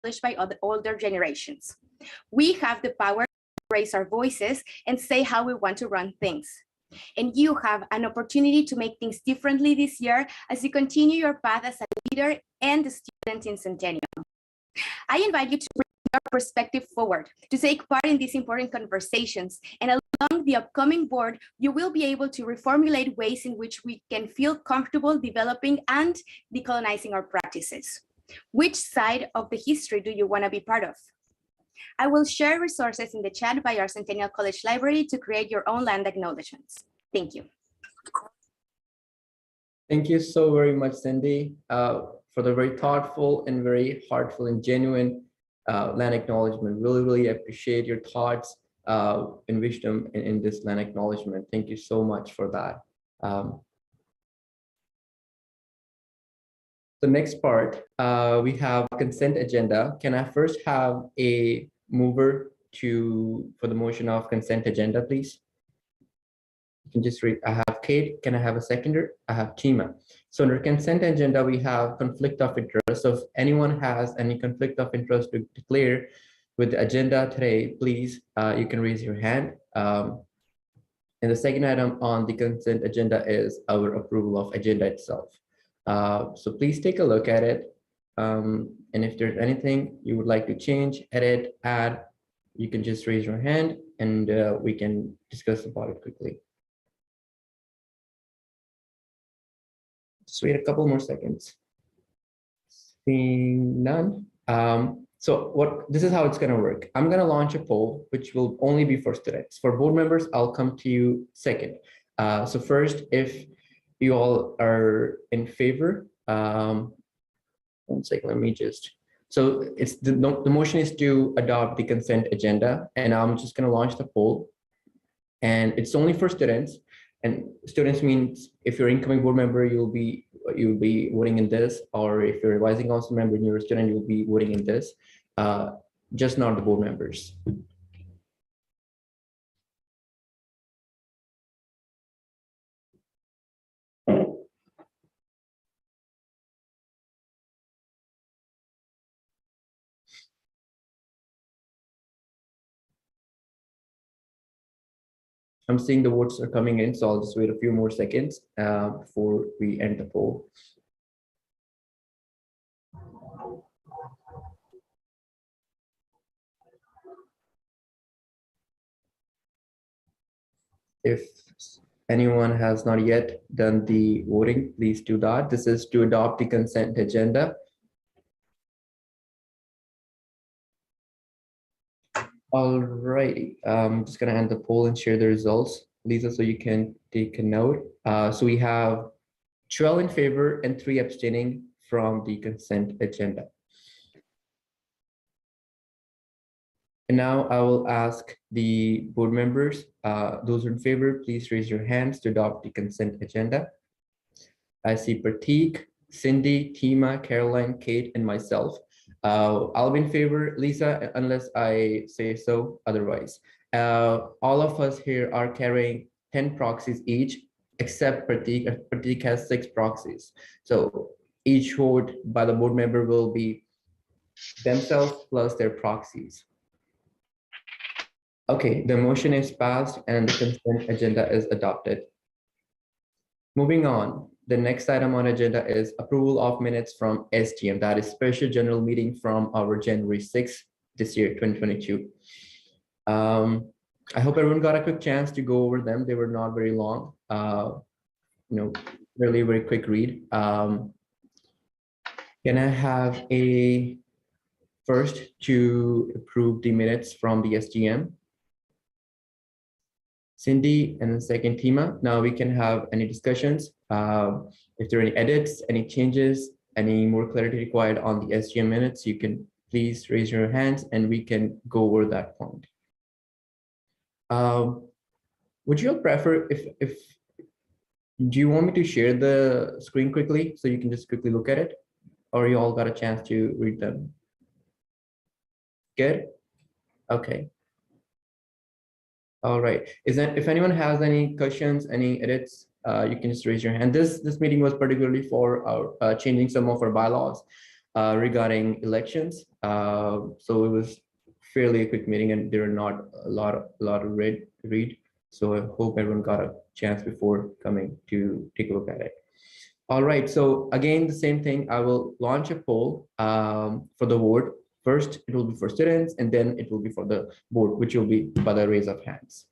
by older generations. We have the power to raise our voices and say how we want to run things. And you have an opportunity to make things differently this year as you continue your path as a leader and a student in Centennial. I invite you to bring your perspective forward, to take part in these important conversations, and along the upcoming board, you will be able to reformulate ways in which we can feel comfortable developing and decolonizing our practices. Which side of the history do you want to be part of? I will share resources in the chat by our Centennial College Library to create your own land acknowledgements. Thank you. Thank you so very much, Cindy, for the very thoughtful and very heartful and genuine land acknowledgement. Really appreciate your thoughts and wisdom in this land acknowledgement. Thank you so much for that. The next part, we have consent agenda. Can I first have a mover for the motion of consent agenda, please? You can just read. I have Kate. Can I have a seconder? I have Tima. So under consent agenda, we have conflict of interest. So if anyone has any conflict of interest to declare with the agenda today, please, you can raise your hand. And the second item on the consent agenda is our approval of agenda itself. So please take a look at it. And if there's anything you would like to change, edit, add, you can just raise your hand and we can discuss about it quickly. Just wait a couple more seconds. Seeing none. So this is how it's going to work. I'm going to launch a poll, which will only be for students. For board members, I'll come to you second. So first, if you all are in favor, 1 second, let me just. So it's the motion is to adopt the consent agenda, and I'm just going to launch the poll, and it's only for students. And students means if you're incoming board member, you'll be voting in this, or if you're advising council member and you're a student, you'll be voting in this. Just not the board members. I'm seeing the votes are coming in, so I'll just wait a few more seconds before we end the poll. If anyone has not yet done the voting, please do that. This is to adopt the consent agenda. Alrighty, I'm just gonna end the poll and share the results, Lisa, so you can take a note. So we have 12 in favor and 3 abstaining from the consent agenda. And now I will ask the board members, those in favor, please raise your hands to adopt the consent agenda. I see Pratik, Cindy, Tima, Caroline, Kate, and myself. I'll be in favor, Lisa, unless I say so otherwise. All of us here are carrying 10 proxies each, except Pratik. Pratik has 6 proxies. So each vote by the board member will be themselves plus their proxies. Okay, the motion is passed and the consent agenda is adopted. Moving on, the next item on agenda is approval of minutes from SGM, that is special general meeting from our January 6th this year, 2022. I hope everyone got a quick chance to go over them. They were not very long, really very quick read. Can I have a first to approve the minutes from the SGM? Cindy, and then second Tima. Now we can have any discussions. If there are any edits, any changes, any more clarity required on the SGM minutes, you can please raise your hands and we can go over that point. Would you all prefer do you want me to share the screen quickly so you can just quickly look at it, or you all got a chance to read them? Good? Okay. All right. If anyone has any questions, any edits, you can just raise your hand. This meeting was particularly for our changing some of our bylaws. regarding elections. So it was fairly a quick meeting, and there are not a lot of read. So I hope everyone got a chance before coming to take a look at it. All right, so again, the same thing. I will launch a poll for the board. First, it will be for students, and then it will be for the board, which will be by the raise of hands.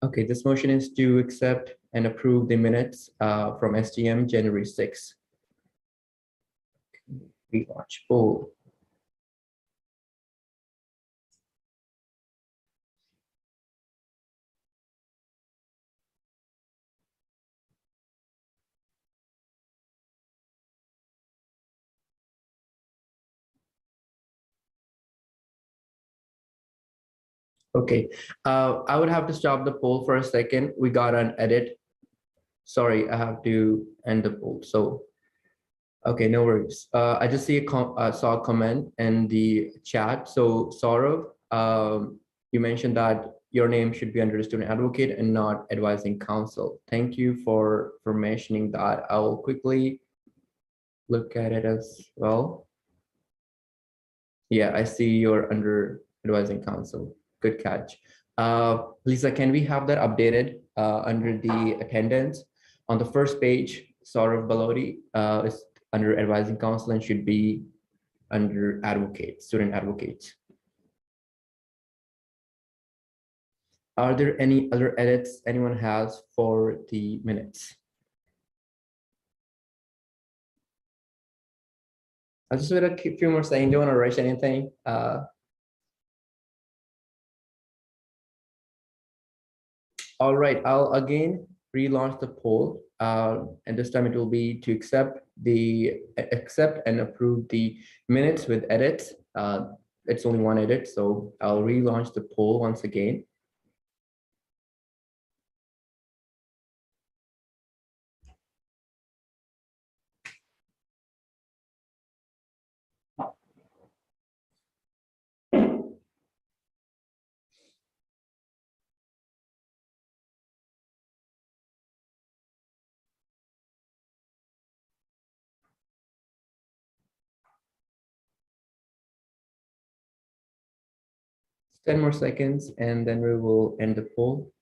Okay, this motion is to accept and approve the minutes from STM January 6th. We launch poll. Okay, I would have to stop the poll for a second. We got an edit. Sorry, I have to end the poll. So, okay, no worries. I just saw a comment in the chat. So, Saurav, you mentioned that your name should be under student advocate and not advising counsel. Thank you for mentioning that. I'll quickly look at it as well. Yeah, I see you're under advising counsel. Good catch. Lisa, can we have that updated under the attendance? On the first page, Saurav Balodi is under advising counsel and should be under advocate, student advocates. Are there any other edits anyone has for the minutes? I'll just wait a few more seconds. Don't want to rush anything. All right, I'll again relaunch the poll, and this time it will be to accept and approve the minutes with edits. It's only one edit, so I'll relaunch the poll once again. It's 10 more seconds, and then we will end the poll.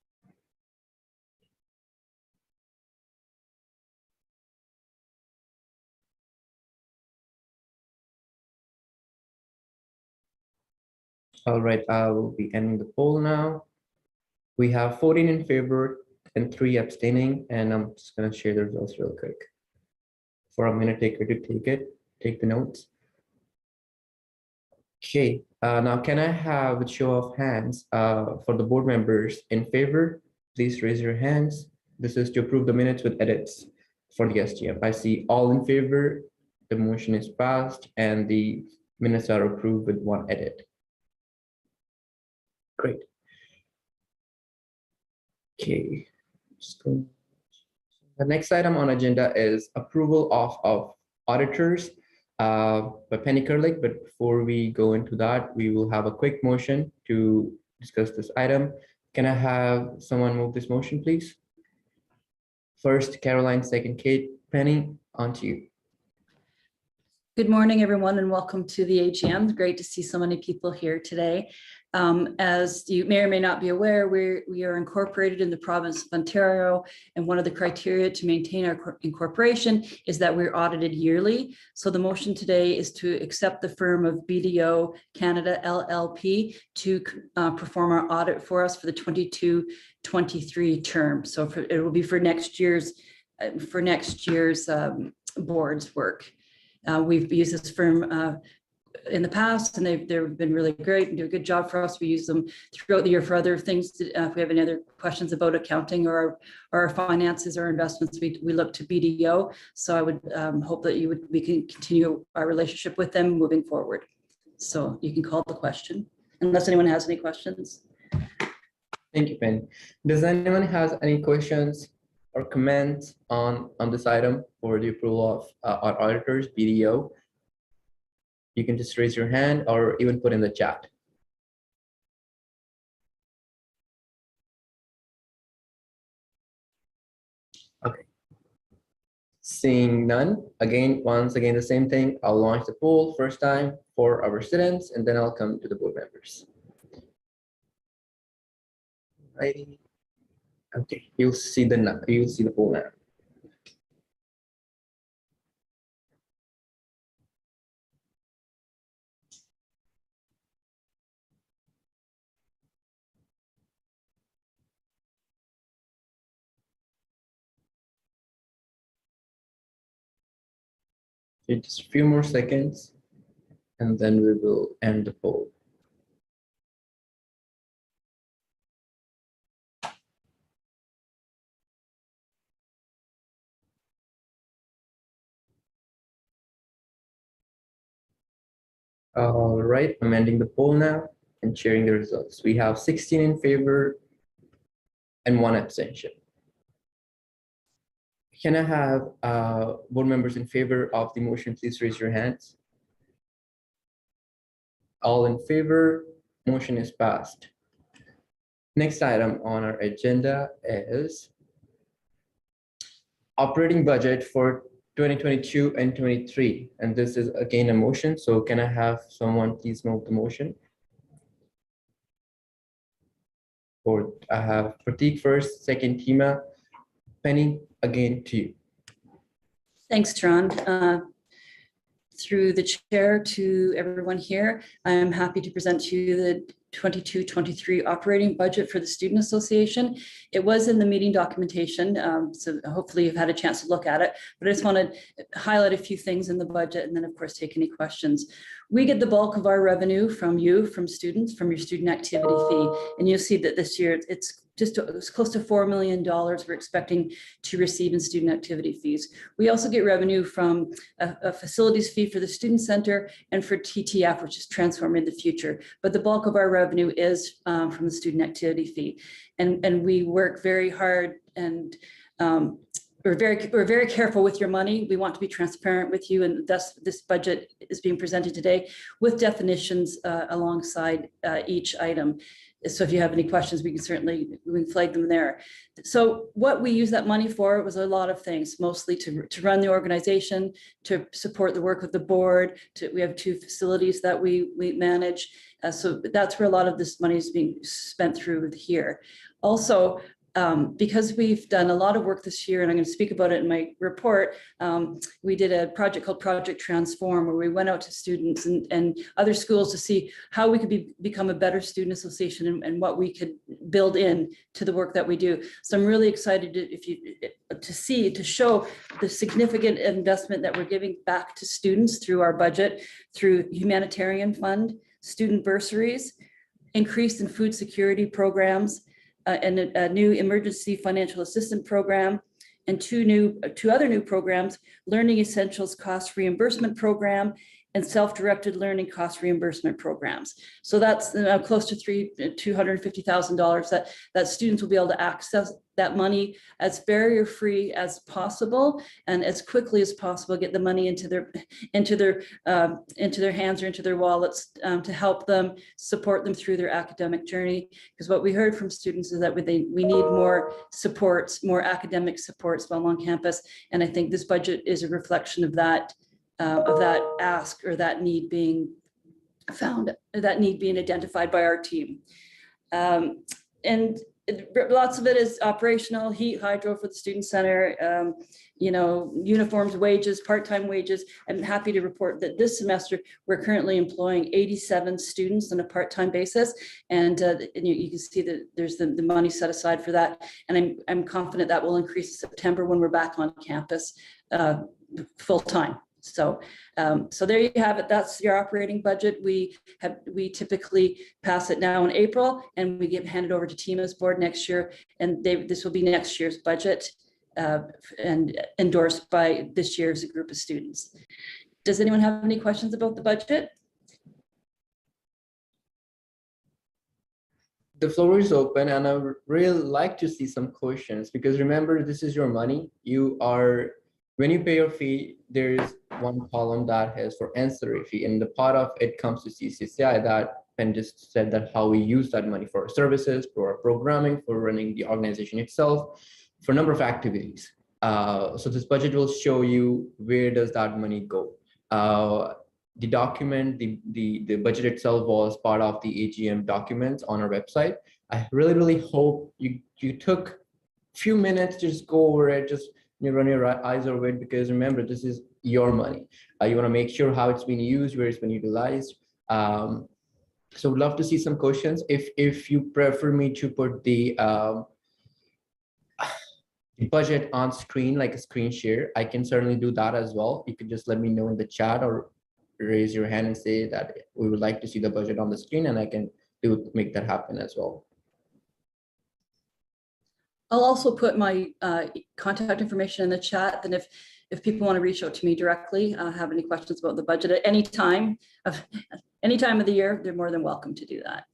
All right, I will be ending the poll now. We have 14 in favor and 3 abstaining, and I'm just going to share the results real quick. For a minute taker to take the notes. Okay, now can I have a show of hands for the board members in favor? Please raise your hands. This is to approve the minutes with edits for the SGM. I see all in favor. The motion is passed and the minutes are approved with 1 edit. Great. Okay. The next item on agenda is approval of auditors by Penny Kerlick. But before we go into that, we will have a quick motion to discuss this item. Can I have someone move this motion, please? First, Caroline, second, Kate. Penny, on to you. Good morning, everyone, and welcome to the AGM. Great to see so many people here today. As you may or may not be aware, we are incorporated in the province of Ontario, and one of the criteria to maintain our incorporation is that we're audited yearly. So the motion today is to accept the firm of BDO Canada LLP to perform our audit for us for the 22-23 term. So it will be for next year's board's work. We've used this firm in the past, and they've been really great and do a good job for us. We use them throughout the year for other things. If we have any other questions about accounting or our finances or investments, we look to BDO. So I would hope that we can continue our relationship with them moving forward. So you can call the question unless anyone has any questions. Thank you, Penny. Does anyone has any questions or comments on this item for the approval of our auditors, BDO? You can just raise your hand or even put in the chat. Okay. Seeing none, once again, the same thing. I'll launch the poll first time for our students, and then I'll come to the board members. Righty. Okay, you'll see the poll now. Okay, just a few more seconds, and then we will end the poll. All right, I'm ending the poll now and sharing the results. We have 16 in favor and 1 abstention. Can I have board members in favor of the motion, please raise your hands. All in favor, motion is passed. Next item on our agenda is operating budget for 2022 and 23. And this is again a motion. So can I have someone please move the motion? Or I have Pratik first, second Tima. Penny, again to you. Thanks, Tron. Through the chair to everyone here, I am happy to present to you the 22-23 operating budget for the Student Association. It was in the meeting documentation, so hopefully you've had a chance to look at it, but I just want to highlight a few things in the budget and then of course take any questions. We get the bulk of our revenue from you, from students, from your student activity fee, and you'll see that this year it's close to $4 million we're expecting to receive in student activity fees. We also get revenue from a facilities fee for the student center and for TTF, which is Transforming the Future. But the bulk of our revenue is from the student activity fee. And we work very hard and we're very careful with your money. We want to be transparent with you, and thus this budget is being presented today with definitions alongside each item. So if you have any questions, we can flag them there. So what we use that money for was a lot of things, mostly to run the organization, to support the work of the board. We have 2 facilities that we manage. So that's where a lot of this money is being spent through here. Also, because we've done a lot of work this year, and I'm going to speak about it in my report, we did a project called Project Transform, where we went out to students and other schools to see how we could become a better student association and what we could build in to the work that we do. So I'm really excited to show the significant investment that we're giving back to students through our budget, through humanitarian fund, student bursaries, increase in food security programs, and a new emergency financial assistance program, and two other new programs, Learning Essentials Cost Reimbursement Program and Self-Directed Learning Cost Reimbursement Programs. So that's close to $250,000 that students will be able to access that money as barrier-free as possible and as quickly as possible, get the money into their hands or into their wallets to help them, support them through their academic journey. Because what we heard from students is that we need more supports, more academic supports while on campus. And I think this budget is a reflection of that ask or that need being found, that need being identified by our team. And lots of it is operational, heat, hydro for the student center, uniforms, wages, part-time wages. I'm happy to report that this semester, we're currently employing 87 students on a part-time basis. And you can see that there's the money set aside for that. And I'm confident that will increase in September when we're back on campus full-time. So there you have it. That's your operating budget. We typically pass it now in April, and we hand it over to TIMA's board next year, and this will be next year's budget and endorsed by this year's group of students. Does anyone have any questions about the budget? The floor is open, and I would really like to see some questions, because remember, this is your money. When you pay your fee, there is one column that is for ancillary fee, and the part of it comes to CCSAI that Ben just said that how we use that money for our services, for our programming, for running the organization itself, for a number of activities. So this budget will show you where does that money go. The document, the budget itself was part of the AGM documents on our website. I really hope you took a few minutes to just go over it, just run your eyes over it, because remember, this is your money. You want to make sure how it's being used, where it's been utilized. So would love to see some questions. If you prefer me to put the budget on screen, like a screen share, I can certainly do that as well. You could just let me know in the chat or raise your hand and say that we would like to see the budget on the screen, and I can make that happen as well. I'll also put my contact information in the chat. Then if people want to reach out to me directly, have any questions about the budget at any time of the year, they're more than welcome to do that.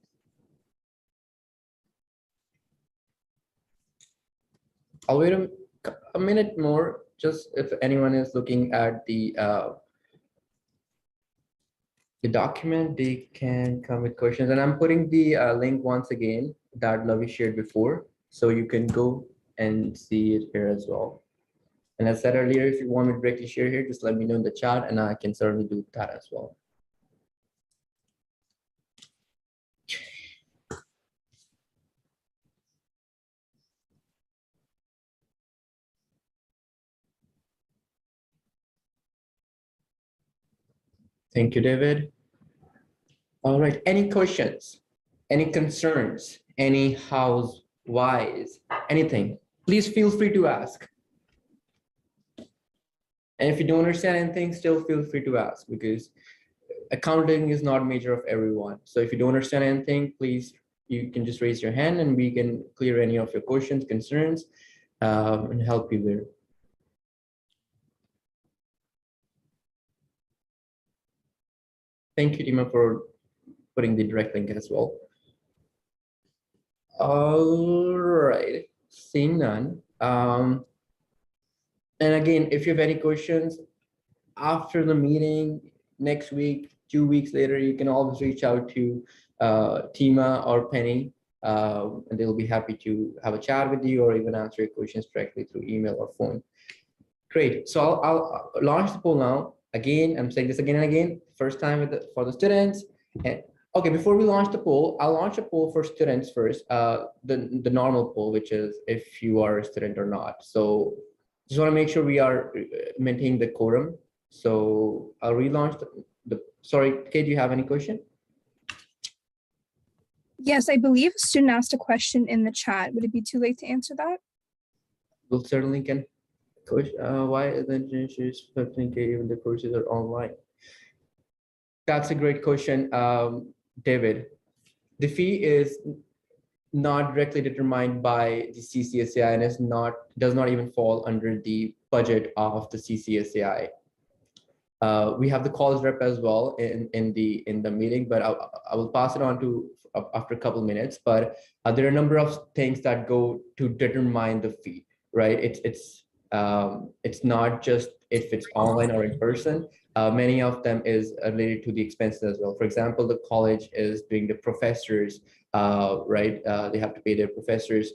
I'll wait a minute more, just if anyone is looking at the document, they can come with questions. And I'm putting the link once again that Lavi shared before, so you can go and see it here as well. And as I said earlier, if you want me to directly share here, just let me know in the chat, and I can certainly do that as well. Thank you, David. All right, any questions, any concerns, any hows, whys, anything, please feel free to ask. And if you don't understand anything, still feel free to ask, because accounting is not a major of everyone. So if you don't understand anything, please, you can just raise your hand and we can clear any of your questions, concerns, and help you there. Thank you, Dima, for putting the direct link as well. All right, seeing none. And again, if you have any questions after the meeting next week, 2 weeks later, you can always reach out to Tima or Penny, and they'll be happy to have a chat with you or even answer your questions directly through email or phone. Great. So I'll launch the poll now. Again, I'm saying this again and again, first time for the students. And okay, before we launch the poll, I'll launch a poll for students first, the normal poll, which is if you are a student or not. So just want to make sure we are maintaining the quorum. So I'll relaunch sorry, Kate, do you have any question? Yes, I believe a student asked a question in the chat. Would it be too late to answer that? We'll certainly can. Why isn't it 15K even the courses are online? That's a great question, David. The fee is not directly determined by the CCSAI and does not even fall under the budget of the CCSAI. We have the college rep as well in the meeting, but I will pass it on to after a couple minutes. But there are a number of things that go to determine the fee, right? It's not just if it's online or in person. Many of them is related to the expenses as well. For example, the college is doing the professors, right? They have to pay their professors.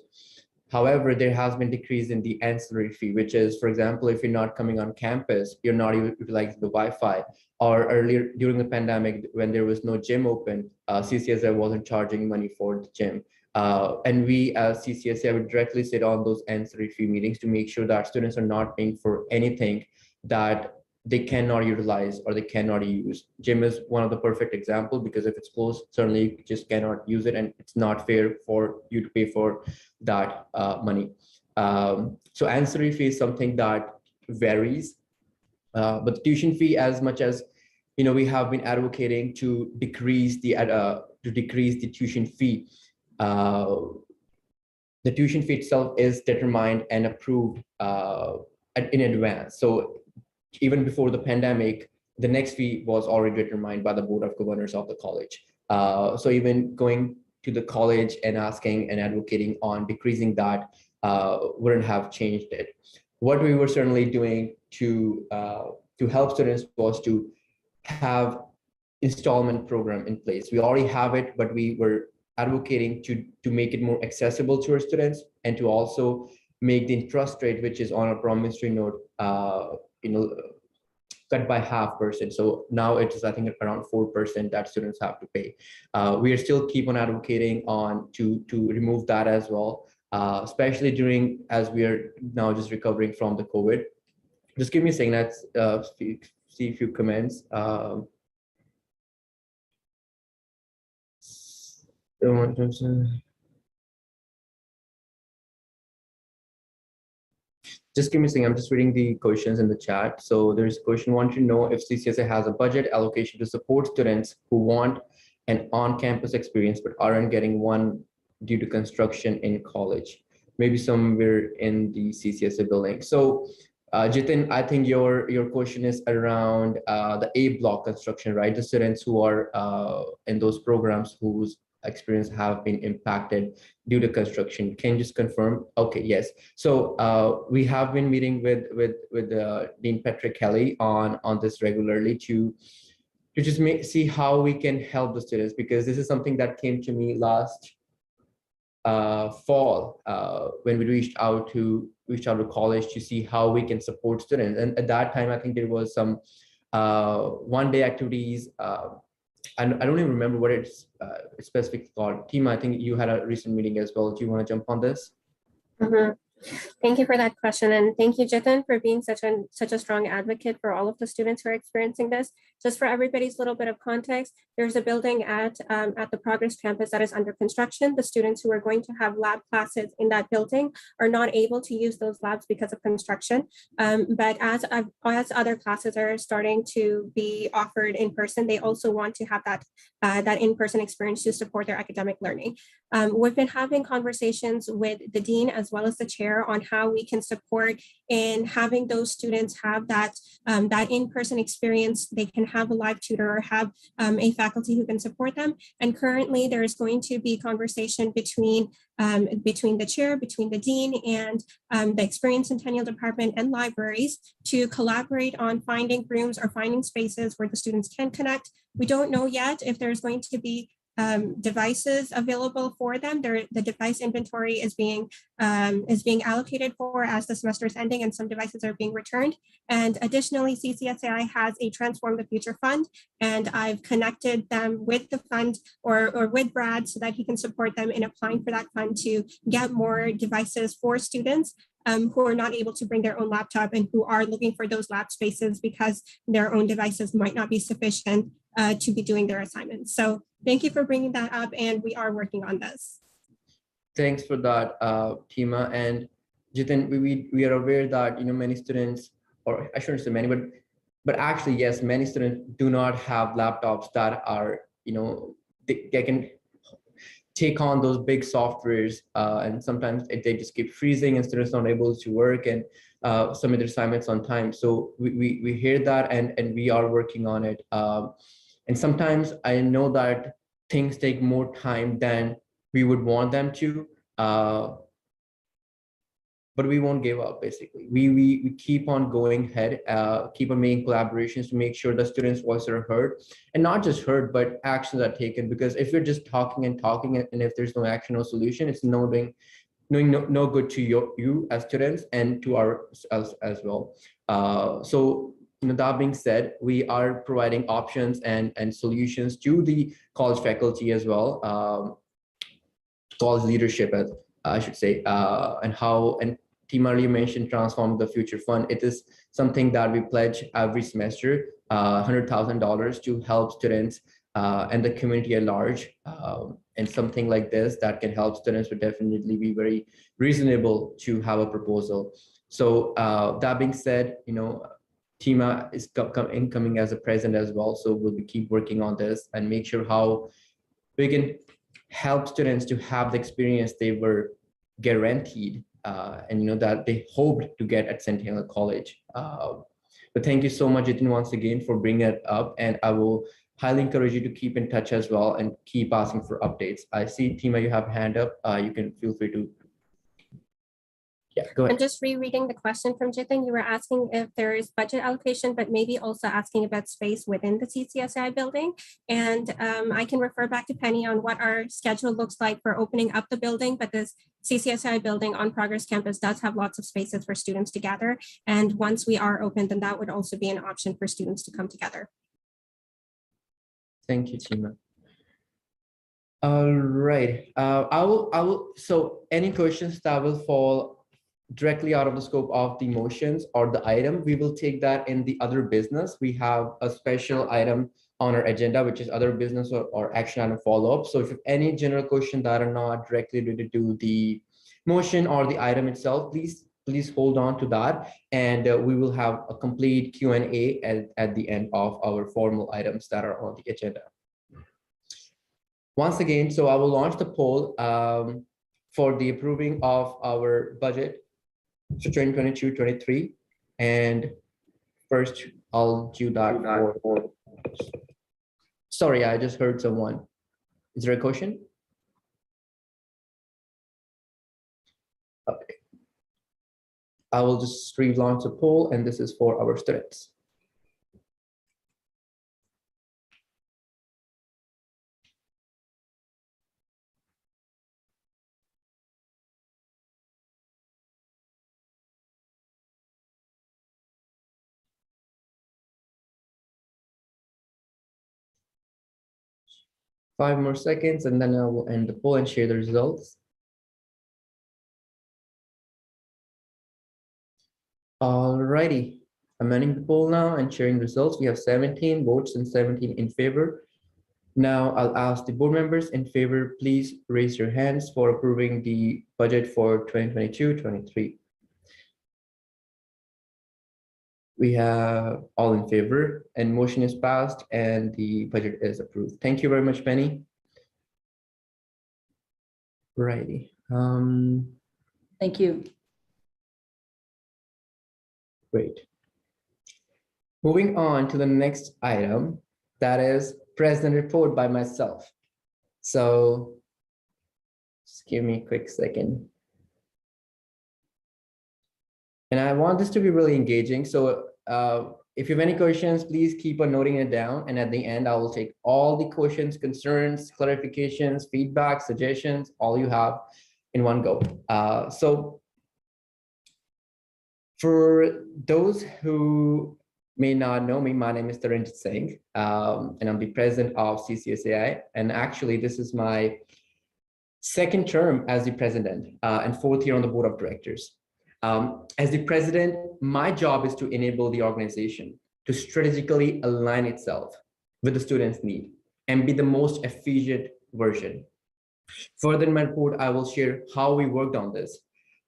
However, there has been decrease in the ancillary fee, which is, for example, if you're not coming on campus, you're not utilizing the Wi-Fi, or earlier during the pandemic, when there was no gym open, CCSI wasn't charging money for the gym. And we as CCSAI would directly sit on those ancillary fee meetings to make sure that students are not paying for anything that they cannot utilize or they cannot use. Gym is one of the perfect example, because if it's closed, certainly you just cannot use it, and it's not fair for you to pay for that money. So ancillary fee is something that varies, but the tuition fee, as much as we have been advocating to decrease the tuition fee. The tuition fee itself is determined and approved in advance. So even before the pandemic, the next fee was already determined by the Board of Governors of the college. So even going to the college and asking and advocating on decreasing that wouldn't have changed it. What we were certainly doing to help students was to have installment program in place. We already have it, but we were advocating to make it more accessible to our students, and to also make the interest rate, which is on a promissory note, cut by 0.5%. So now it is, I think, around 4% that students have to pay. We are still keep on advocating on to remove that as well, especially during, as we are now just recovering from the COVID. Just give me a second. Let's see a few comments. Just give me a second. I'm just reading the questions in the chat. So there's a question, want to know if CCSA has a budget allocation to support students who want an on-campus experience but aren't getting one due to construction in college, maybe somewhere in the CCSA building. So Jitin, I think your question is around the A block construction, right? The students who are in those programs whose experience have been impacted due to construction. Can you just confirm? Okay, yes. So we have been meeting with Dean Patrick Kelly on this regularly to just see how we can help the students, because this is something that came to me last fall when we reached out to college to see how we can support students. And at that time, I think there was some one-day activities. I don't even remember what it's specifically called. Tima, I think you had a recent meeting as well. Do you want to jump on this? Mm-hmm. Thank you for that question, and thank you, Jitin, for being such a strong advocate for all of the students who are experiencing this. Just for everybody's little bit of context, there's a building at the Progress campus that is under construction. The students who are going to have lab classes in that building are not able to use those labs because of construction. But as other classes are starting to be offered in person, they also want to have that in-person experience to support their academic learning. We've been having conversations with the dean as well as the chair on how we can support in having those students have that in-person experience. They can have a live tutor or have a faculty who can support them. And currently there is going to be conversation between the chair, between the dean and the Experience Centennial Department and libraries to collaborate on finding rooms or finding spaces where the students can connect. We don't know yet if there's going to be devices available for them. The device inventory is being allocated for as the semester is ending, and some devices are being returned. And additionally, CCSAI has a Transform the Future fund, and I've connected them with the fund or with Brad so that he can support them in applying for that fund to get more devices for students who are not able to bring their own laptop and who are looking for those lab spaces because their own devices might not be sufficient to be doing their assignments. So thank you for bringing that up, and we are working on this. Thanks for that, Tima. And Jitin, we are aware that many students, or I shouldn't say many, but actually yes, many students do not have laptops that are they can take on those big softwares, and sometimes they just keep freezing and students not able to work and submit their assignments on time. So we hear that, and we are working on it. And sometimes I know that things take more time than we would want them to, but we won't give up. Basically, we keep on going ahead, keep on making collaborations to make sure the students' voices are heard, and not just heard, but actions are taken. Because if you're just talking and talking, and if there's no action, no solution, it's no good to you as students and to us as well. So that being said, we are providing options and solutions to the college faculty as well, college leadership, as I should say, and Tima earlier mentioned Transform the Future Fund. It is something that we pledge every semester, $100,000 to help students and the community at large. And something like this that can help students would definitely be very reasonable to have a proposal. So that being said, Tima is incoming as a president as well. So we'll keep working on this and make sure how we can help students to have the experience they were guaranteed and that they hoped to get at Centennial College. But thank you so much, Jitin, once again for bringing it up, and I will highly encourage you to keep in touch as well and keep asking for updates. I see, Tima, you have a hand up. You can feel free to. Yeah, go I'm ahead. just rereading the question from Jitin. You were asking if there is budget allocation, but maybe also asking about space within the CCSAI building. And I can refer back to Penny on what our schedule looks like for opening up the building, but this CCSAI building on Progress Campus does have lots of spaces for students to gather. And once we are open, then that would also be an option for students to come together. Thank you, Chima. All right. I will. So any questions that will fall directly out of the scope of the motions or the item, we will take that in the other business. We have a special item on our agenda, which is other business or action item follow-up. So if you have any general question that are not directly related to the motion or the item itself, please hold on to that. And we will have a complete Q&A at the end of our formal items that are on the agenda. Once again, so I will launch the poll for the approving of our budget for 2022-23. And first, I'll do that for. Sorry, I just heard someone. Is there a question? Okay. I will just relaunch the poll, and this is for our students. Five more seconds, and then I will end the poll and share the results. Alrighty, I'm ending the poll now and sharing results. We have 17 votes and 17 in favor. Now I'll ask the board members in favor, please raise your hands for approving the budget for 2022-23. We have all in favor and motion is passed and the budget is approved. Thank you very much, Penny. Righty. Thank you. Great. Moving on to the next item, that is president report by myself. So just give me a quick second. And I want this to be really engaging. So if you have any questions, please keep on noting it down. And at the end, I will take all the questions, concerns, clarifications, feedback, suggestions, all you have in one go. So for those who may not know me, my name is Taranjit Singh, and I'm the president of CCSAI. And actually, this is my second term as the president and fourth year on the board of directors. As the president, my job is to enable the organization to strategically align itself with the students' need and be the most efficient version. Further in my report, I will share how we worked on this.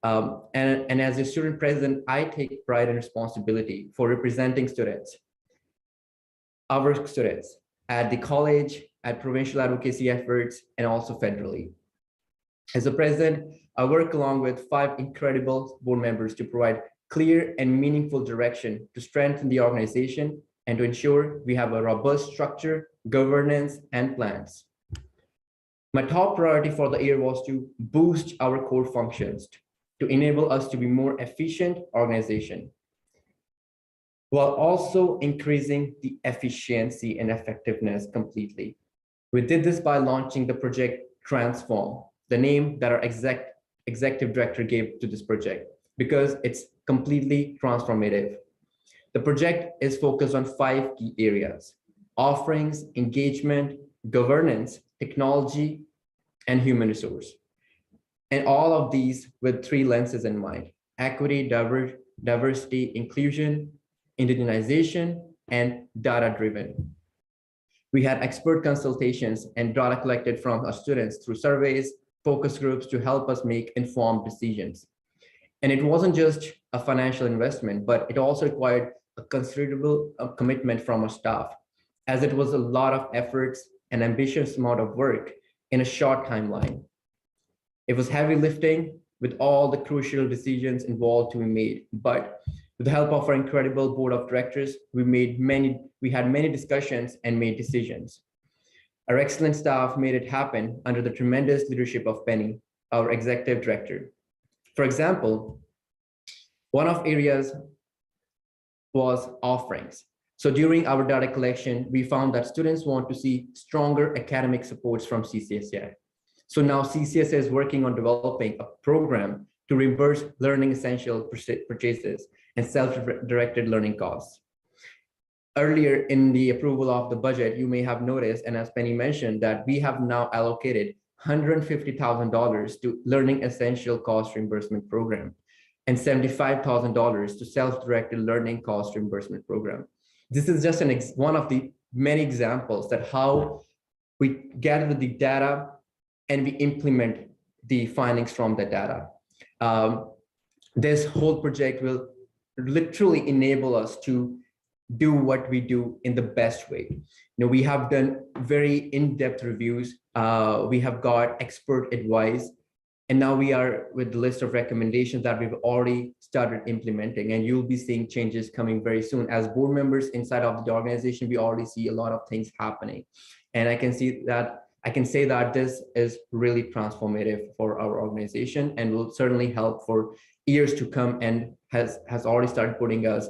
And as a student president, I take pride and responsibility for representing students, our students at the college, at provincial advocacy efforts, and also federally. As a president, I work along with 5 incredible board members to provide clear and meaningful direction to strengthen the organization and to ensure we have a robust structure, governance, and plans. My top priority for the year was to boost our core functions to enable us to be more efficient organization, while also increasing the efficiency and effectiveness completely. We did this by launching the project Transform, the name that our executive director gave to this project, because it's completely transformative. The project is focused on 5 key areas: offerings, engagement, governance, technology, and human resource. And all of these with 3 lenses in mind: equity, diversity, inclusion, individualization, and data-driven. We had expert consultations and data collected from our students through surveys, focus groups to help us make informed decisions. And it wasn't just a financial investment, but it also required a considerable commitment from our staff, as it was a lot of efforts and ambitious amount of work in a short timeline. It was heavy lifting with all the crucial decisions involved to be made, but with the help of our incredible board of directors, we had many discussions and made decisions. Our excellent staff made it happen under the tremendous leadership of Penny, our executive director. For example, One of areas was offerings. So during our data collection, we found that students want to see stronger academic supports from CCSAI. So now CCSAI is working on developing a program to reimburse learning essential purchases and self-directed learning costs. Earlier in the approval of the budget, you may have noticed, and as Penny mentioned, that we have now allocated $150,000 to learning essential cost reimbursement program and $75,000 to self-directed learning cost reimbursement program. This is just one of the many examples that how we gather the data and we implement the findings from the data. This whole project will literally enable us to do what we do in the best way. You know, we have done very in-depth reviews. We have got expert advice, and now we are with the list of recommendations that we've already started implementing, and you'll be seeing changes coming very soon. As board members inside of the organization, we already see a lot of things happening. And I can say that this is really transformative for our organization and will certainly help for years to come, and has already started putting us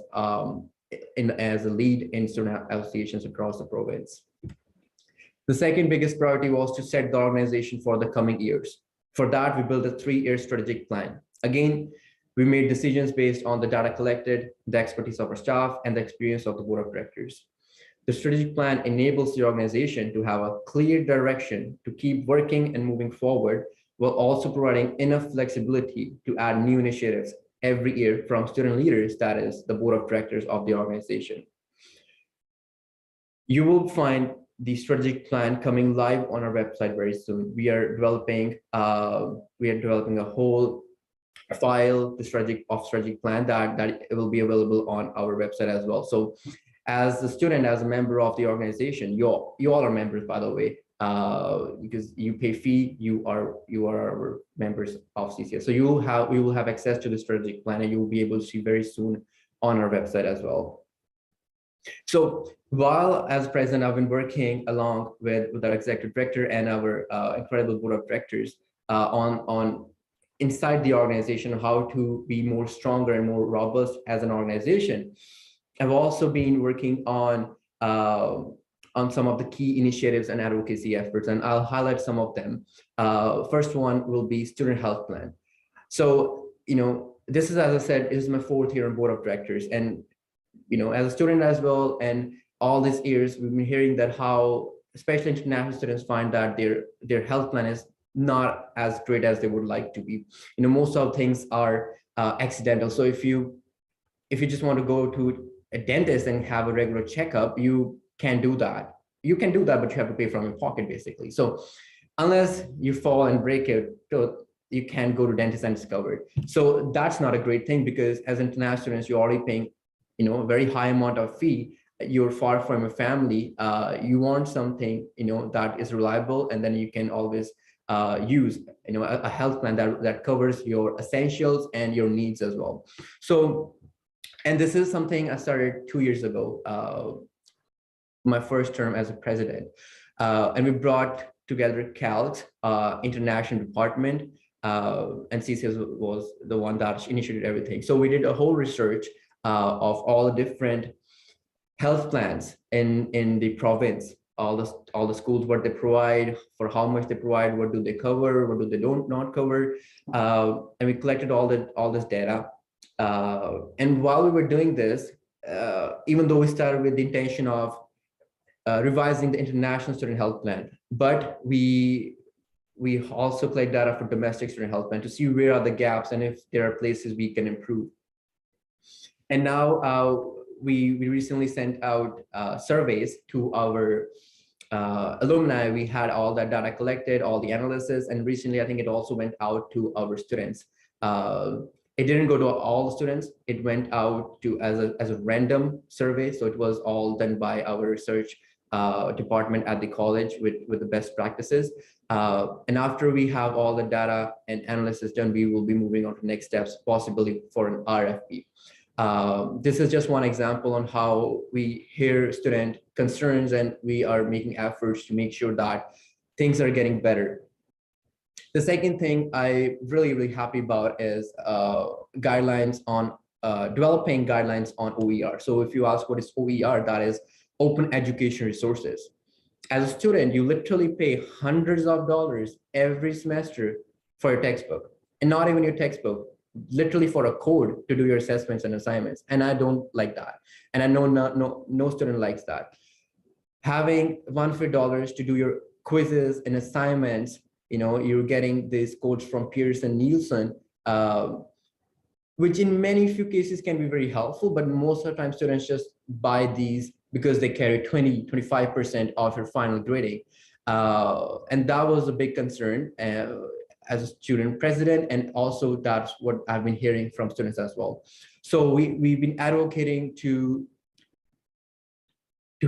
as a lead in student associations across the province. The second biggest priority was to set the organization for the coming years. For that, we built a 3-year strategic plan. Again, we made decisions based on the data collected, the expertise of our staff, and the experience of the board of directors. The strategic plan enables the organization to have a clear direction to keep working and moving forward, while also providing enough flexibility to add new initiatives every year from student leaders, that is the board of directors of the organization. You will find the strategic plan coming live on our website very soon. We are developing a whole file, the strategic plan that it will be available on our website as well. So as a student, as a member of the organization, you all are members, by the way, because you pay fee, you are our members of CCS. So we will have access to the strategic plan, and you will be able to see very soon on our website as well. So while as president, I've been working along with our executive director and our incredible board of directors on inside the organization, how to be more stronger and more robust as an organization. I've also been working on some of the key initiatives and advocacy efforts, and I'll highlight some of them. First one will be student health plan. So, you know, this is, as I said, this is my 4th year on board of directors, and you know, as a student as well, and all these years, we've been hearing that how, especially international students, find that their health plan is not as great as they would like to be. You know, most of things are accidental. So if you just want to go to a dentist and have a regular checkup, you can do that. You can do that, but you have to pay from your pocket, basically. So unless you fall and break it, you can't go to dentist and it's covered. So that's not a great thing, because as international students, you're already paying, you know, a very high amount of fee. You're far from your family. You want something, you know, that is reliable, and then you can always use, you know, a health plan that covers your essentials and your needs as well. So, and this is something I started 2 years ago, my first term as a president, and we brought together CALT, international department, and CCS was the one that initiated everything. So we did a whole research of all the different health plans in the province, all the schools, what they provide, for how much they provide, what do they cover, what do they not cover, and we collected all this data. And while we were doing this, even though we started with the intention of revising the international student health plan, but we also collect data for domestic student health plan to see where are the gaps and if there are places we can improve. And now we recently sent out surveys to our alumni. We had all that data collected, all the analysis, and recently I think it also went out to our students. It didn't go to all the students. It went out to as a random survey. So it was all done by our research department at the college with the best practices. And after we have all the data and analysis done, we will be moving on to next steps, possibly for an RFP. This is just one example on how we hear student concerns, and we are making efforts to make sure that things are getting better. The second thing I'm really happy about is guidelines on developing guidelines on OER. So if you ask what is OER, that is open education resources. As a student, you literally pay hundreds of dollars every semester for your textbook, and not even your textbook, literally for a code to do your assessments and assignments. And I don't like that. And I know no student likes that. Having $150 to do your quizzes and assignments, you're getting these codes from Pearson Nielsen, which in many few cases can be very helpful, but most of the time students just buy these because they carry 25% of your final grading. And that was a big concern as a student president, and also that's what I've been hearing from students as well. So we've been advocating to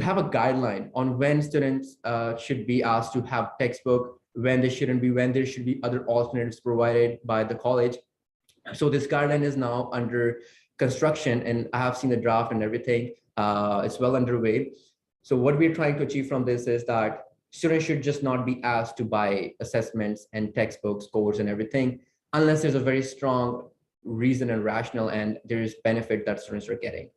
have a guideline on when students should be asked to have textbook, when they shouldn't be, when there should be other alternatives provided by the college. So this guideline is now under construction, and I have seen the draft and everything. It's well underway. So what we're trying to achieve from this is that students should just not be asked to buy assessments and textbooks, codes, and everything, unless there's a very strong reason and rationale, and there is benefit that students are getting.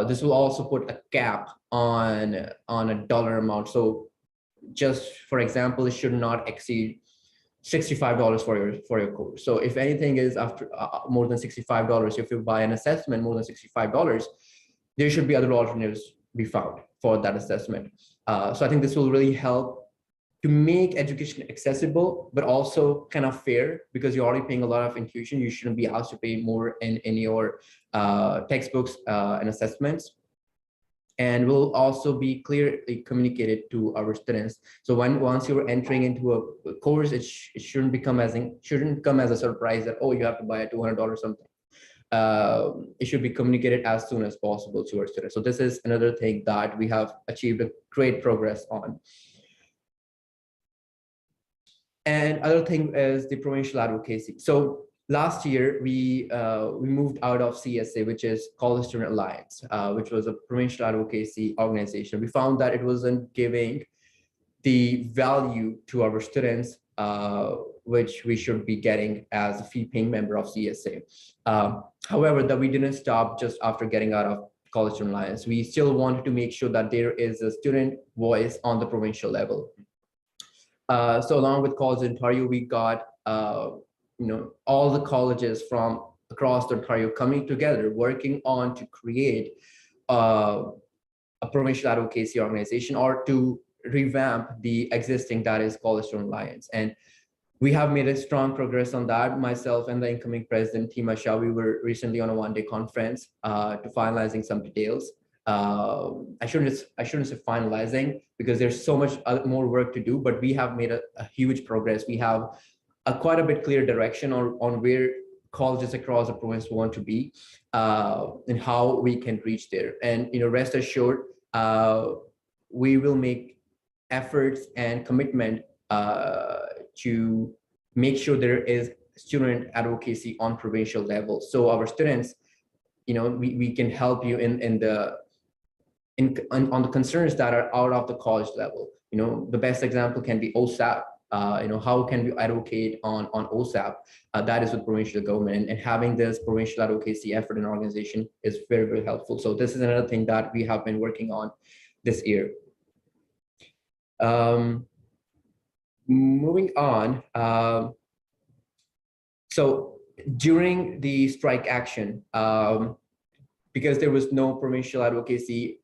This will also put a cap on a dollar amount. So just for example, it should not exceed $65 for your course. So if anything is after more than $65, if you buy an assessment more than $65, there should be other alternatives be found for that assessment. So I think this will really help to make education accessible, but also kind of fair, because you're already paying a lot of tuition. You shouldn't be asked to pay more in your textbooks and assessments. And will also be clearly communicated to our students. So once you're entering into a course, it shouldn't come as a surprise that, oh, you have to buy a $200 something. It should be communicated as soon as possible to our students. So this is another thing that we have achieved a great progress on. And other thing is the provincial advocacy. So last year, we moved out of CSA, which is College Student Alliance, which was a provincial advocacy organization. We found that it wasn't giving the value to our students, which we should be getting as a fee-paying member of CSA. However, that we didn't stop just after getting out of College Student Alliance. We still wanted to make sure that there is a student voice on the provincial level. So along with College Ontario, we got all the colleges from across Ontario coming together, working on to create a provincial advocacy organization, or to revamp the existing, that is College Student Alliance. And we have made a strong progress on that. Myself and the incoming president, Tima Shah, we were recently on a one-day conference to finalizing some details. I shouldn't say finalizing, because there's so much more work to do, but we have made a huge progress. We have quite a bit clear direction on where colleges across the province want to be, and how we can reach there. And rest assured, we will make efforts and commitment to make sure there is student advocacy on provincial level. So our students, we can help you on the concerns that are out of the college level. The best example can be OSAP. How can we advocate on OSAP? That is with provincial government, and having this provincial advocacy effort and organization is very, very helpful. So this is another thing that we have been working on this year. Moving on. So during the strike action, because there was no provincial advocacy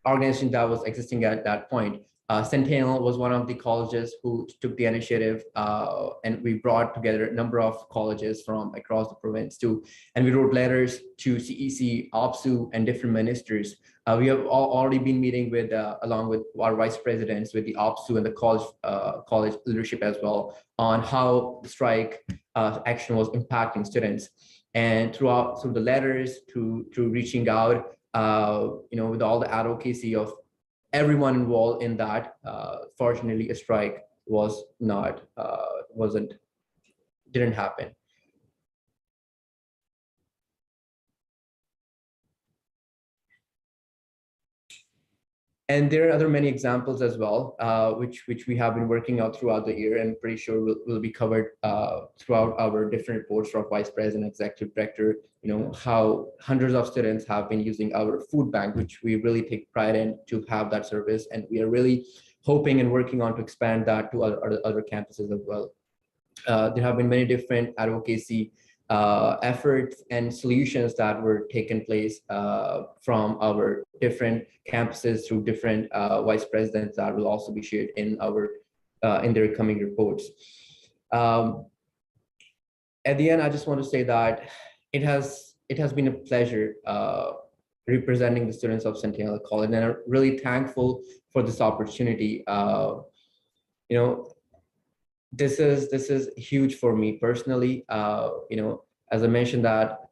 organization that was existing at that point, Centennial was one of the colleges who took the initiative, and we brought together a number of colleges from across the province and we wrote letters to CEC, OPSU, and different ministers. We have already been meeting with, along with our vice presidents, with the OPSU and the college leadership as well, on how the strike action was impacting students. And through the letters, to reaching out, with all the advocacy of everyone involved in that, fortunately, a strike didn't happen. And there are other many examples as well, which we have been working out throughout the year, and pretty sure will be covered throughout our different reports from Vice President, Executive Director. How hundreds of students have been using our food bank, which we really take pride in to have that service, and we are really hoping and working on to expand that to other campuses as well. There have been many different advocacy efforts and solutions that were taken place from our different campuses through different vice presidents that will also be shared in their coming reports. At the end, I just want to say that it has been a pleasure representing the students of Centennial College, and I'm really thankful for this opportunity. This is huge for me personally. As I mentioned that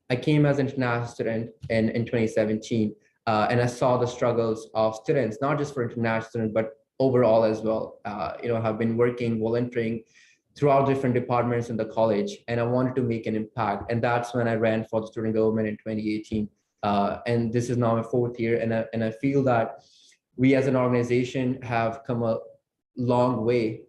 I came as an international student in 2017, and I saw the struggles of students, not just for international students, but overall as well. I have been working, volunteering throughout different departments in the college, and I wanted to make an impact. And that's when I ran for the student government in 2018. And this is now my 4th year, and I feel that we as an organization have come a long way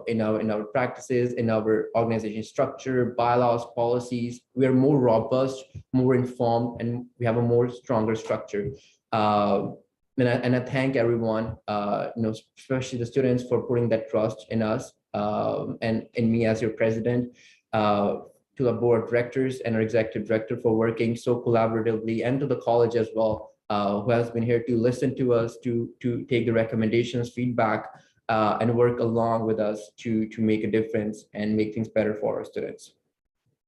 in our practices, in our organization structure, bylaws, policies. We are more robust, more informed, and we have a more stronger structure. And I thank everyone, especially the students, for putting that trust in us and in me as your president, to the board of directors and our executive director for working so collaboratively, and to the college as well, who has been here to listen to us, to take the recommendations, feedback, and work along with us to make a difference and make things better for our students.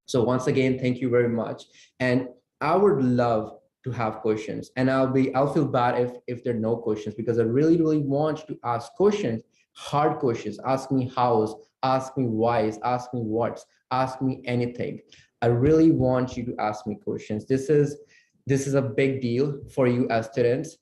So once again, thank you very much. And I would love to have questions, and I'll feel bad if there are no questions, because I really want to ask questions, hard questions. Ask me hows, ask me whys, ask me what's, ask me anything. I really want you to ask me questions. This is a big deal for you as students.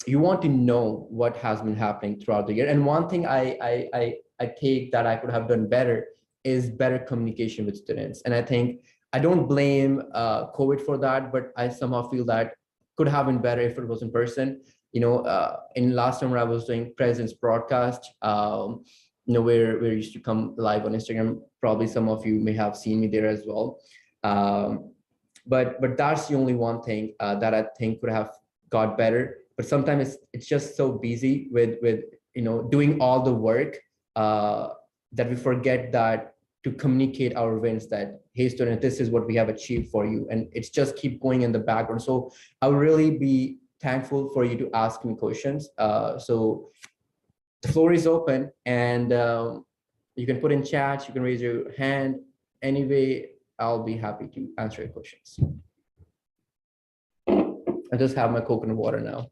You want to know what has been happening throughout the year. And one thing I take that I could have done better is better communication with students. And I think I don't blame COVID for that, but I somehow feel that could have been better if it was in person. In last summer I was doing President's broadcast, where we used to come live on Instagram. Probably some of you may have seen me there as well. But that's the only one thing that I think could have got better. But sometimes it's just so busy with doing all the work that we forget that to communicate our wins, that, hey student, this is what we have achieved for you, and it's just keep going in the background. So I would really be thankful for you to ask me questions. So the floor is open, and you can put in chat, you can raise your hand. Anyway, I'll be happy to answer your questions. I just have my coconut water now.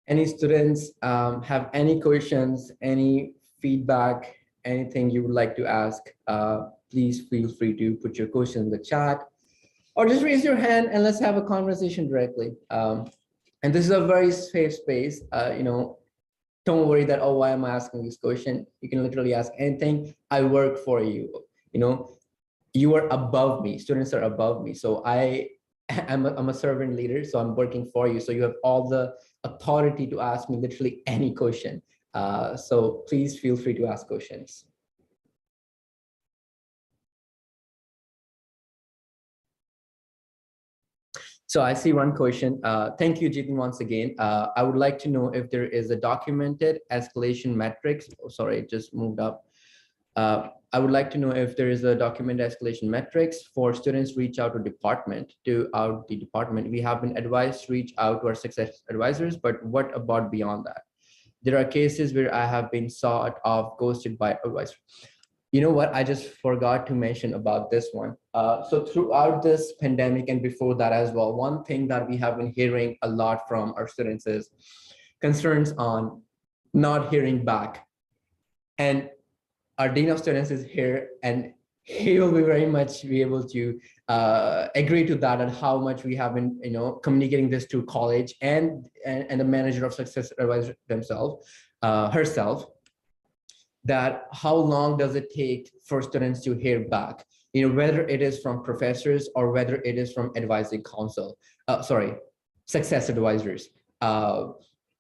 Any students have any questions, any feedback, anything you would like to ask, please feel free to put your question in the chat, or just raise your hand and let's have a conversation directly. And this is a very safe space. Don't worry that, oh, why am I asking this question? You can literally ask anything. I work for you. You are above me. Students are above me. So I'm a servant leader, so I'm working for you. So you have all the authority to ask me literally any question. So please feel free to ask questions. So I see one question. Thank you, Jitin, once again. I would like to know if there is a documented escalation metrics. Oh, sorry, it just moved up. I would like to know if there is a documented escalation metrics for students reach out to the department. We have been advised to reach out to our success advisors, but what about beyond that? There are cases where I have been sought of ghosted by advisors. You know what? I just forgot to mention about this one. So throughout this pandemic and before that as well, one thing that we have been hearing a lot from our students is concerns on not hearing back. And our Dean of Students is here, and he will be very much be able to agree to that and how much we have been, communicating this to college and the manager of success advisor themselves, herself, that how long does it take for students to hear back, whether it is from professors or whether it is from advising council, success advisors.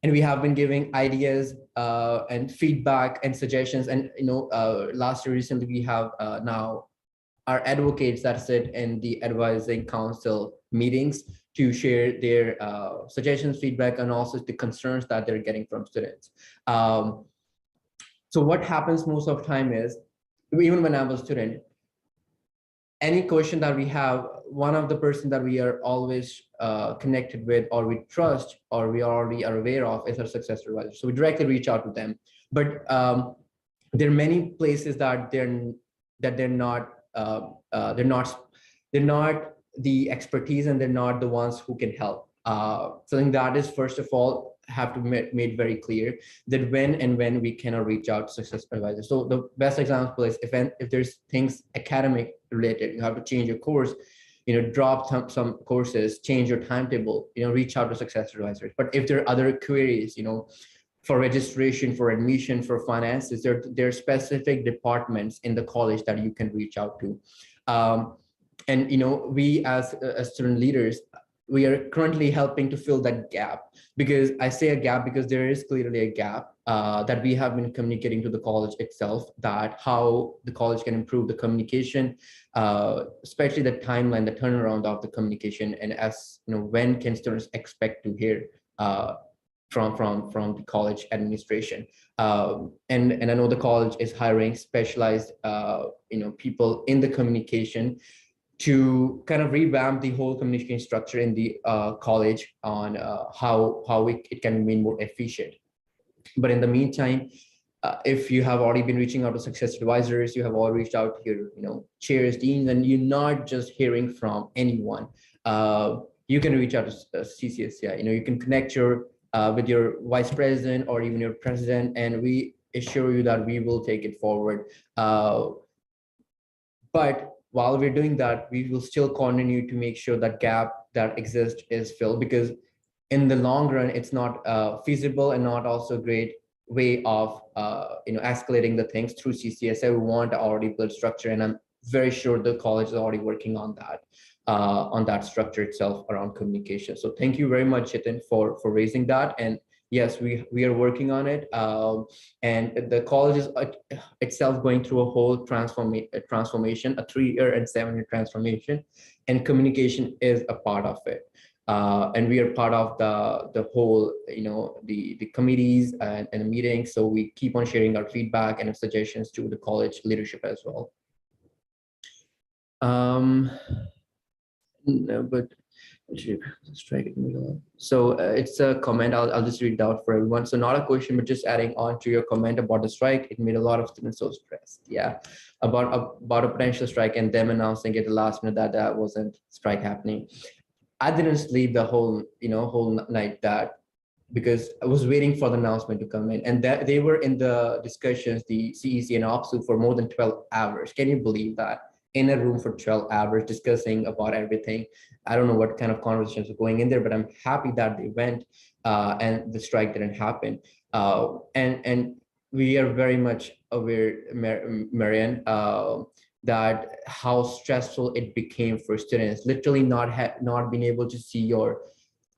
And we have been giving ideas and feedback and suggestions. And, last year recently, we have now our advocates that sit in the advising council meetings to share their suggestions, feedback, and also the concerns that they're getting from students. So what happens most of the time is, even when I was a student, any question that we have, one of the person that we are always connected with, or we trust, or we already are aware of, is our success advisor. So we directly reach out to them. But there are many places that they're not the expertise, and they're not the ones who can help. So I think that is, first of all, have to made very clear that when we cannot reach out to success advisors. So the best example is if there's things academic related, you have to change your course, drop some courses, change your timetable, reach out to success advisors. But if there are other queries, for registration, for admission, for finances, there are specific departments in the college that you can reach out to. And we as student leaders, we are currently helping to fill that gap, because I say a gap because there is clearly a gap that we have been communicating to the college itself, that how the college can improve the communication, especially the timeline, the turnaround of the communication, and as when can students expect to hear from the college administration. And I know the college is hiring specialized people in the communication to kind of revamp the whole communication structure in the college on how it can be more efficient. But in the meantime, if you have already been reaching out to success advisors, you have already reached out to your chairs, deans, and you're not just hearing from anyone, you can reach out to CCSAI. You can connect with your vice president or even your president, and we assure you that we will take it forward. But while we're doing that, we will still continue to make sure that gap that exists is filled, because in the long run, it's not feasible and not also a great way of escalating the things through CCSA. We want to already build structure, and I'm very sure the college is already working on that structure itself around communication. So thank you very much, Chetan, for raising that. And yes, we are working on it, and the college is itself going through a whole transformation, a 3-year and 7-year transformation, and communication is a part of it. And we are part of the whole, the committees and the meetings. So we keep on sharing our feedback and suggestions to the college leadership as well. No, but strike it. So it's a comment. I'll just read it out for everyone. So not a question, but just adding on to your comment about the strike. It made a lot of students so stressed. Yeah, about a potential strike, and them announcing at the last minute that wasn't strike happening. I didn't sleep the whole night because I was waiting for the announcement to come in, and that they were in the discussions, the CEC and OPSU, for more than 12 hours. Can you believe that? In a room for 12 hours discussing about everything. I don't know what kind of conversations were going in there, but I'm happy that they went and the strike didn't happen. And we are very much aware, Marianne, that how stressful it became for students, literally not being able to see your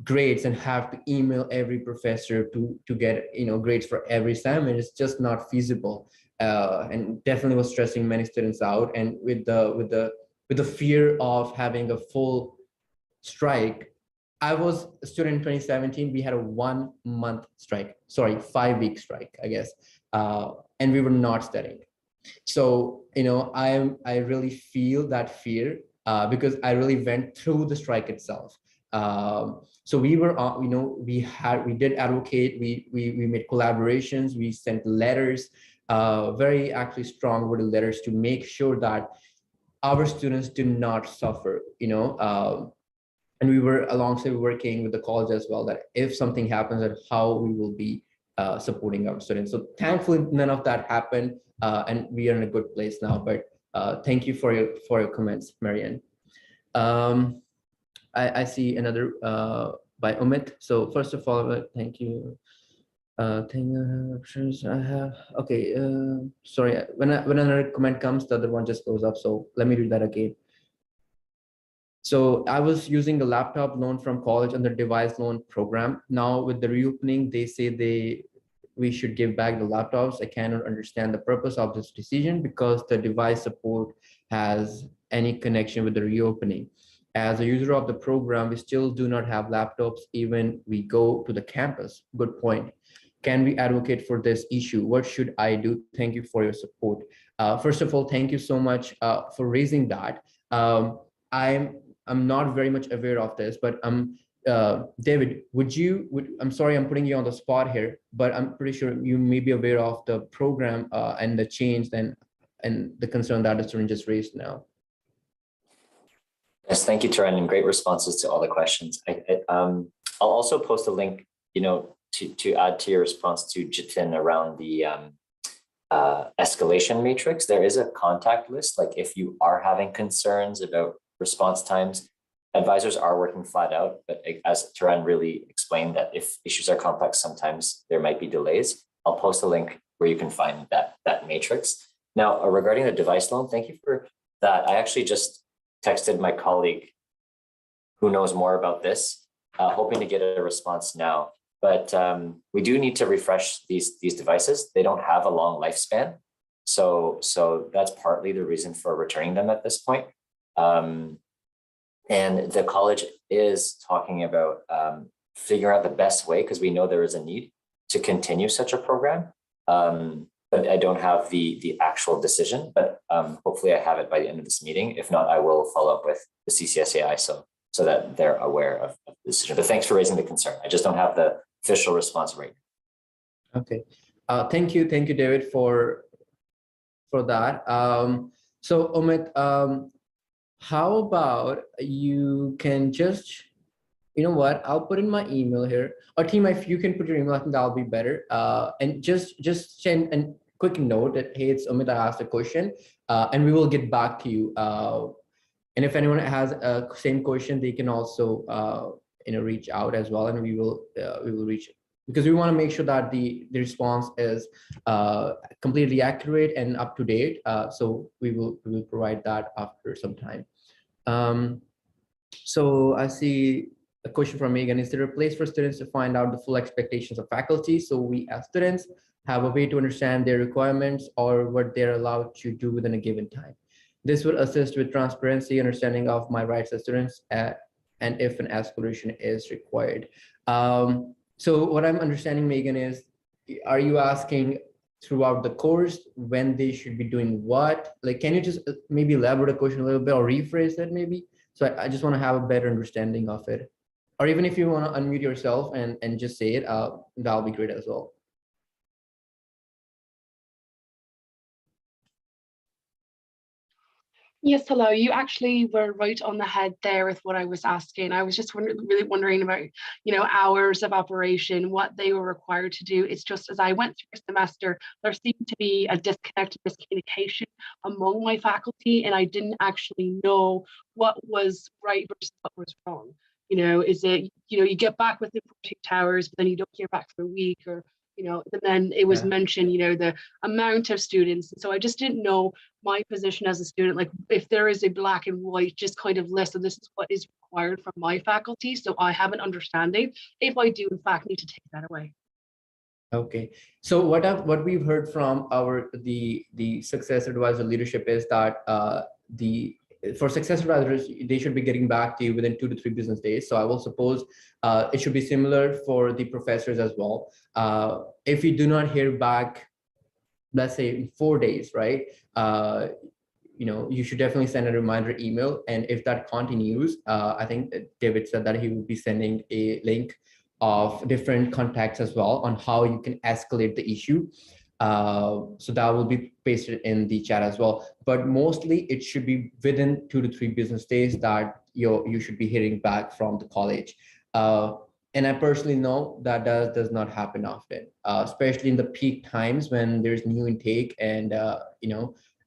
grades and have to email every professor to get grades for every assignment. It's just not feasible. And definitely was stressing many students out. And with the fear of having a full strike, I was a student in 2017. We had a 1-month strike, 5-week strike, I guess, and we were not studying. So I really feel that fear because I really went through the strike itself. So we were, we did advocate. We made collaborations. We sent letters. Very actually strong worded letters to make sure that our students do not suffer, and we were alongside working with the college as well, that if something happens, that how we will be supporting our students. So thankfully, none of that happened, and we are in a good place now. But thank you for your comments, Marianne. I see another by Umit. So first of all, thank you. Thing options I have. Okay. Sorry. When another comment comes, the other one just goes up. So let me do that again. So I was using a laptop loan from college under device loan program. Now with the reopening, they say we should give back the laptops. I cannot understand the purpose of this decision because the device support has any connection with the reopening. As a user of the program, we still do not have laptops even we go to the campus. Good point. Can we advocate for this issue? What should I do? Thank you for your support. First of all, thank you so much for raising that. I'm not very much aware of this, but David, I'm sorry, I'm putting you on the spot here, but I'm pretty sure you may be aware of the program and the change and the concern that the student just raised now. Yes, thank you, Taran, and great responses to all the questions. I'll also post a link, to add to your response to Jitin around the escalation matrix. There is a contact list, like if you are having concerns about response times, advisors are working flat out, but as Taran really explained, that if issues are complex, sometimes there might be delays. I'll post a link where you can find that matrix. Now, regarding the device loan, thank you for that. I actually just texted my colleague who knows more about this, hoping to get a response now. But we do need to refresh these devices. They don't have a long lifespan. So that's partly the reason for returning them at this point. And the college is talking about figuring out the best way, because we know there is a need to continue such a program. But I don't have the actual decision, but hopefully I have it by the end of this meeting. If not, I will follow up with the CCSAI so that they're aware of the decision. But thanks for raising the concern. I just don't have the official response right now. Okay. Thank you, David, for that. So Umit, how about you can just, you know what, I'll put in my email here, or team, if you can put your email, I think that'll be better. And just send a quick note that, hey, it's Umit, I asked a question, and we will get back to you. And if anyone has a same question, they can also reach out as well, and we will reach, because we want to make sure that the response is completely accurate and up to date. So we will provide that after some time. So I see a question from Megan. Is there a place for students to find out the full expectations of faculty, so we as students have a way to understand their requirements or what they're allowed to do within a given time? This will assist with transparency, understanding of my rights as students, and if an escalation is required. So what I'm understanding, Megan, is, are you asking throughout the course when they should be doing what? Like, can you just maybe elaborate the question a little bit or rephrase that maybe? So I just want to have a better understanding of it. Or even if you want to unmute yourself and just say it, that'll be great as well. Yes, hello. You actually were right on the head there with what I was asking. I was just really wondering about, hours of operation, what they were required to do. It's just as I went through the semester, there seemed to be a disconnect, miscommunication among my faculty, and I didn't actually know what was right versus what was wrong. Is it, you get back within 48 hours, but then you don't hear back for a week, or and then it was mentioned, the amount of students. And so I just didn't know my position as a student, like if there is a black and white, just kind of list of this is what is required from my faculty. So I have an understanding if I do in fact need to take that away. Okay, so what we've heard from the success advisor leadership is that for success advisors, they should be getting back to you within 2 to 3 business days. So I will suppose it should be similar for the professors as well. If you do not hear back, let's say in 4 days, right? You should definitely send a reminder email. And if that continues, I think David said that he will be sending a link of different contacts as well on how you can escalate the issue. So that will be pasted in the chat as well. But mostly it should be within 2 to 3 business days that you should be hearing back from the college. And I personally know that does not happen often, especially in the peak times when there's new intake and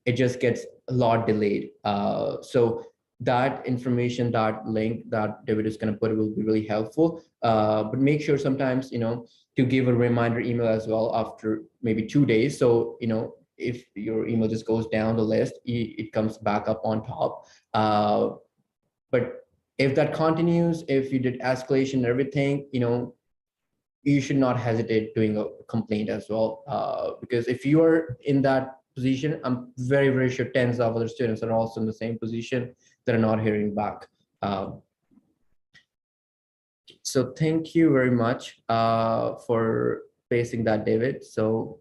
it just gets a lot delayed. So that information, that link that David is going to put will be really helpful. But make sure sometimes, to give a reminder email as well after maybe 2 days. So, if your email just goes down the list, it comes back up on top. But if that continues, if you did escalation and everything, you should not hesitate doing a complaint as well. Because if you are in that position, I'm very, very sure tens of other students are also in the same position that are not hearing back. So thank you very much for facing that, David. So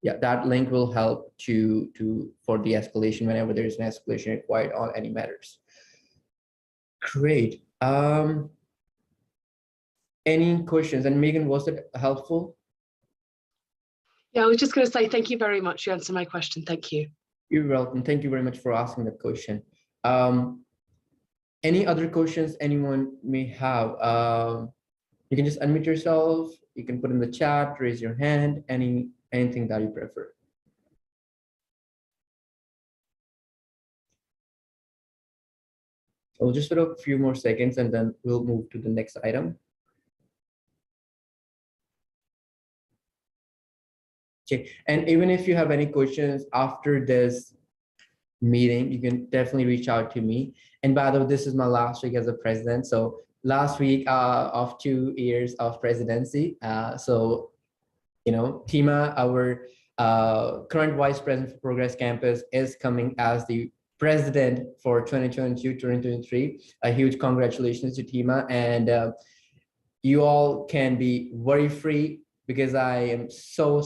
yeah, that link will help for the escalation whenever there is an escalation required on any matters. Great. Any questions? And Megan, was it helpful? Yeah, I was just going to say thank you very much. You answered my question. Thank you. You're welcome. Thank you very much for asking that question. Any other questions anyone may have? You can just unmute yourself. You can put in the chat, raise your hand, anything that you prefer. We'll just wait a few more seconds and then we'll move to the next item. Okay, and even if you have any questions after this meeting, you can definitely reach out to me. And by the way, this is my last week as a president. So last week of 2 years of presidency. So, Tima, our current vice president for Progress Campus, is coming as the president for 2022-2023. A huge congratulations to Tima, and you all can be worry free because I am so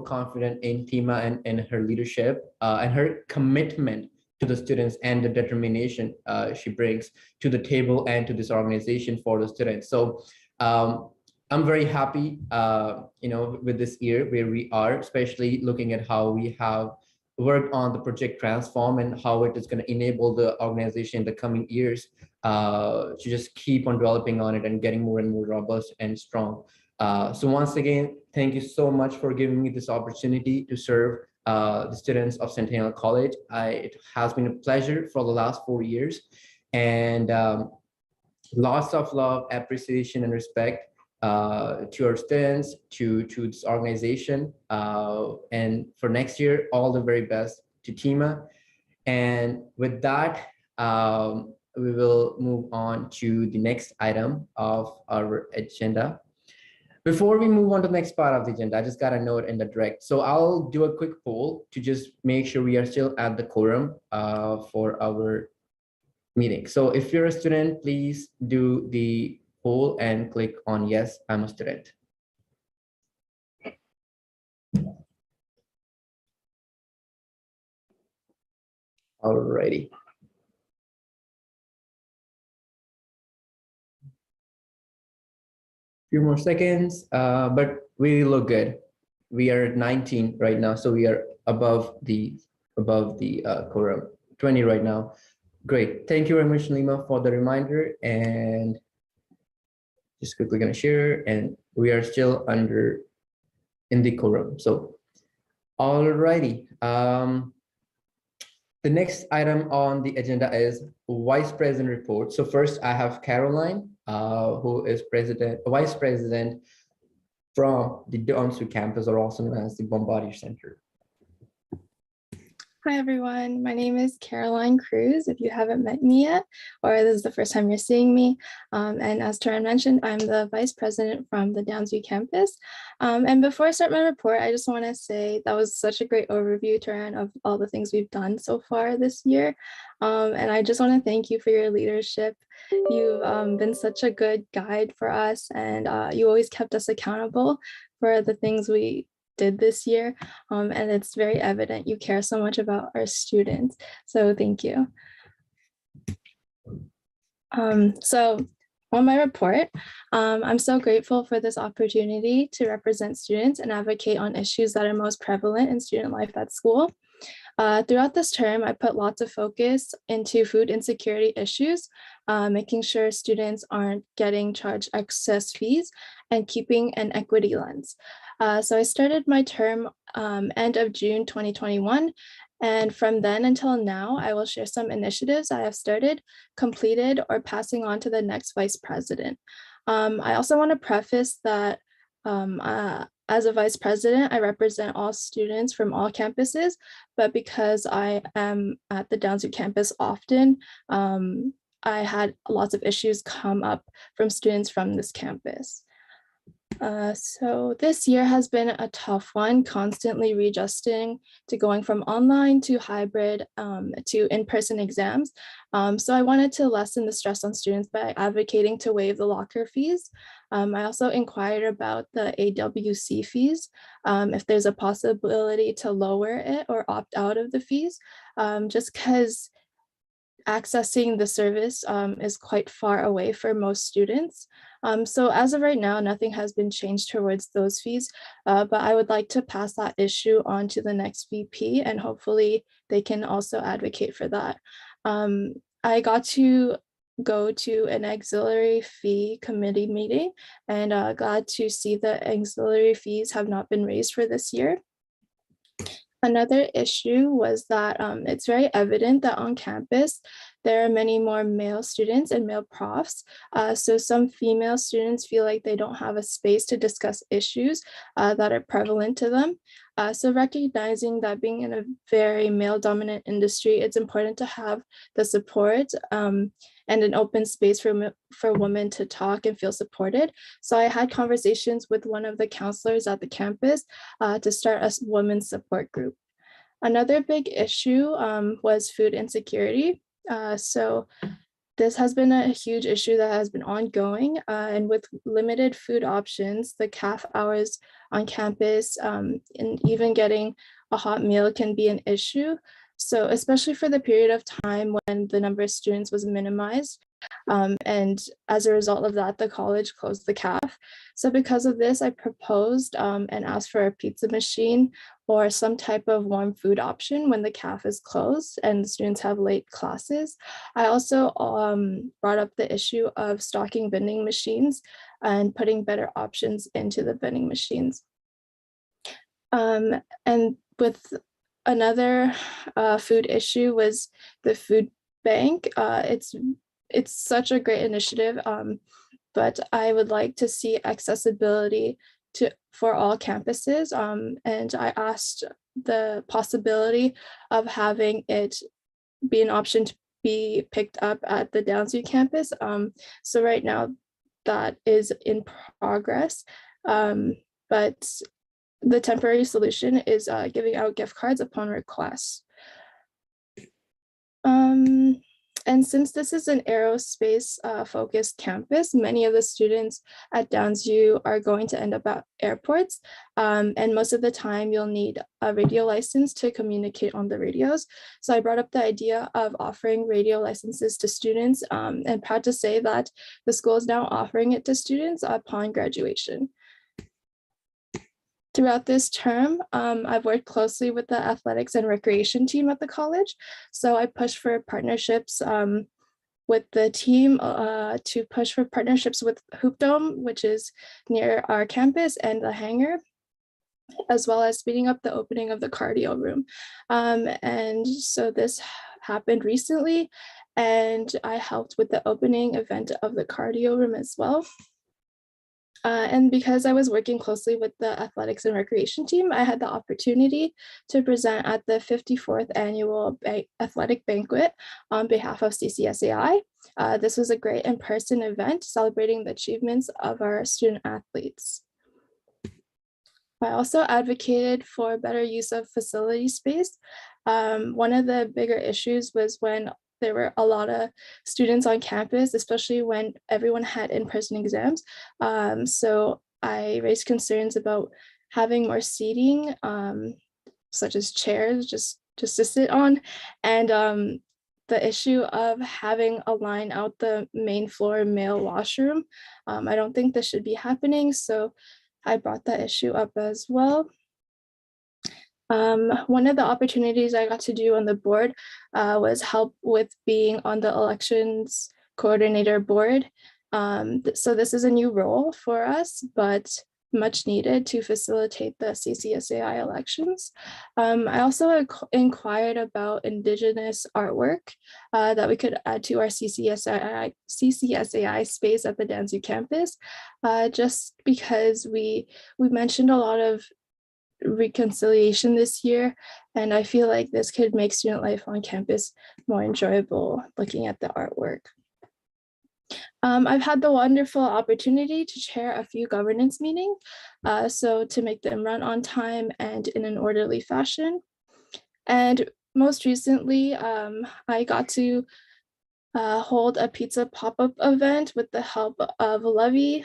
confident in Tima and her leadership and her commitment to the students and the determination she brings to the table and to this organization for the students. So I'm very happy, with this year where we are, especially looking at how we have worked on the Project Transform and how it is going to enable the organization in the coming years to just keep on developing on it and getting more and more robust and strong. So once again, thank you so much for giving me this opportunity to serve the students of Centennial College. It has been a pleasure for the last 4 years, and lots of love, appreciation, and respect to our students, to this organization. And for next year, all the very best to Tima. And with that, we will move on to the next item of our agenda. Before we move on to the next part of the agenda, I just got a note in the direct. So I'll do a quick poll to just make sure we are still at the quorum for our meeting. So if you're a student, please do the poll and click on yes, I'm a student. Alrighty. Few more seconds, but we look good. We are at 19 right now, so we are above the quorum, 20 right now. Great. Thank you very much, Lima, for the reminder. And just quickly gonna share, and we are still in the quorum. So, alrighty. The next item on the agenda is Vice President report. So first, I have Caroline, who is Vice President from the Donsui campus, or also known as the Bombardier Center. Hi, everyone. My name is Caroline Cruz, if you haven't met me yet, or this is the first time you're seeing me. And as Taran mentioned, I'm the Vice President from the Donsui campus. And before I start my report, I just want to say that was such a great overview, Taran, of all the things we've done so far this year. And I just want to thank you for your leadership. You've been such a good guide for us, and you always kept us accountable for the things we did this year, and it's very evident you care so much about our students, so thank you. So on my report, I'm so grateful for this opportunity to represent students and advocate on issues that are most prevalent in student life at school. Throughout this term, I put lots of focus into food insecurity issues, making sure students aren't getting charged excess fees and keeping an equity lens. So I started my term end of June 2021, And from then until now, I will share some initiatives I have started, completed, or passing on to the next vice president. I also want to preface that as a vice president, I represent all students from all campuses, but because I am at the Downsview campus often, I had lots of issues come up from students from this campus. So this year has been a tough one, constantly readjusting to going from online to hybrid to in-person exams. So I wanted to lessen the stress on students by advocating to waive the locker fees. I also inquired about the AWC fees, if there's a possibility to lower it or opt out of the fees, just because accessing the service is quite far away for most students. So as of right now, nothing has been changed towards those fees, but I would like to pass that issue on to the next VP and hopefully they can also advocate for that. I got to go to an auxiliary fee committee meeting and glad to see that auxiliary fees have not been raised for this year. Another issue was that it's very evident that on campus, there are many more male students and male profs. So some female students feel like they don't have a space to discuss issues that are prevalent to them. So recognizing that being in a very male dominant industry, it's important to have the support and an open space for women to talk and feel supported. So I had conversations with one of the counselors at the campus to start a women's support group. Another big issue was food insecurity. So this has been a huge issue that has been ongoing, and with limited food options, the CAF hours on campus and even getting a hot meal can be an issue. So especially for the period of time when the number of students was minimized. And as a result of that, the college closed the CAF. So because of this, I proposed and asked for a pizza machine or some type of warm food option when the CAF is closed and the students have late classes. I also brought up the issue of stocking vending machines and putting better options into the vending machines. And with another food issue was the food bank. It's such a great initiative, but I would like to see accessibility for all campuses. And I asked the possibility of having it be an option to be picked up at the Downsview campus. So right now that is in progress, but the temporary solution is giving out gift cards upon request. And since this is an aerospace focused campus, many of the students at Downsview are going to end up at airports. And most of the time you'll need a radio license to communicate on the radios. So I brought up the idea of offering radio licenses to students, and proud to say that the school is now offering it to students upon graduation. Throughout this term, I've worked closely with the athletics and recreation team at the college. So I pushed for partnerships with the team to push for partnerships with Hoop Dome, which is near our campus, and the hangar, as well as speeding up the opening of the cardio room. And so this happened recently, and I helped with the opening event of the cardio room as well. And because I was working closely with the athletics and recreation team, I had the opportunity to present at the 54th annual athletic banquet on behalf of CCSAI. This was a great in-person event celebrating the achievements of our student athletes. I also advocated for better use of facility space. One of the bigger issues was when there were a lot of students on campus, especially when everyone had in-person exams. So I raised concerns about having more seating, such as chairs just to sit on, and the issue of having a line out the main floor male washroom. I don't think this should be happening, so I brought that issue up as well. One of the opportunities I got to do on the board was help with being on the elections coordinator board. So this is a new role for us, but much needed to facilitate the CCSAI elections. I also inquired about Indigenous artwork that we could add to our CCSAI space at the Danzu campus, just because we mentioned a lot of reconciliation this year, and I feel like this could make student life on campus more enjoyable looking at the artwork. I've had the wonderful opportunity to chair a few governance meetings, so to make them run on time and in an orderly fashion. And most recently, I got to hold a pizza pop-up event with the help of Levy.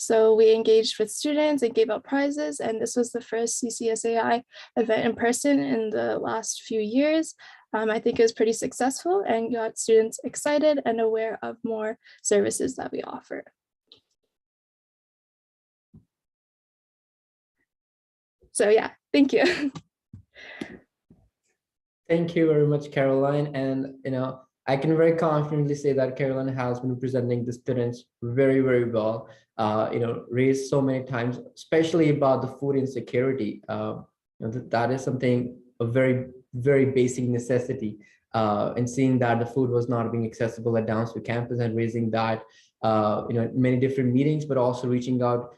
So we engaged with students and gave out prizes, and this was the first CCSAI event in person in the last few years. I think it was pretty successful and got students excited and aware of more services that we offer. So yeah, thank you. Thank you very much, Caroline. And I can very confidently say that Caroline has been representing the students very, very well. Raised so many times, especially about the food insecurity. That is something a very, very basic necessity. And seeing that the food was not being accessible at Downsview campus and raising that, many different meetings, but also reaching out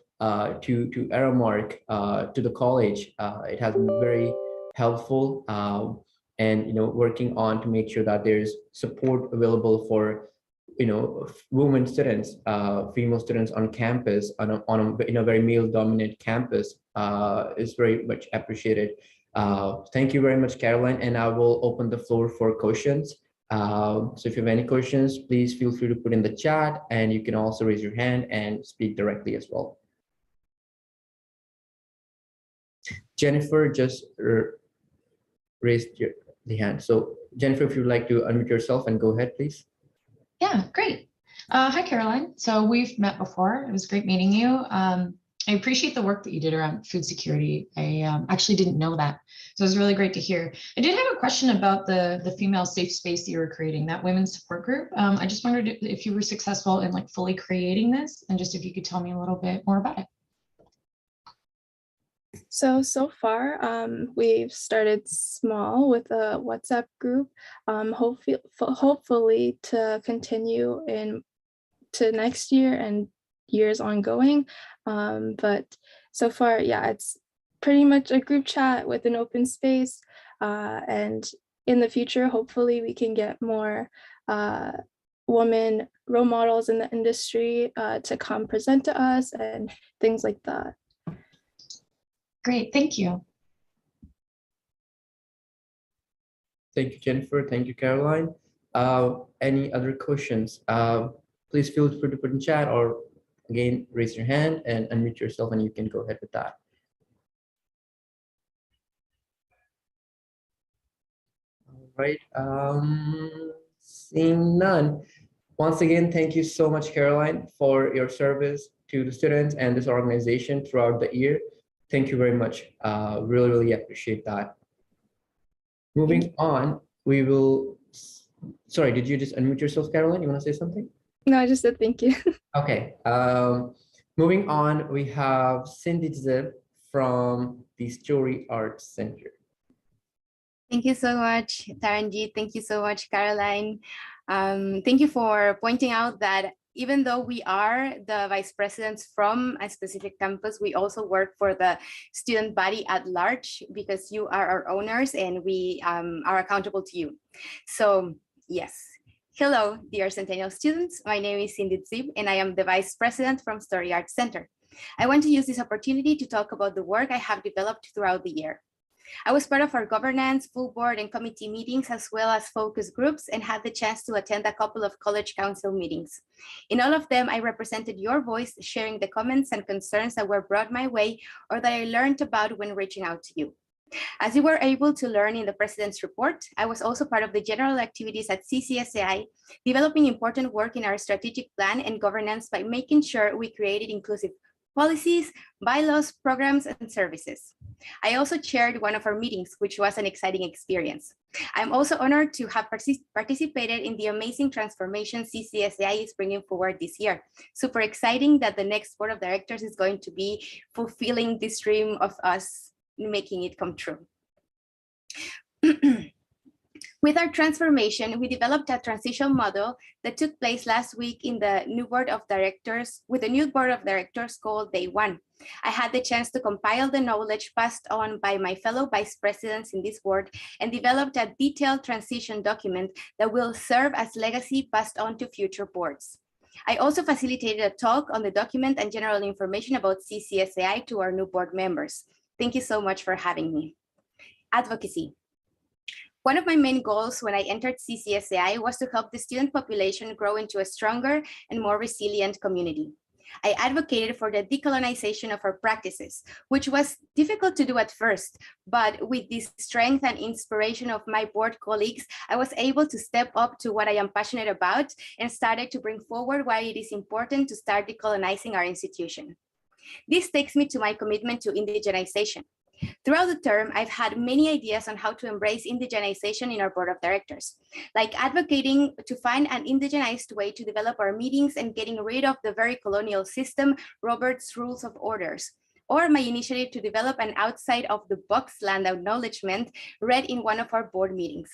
to Aramark, to the college. It has been very helpful. And working on to make sure that there's support available for women students, female students on campus on a very male-dominant campus is very much appreciated. Thank you very much, Caroline, and I will open the floor for questions. So if you have any questions, please feel free to put in the chat, and you can also raise your hand and speak directly as well. Jennifer just raised the hand. So Jennifer, if you'd like to unmute yourself and go ahead, please. Yeah, great. Hi, Caroline. So we've met before. It was great meeting you. I appreciate the work that you did around food security. I actually didn't know that. So it was really great to hear. I did have a question about the female safe space that you were creating, that women's support group. I just wondered if you were successful in fully creating this, and just if you could tell me a little bit more about it. So far, we've started small with a WhatsApp group, hopefully to continue to next year and years ongoing. But so far, yeah, it's pretty much a group chat with an open space. And in the future, hopefully we can get more women role models in the industry to come present to us and things like that. Great, thank you. Thank you, Jennifer. Thank you, Caroline. Any other questions? Please feel free to put in chat, or again, raise your hand and unmute yourself, and you can go ahead with that. All right, seeing none. Once again, thank you so much, Caroline, for your service to the students and this organization throughout the year. Thank you very much. Really, really appreciate that. Moving on, we will, sorry, did you just unmute yourself, Caroline? You want to say something? No, I just said thank you. Okay. Moving on, we have Cindy Zip from the Story Arts Center. Thank you so much, Taranjit. Thank you so much, Caroline. Thank you for pointing out that even though we are the vice presidents from a specific campus, we also work for the student body at large, because you are our owners and we are accountable to you. So yes. Hello, dear Centennial students. My name is Cindy Zib, and I am the vice president from Story Arts Center. I want to use this opportunity to talk about the work I have developed throughout the year. I was part of our governance, full board, and committee meetings, as well as focus groups, and had the chance to attend a couple of college council meetings. In all of them, I represented your voice, sharing the comments and concerns that were brought my way or that I learned about when reaching out to you. As you were able to learn in the President's report, I was also part of the general activities at CCSAI, developing important work in our strategic plan and governance by making sure we created inclusive policies, bylaws, programs, and services. I also chaired one of our meetings, which was an exciting experience. I'm also honored to have participated in the amazing transformation CCSAI is bringing forward this year. Super exciting that the next board of directors is going to be fulfilling this dream of us making it come true. With our transformation, we developed a transition model that took place last week in the new board of directors, with the new board of directors called Day One. I had the chance to compile the knowledge passed on by my fellow vice presidents in this board and developed a detailed transition document that will serve as legacy passed on to future boards. I also facilitated a talk on the document and general information about CCSAI to our new board members. Thank you so much for having me. Advocacy. One of my main goals when I entered CCSAI was to help the student population grow into a stronger and more resilient community. I advocated for the decolonization of our practices, which was difficult to do at first, but with the strength and inspiration of my board colleagues, I was able to step up to what I am passionate about and started to bring forward why it is important to start decolonizing our institution. This takes me to my commitment to indigenization. Throughout the term, I've had many ideas on how to embrace indigenization in our board of directors, like advocating to find an indigenized way to develop our meetings and getting rid of the very colonial system, Robert's Rules of Orders, or my initiative to develop an outside of the box land acknowledgement read in one of our board meetings.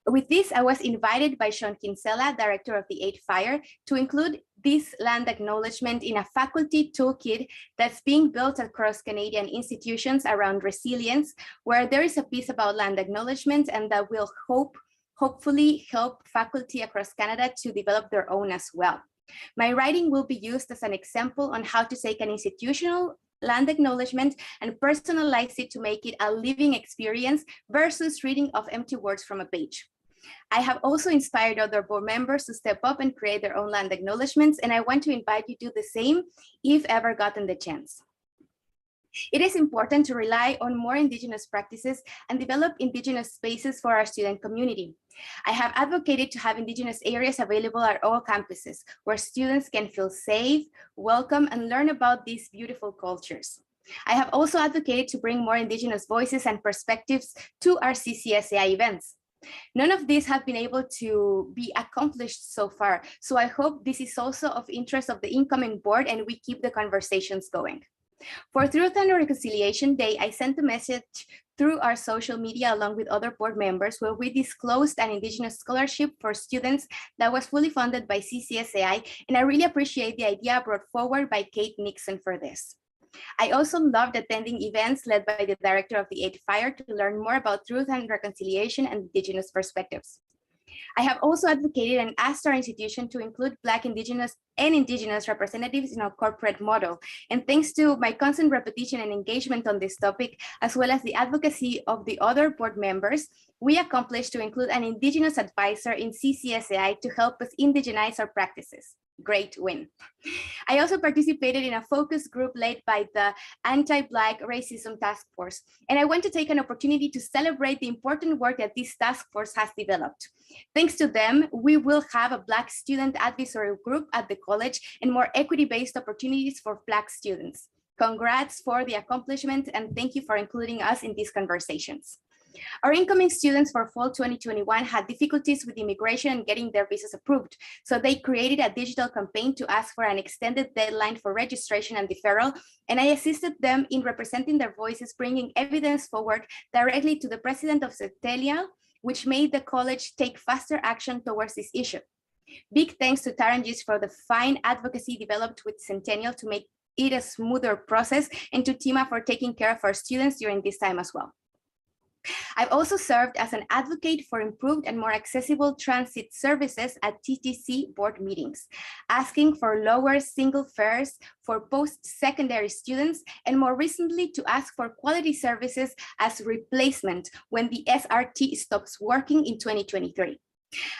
With this, I was invited by Sean Kinsella, director of the 8 Fire, to include this land acknowledgement in a faculty toolkit that's being built across Canadian institutions around resilience, where there is a piece about land acknowledgement and that will hopefully help faculty across Canada to develop their own as well. My writing will be used as an example on how to take an institutional land acknowledgement and personalize it to make it a living experience versus reading of empty words from a page. I have also inspired other board members to step up and create their own land acknowledgements, and I want to invite you to do the same if ever gotten the chance. It is important to rely on more Indigenous practices and develop Indigenous spaces for our student community. I have advocated to have Indigenous areas available at all campuses where students can feel safe, welcome, and learn about these beautiful cultures. I have also advocated to bring more Indigenous voices and perspectives to our CCSAI events. None of these have been able to be accomplished so far, so I hope this is also of interest of the incoming board and we keep the conversations going. For Truth and Reconciliation Day, I sent a message through our social media along with other board members where we disclosed an Indigenous scholarship for students that was fully funded by CCSAI, and I really appreciate the idea brought forward by Kate Nixon for this. I also loved attending events led by the director of the 8 Fire to learn more about truth and reconciliation and Indigenous perspectives. I have also advocated and asked our institution to include Black, Indigenous, and Indigenous representatives in our corporate model. And thanks to my constant repetition and engagement on this topic, as well as the advocacy of the other board members, we accomplished to include an Indigenous advisor in CCSAI to help us indigenize our practices. Great win. I also participated in a focus group led by the Anti-Black Racism Task Force, and I want to take an opportunity to celebrate the important work that this task force has developed. Thanks to them, we will have a Black student advisory group at the college and more equity-based opportunities for Black students. Congrats for the accomplishment, and thank you for including us in these conversations. Our incoming students for fall 2021 had difficulties with immigration and getting their visas approved, so they created a digital campaign to ask for an extended deadline for registration and deferral, and I assisted them in representing their voices, bringing evidence forward directly to the president of Centennial, which made the college take faster action towards this issue. Big thanks to Tarangis for the fine advocacy developed with Centennial to make it a smoother process, and to Tima for taking care of our students during this time as well. I've also served as an advocate for improved and more accessible transit services at TTC board meetings, asking for lower single fares for post-secondary students, and more recently to ask for quality services as replacement when the SRT stops working in 2023.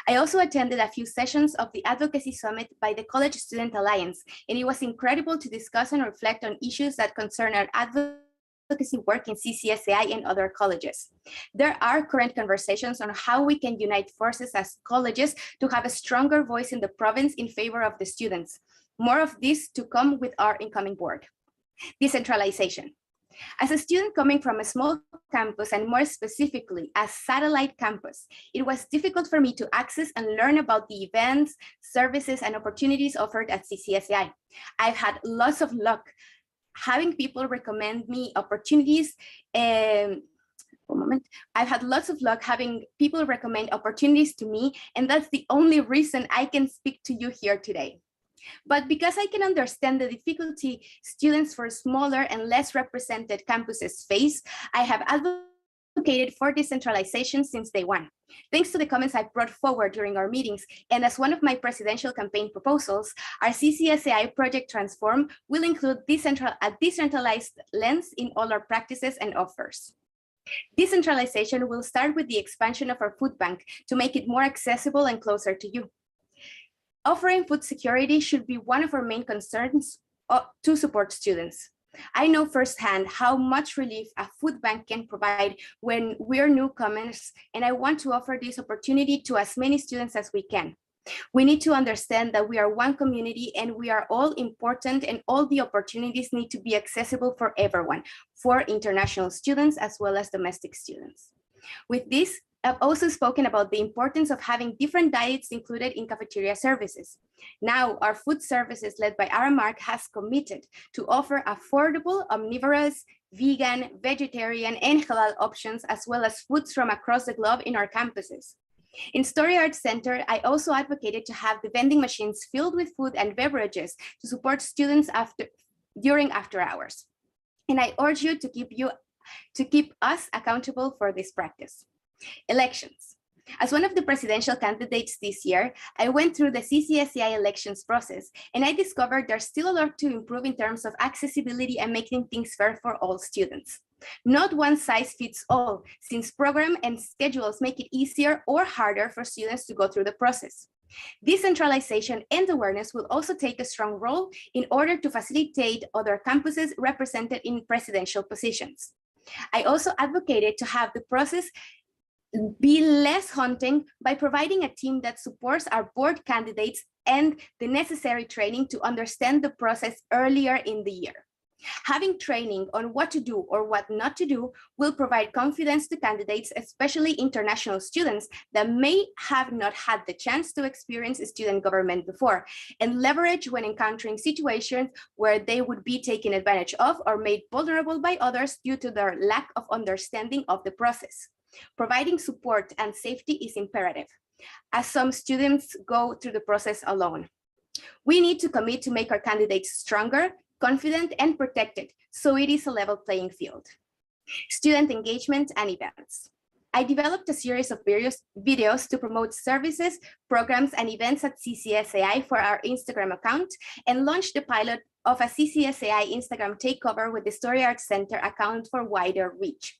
I also attended a few sessions of the Advocacy Summit by the College Student Alliance, and it was incredible to discuss and reflect on issues that concern our advocacy work in CCSAI and other colleges. There are current conversations on how we can unite forces as colleges to have a stronger voice in the province in favor of the students. More of this to come with our incoming board. Decentralization. As a student coming from a small campus, and more specifically a satellite campus, it was difficult for me to access and learn about the events, services, and opportunities offered at CCSAI. I've had lots of luck having people recommend me opportunities. I've had lots of luck having people recommend opportunities to me, and that's the only reason I can speak to you here today. But because I can understand the difficulty students for smaller and less represented campuses face, I have advocated for decentralization since day one. Thanks to the comments I brought forward during our meetings, and as one of my presidential campaign proposals, our CCSAI Project Transform will include a decentralized lens in all our practices and offers. Decentralization will start with the expansion of our food bank to make it more accessible and closer to you. Offering food security should be one of our main concerns to support students. I know firsthand how much relief a food bank can provide when we're newcomers, and I want to offer this opportunity to as many students as we can. We need to understand that we are one community and we are all important, and all the opportunities need to be accessible for everyone, for international students as well as domestic students. With this, I've also spoken about the importance of having different diets included in cafeteria services. Now, our food services led by Aramark has committed to offer affordable, omnivorous, vegan, vegetarian, and halal options, as well as foods from across the globe in our campuses. In Story Arts Center, I also advocated to have the vending machines filled with food and beverages to support students during after hours. And I urge you to keep us accountable for this practice. Elections. As one of the presidential candidates this year, I went through the CCSAI elections process, and I discovered there's still a lot to improve in terms of accessibility and making things fair for all students. Not one size fits all, since program and schedules make it easier or harder for students to go through the process. Decentralization and awareness will also take a strong role in order to facilitate other campuses represented in presidential positions. I also advocated to have the process be less haunting by providing a team that supports our board candidates and the necessary training to understand the process earlier in the year. Having training on what to do or what not to do will provide confidence to candidates, especially international students that may have not had the chance to experience student government before, and leverage when encountering situations where they would be taken advantage of or made vulnerable by others due to their lack of understanding of the process. Providing support and safety is imperative, as some students go through the process alone. We need to commit to make our candidates stronger, confident, and protected, so it is a level playing field. Student engagement and events. I developed a series of various videos to promote services, programs, and events at CCSAI for our Instagram account, and launched the pilot of a CCSAI Instagram takeover with the Story Arts Center account for wider reach.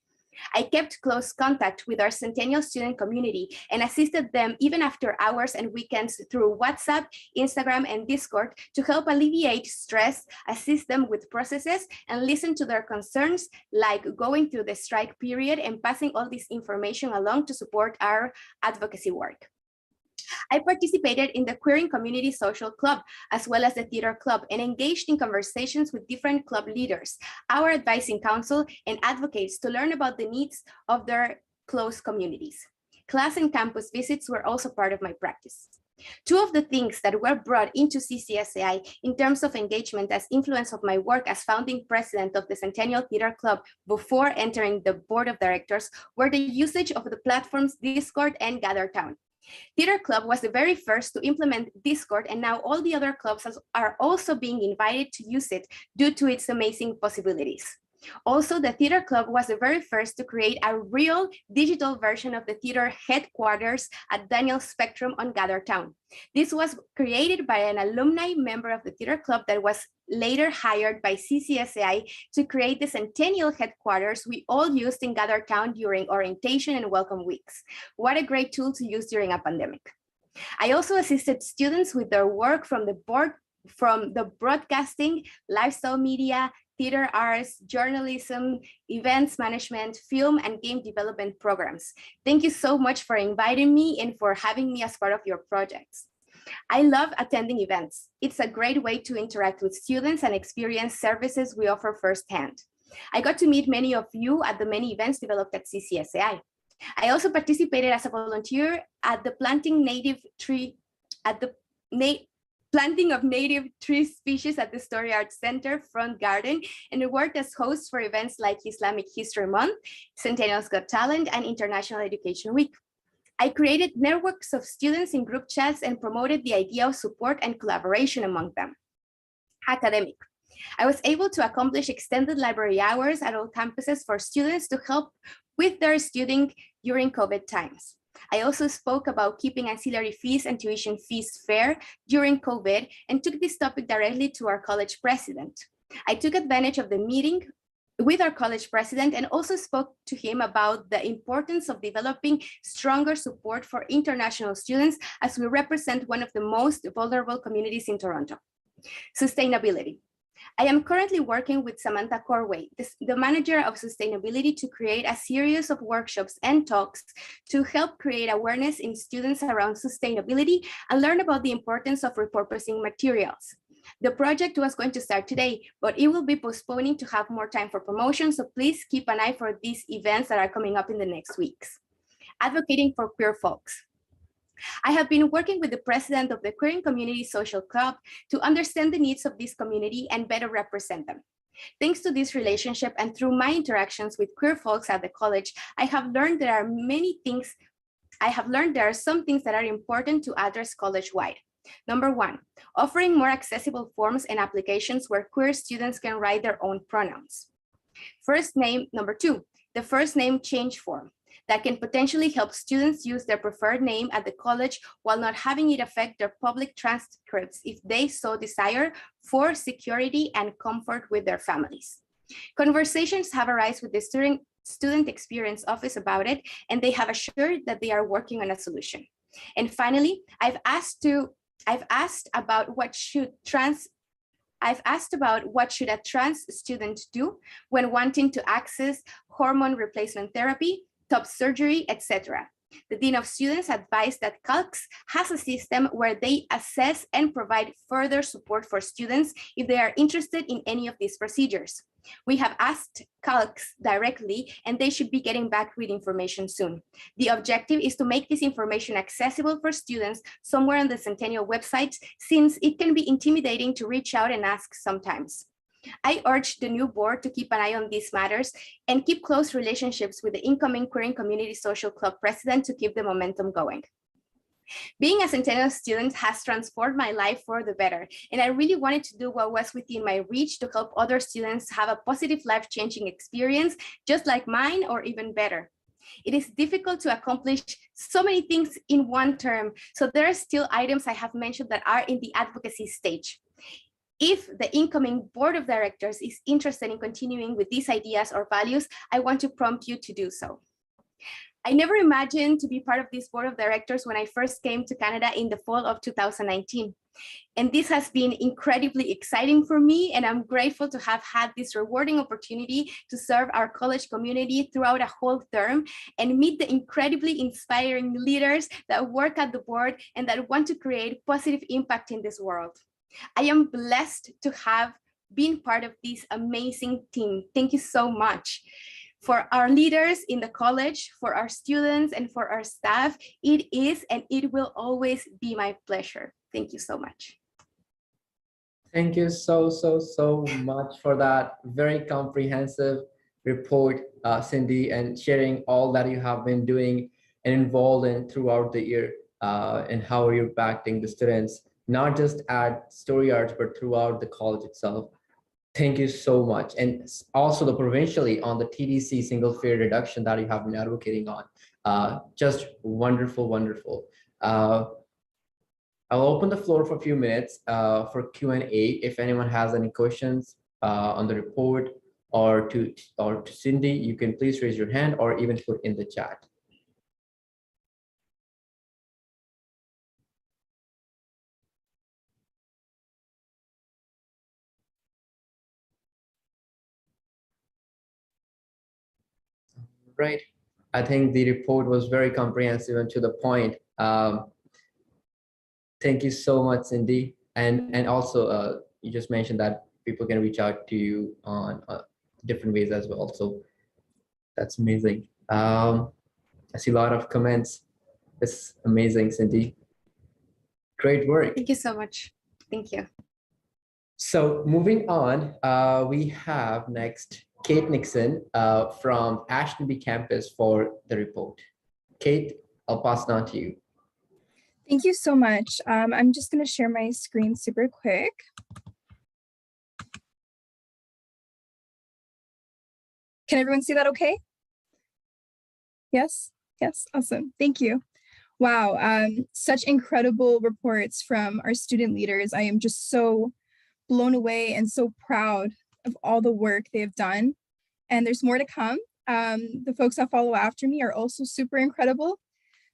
I kept close contact with our Centennial student community and assisted them even after hours and weekends through WhatsApp, Instagram, and Discord to help alleviate stress, assist them with processes, and listen to their concerns, like going through the strike period and passing all this information along to support our advocacy work. I participated in the Queering Community Social Club, as well as the Theater Club, and engaged in conversations with different club leaders, our advising council, and advocates to learn about the needs of their close communities. Class and campus visits were also part of my practice. Two of the things that were brought into CCSAI in terms of engagement as influence of my work as founding president of the Centennial Theater Club before entering the board of directors were the usage of the platforms Discord and GatherTown. Theater Club was the very first to implement Discord, and now all the other clubs are also being invited to use it due to its amazing possibilities. Also, the Theater Club was the very first to create a real digital version of the theater headquarters at Daniel Spectrum on GatherTown. This was created by an alumni member of the Theater Club that was later hired by CCSAI to create the Centennial headquarters we all used in GatherTown during orientation and welcome weeks. What a great tool to use during a pandemic. I also assisted students with their work from the broadcasting, lifestyle media, theater arts, journalism, events management, film, and game development programs. Thank you so much for inviting me and for having me as part of your projects. I love attending events. It's a great way to interact with students and experience services we offer firsthand. I got to meet many of you at the many events developed at CCSAI. I also participated as a volunteer at the planting of native tree species at the Story Arts Center front garden, and worked as host for events like Islamic History Month, Centennials Got Talent, and International Education Week. I created networks of students in group chats and promoted the idea of support and collaboration among them. Academic. I was able to accomplish extended library hours at all campuses for students to help with their studying during COVID times. I also spoke about keeping ancillary fees and tuition fees fair during COVID and took this topic directly to our college president. I took advantage of the meeting with our college president and also spoke to him about the importance of developing stronger support for international students as we represent one of the most vulnerable communities in Toronto. Sustainability. I am currently working with Samantha Corway, the manager of sustainability, to create a series of workshops and talks to help create awareness in students around sustainability and learn about the importance of repurposing materials. The project was going to start today, but it will be postponing to have more time for promotion, so please keep an eye for these events that are coming up in the next weeks. Advocating for queer folks. I have been working with the president of the Queer Community Social Club to understand the needs of this community and better represent them. Thanks to this relationship and through my interactions with queer folks at the college, I have learned there are some things that are important to address college-wide. Number one, offering more accessible forms and applications where queer students can write their own pronouns. Number two, the first name change form that can potentially help students use their preferred name at the college while not having it affect their public transcripts if they so desire, for security and comfort with their families. Conversations have arisen with the student experience office about it, and they have assured that they are working on a solution. And finally, I've asked about what should a trans student do when wanting to access hormone replacement therapy, top surgery, etc. The Dean of Students advised that CALCS has a system where they assess and provide further support for students if they are interested in any of these procedures. We have asked CALCS directly, and they should be getting back with information soon. The objective is to make this information accessible for students somewhere on the Centennial website, since it can be intimidating to reach out and ask sometimes. I urge the new board to keep an eye on these matters and keep close relationships with the incoming Queer Community Social Club president to keep the momentum going. Being a Centennial student has transformed my life for the better, and I really wanted to do what was within my reach to help other students have a positive life-changing experience, just like mine or even better. It is difficult to accomplish so many things in one term, so there are still items I have mentioned that are in the advocacy stage. If the incoming board of directors is interested in continuing with these ideas or values, I want to prompt you to do so. I never imagined to be part of this board of directors when I first came to Canada in the fall of 2019. And this has been incredibly exciting for me, and I'm grateful to have had this rewarding opportunity to serve our college community throughout a whole term and meet the incredibly inspiring leaders that work at the board and that want to create positive impact in this world. I am blessed to have been part of this amazing team. Thank you so much. For our leaders in the college, for our students, and for our staff, it is and it will always be my pleasure. Thank you so much. Thank you so much for that very comprehensive report, Cindy, and sharing all that you have been doing and involved in throughout the year, and how you're impacting the students, not just at Story Arts, but throughout the college itself. Thank you so much. And also the provincially on the TDC single fare reduction that you have been advocating on. Just wonderful, wonderful. I'll open the floor for a few minutes for Q&A. If anyone has any questions on the report or to Cindy, you can please raise your hand or even put in the chat. Right. I think the report was very comprehensive and to the point. Thank you so much, Cindy. And also, you just mentioned that people can reach out to you on different ways as well. So that's amazing. I see a lot of comments. It's amazing, Cindy. Great work. Thank you so much. Thank you. So moving on, we have next Kate Nixon from Ashtonby campus for the report. Kate, I'll pass it on to you. Thank you so much. I'm just going to share my screen super quick. Can everyone see that okay? Yes? Yes, awesome. Thank you. Wow, such incredible reports from our student leaders. I am just so blown away and so proud of all the work they have done. And there's more to come. The folks that follow after me are also super incredible.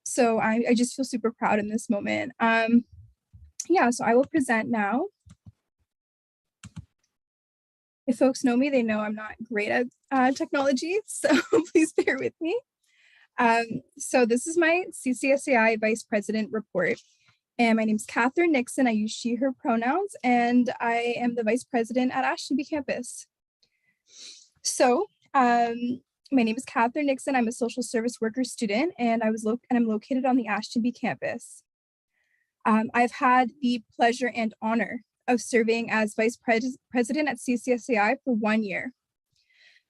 So I just feel super proud in this moment. Yeah, so I will present now. If folks know me, they know I'm not great at technology, so please bear with me. So this is my CCSAI Vice President report. And my name is Catherine Nixon. I use she, her pronouns, and I am the Vice President at Ashtonby campus. So my name is Catherine Nixon. I'm a social service worker student, and I'm located on the Ashtonby campus. I've had the pleasure and honor of serving as Vice President at CCSAI for 1 year.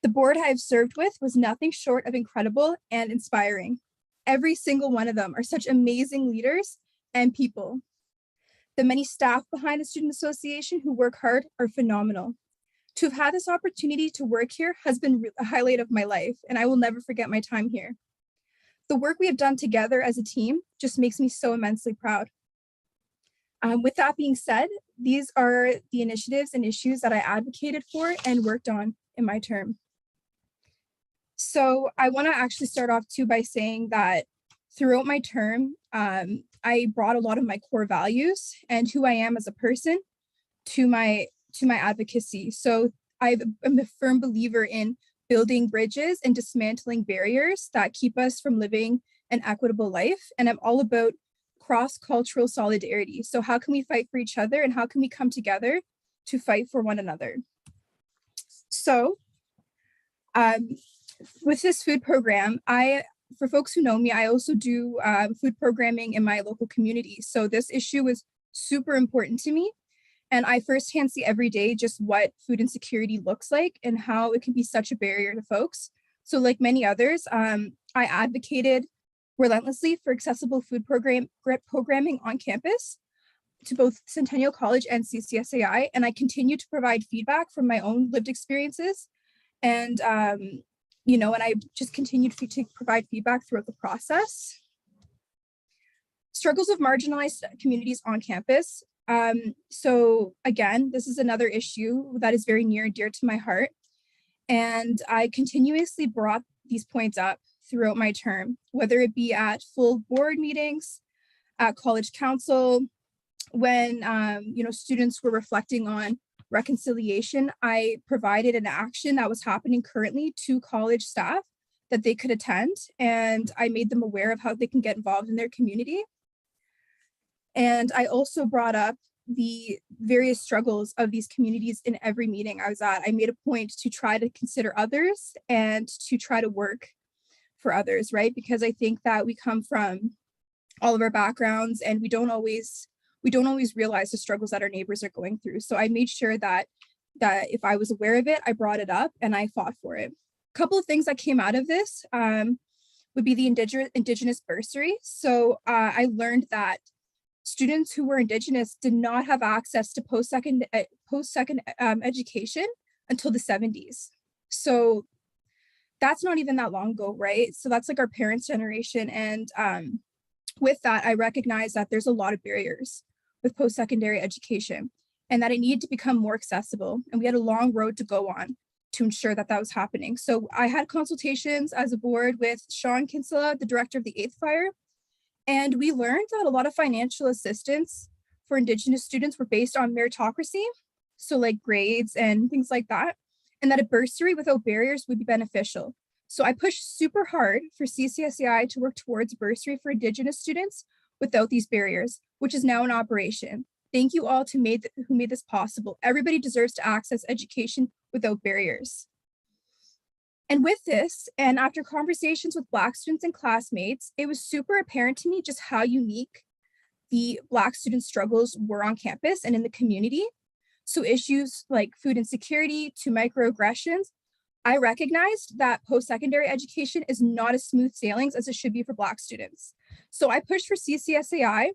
The board I've served with was nothing short of incredible and inspiring. Every single one of them are such amazing leaders and people. The many staff behind the Student Association who work hard are phenomenal. To have had this opportunity to work here has been a highlight of my life, and I will never forget my time here. The work we have done together as a team just makes me so immensely proud. With that being said, these are the initiatives and issues that I advocated for and worked on in my term. So I want to actually start off too by saying that throughout my term, I brought a lot of my core values and who I am as a person to my advocacy. So I'm a firm believer in building bridges and dismantling barriers that keep us from living an equitable life. And I'm all about cross-cultural solidarity. So how can we fight for each other and how can we come together to fight for one another? So with this food program, for folks who know me, I also do food programming in my local community. So this issue was super important to me. And I firsthand see every day just what food insecurity looks like and how it can be such a barrier to folks. So like many others, I advocated relentlessly for accessible food programming on campus to both Centennial College and CCSAI. And I continue to provide feedback from my own lived experiences. And, and I just continued to provide feedback throughout the process. Struggles of marginalized communities on campus. So again, this is another issue that is very near and dear to my heart. And I continuously brought these points up throughout my term, whether it be at full board meetings, at college council, when students were reflecting on reconciliation, I provided an action that was happening currently to college staff that they could attend, and I made them aware of how they can get involved in their community. And I also brought up the various struggles of these communities in every meeting I was at. I made a point to try to consider others and to try to work for others, right? Because I think that we come from all of our backgrounds and we don't always realize the struggles that our neighbors are going through. So I made sure that if I was aware of it, I brought it up and I fought for it. A couple of things that came out of this would be the Indigenous bursary. So I learned that students who were Indigenous did not have access to post-second education until the 70s. So that's not even that long ago, right? So that's like our parents' generation. And with that, I recognize that there's a lot of barriers with post-secondary education and that it needed to become more accessible. And we had a long road to go on to ensure that that was happening. So I had consultations as a board with Sean Kinsella, the director of the 8th Fire, and we learned that a lot of financial assistance for Indigenous students were based on meritocracy, so like grades and things like that, and that a bursary without barriers would be beneficial. So I pushed super hard for CCSAI to work towards a bursary for Indigenous students without these barriers, which is now in operation. Thank you all who made this possible. Everybody deserves to access education without barriers. And with this, and after conversations with Black students and classmates, it was super apparent to me just how unique the Black student struggles were on campus and in the community. So issues like food insecurity to microaggressions, I recognized that post-secondary education is not as smooth sailings as it should be for Black students. So I pushed for CCSAI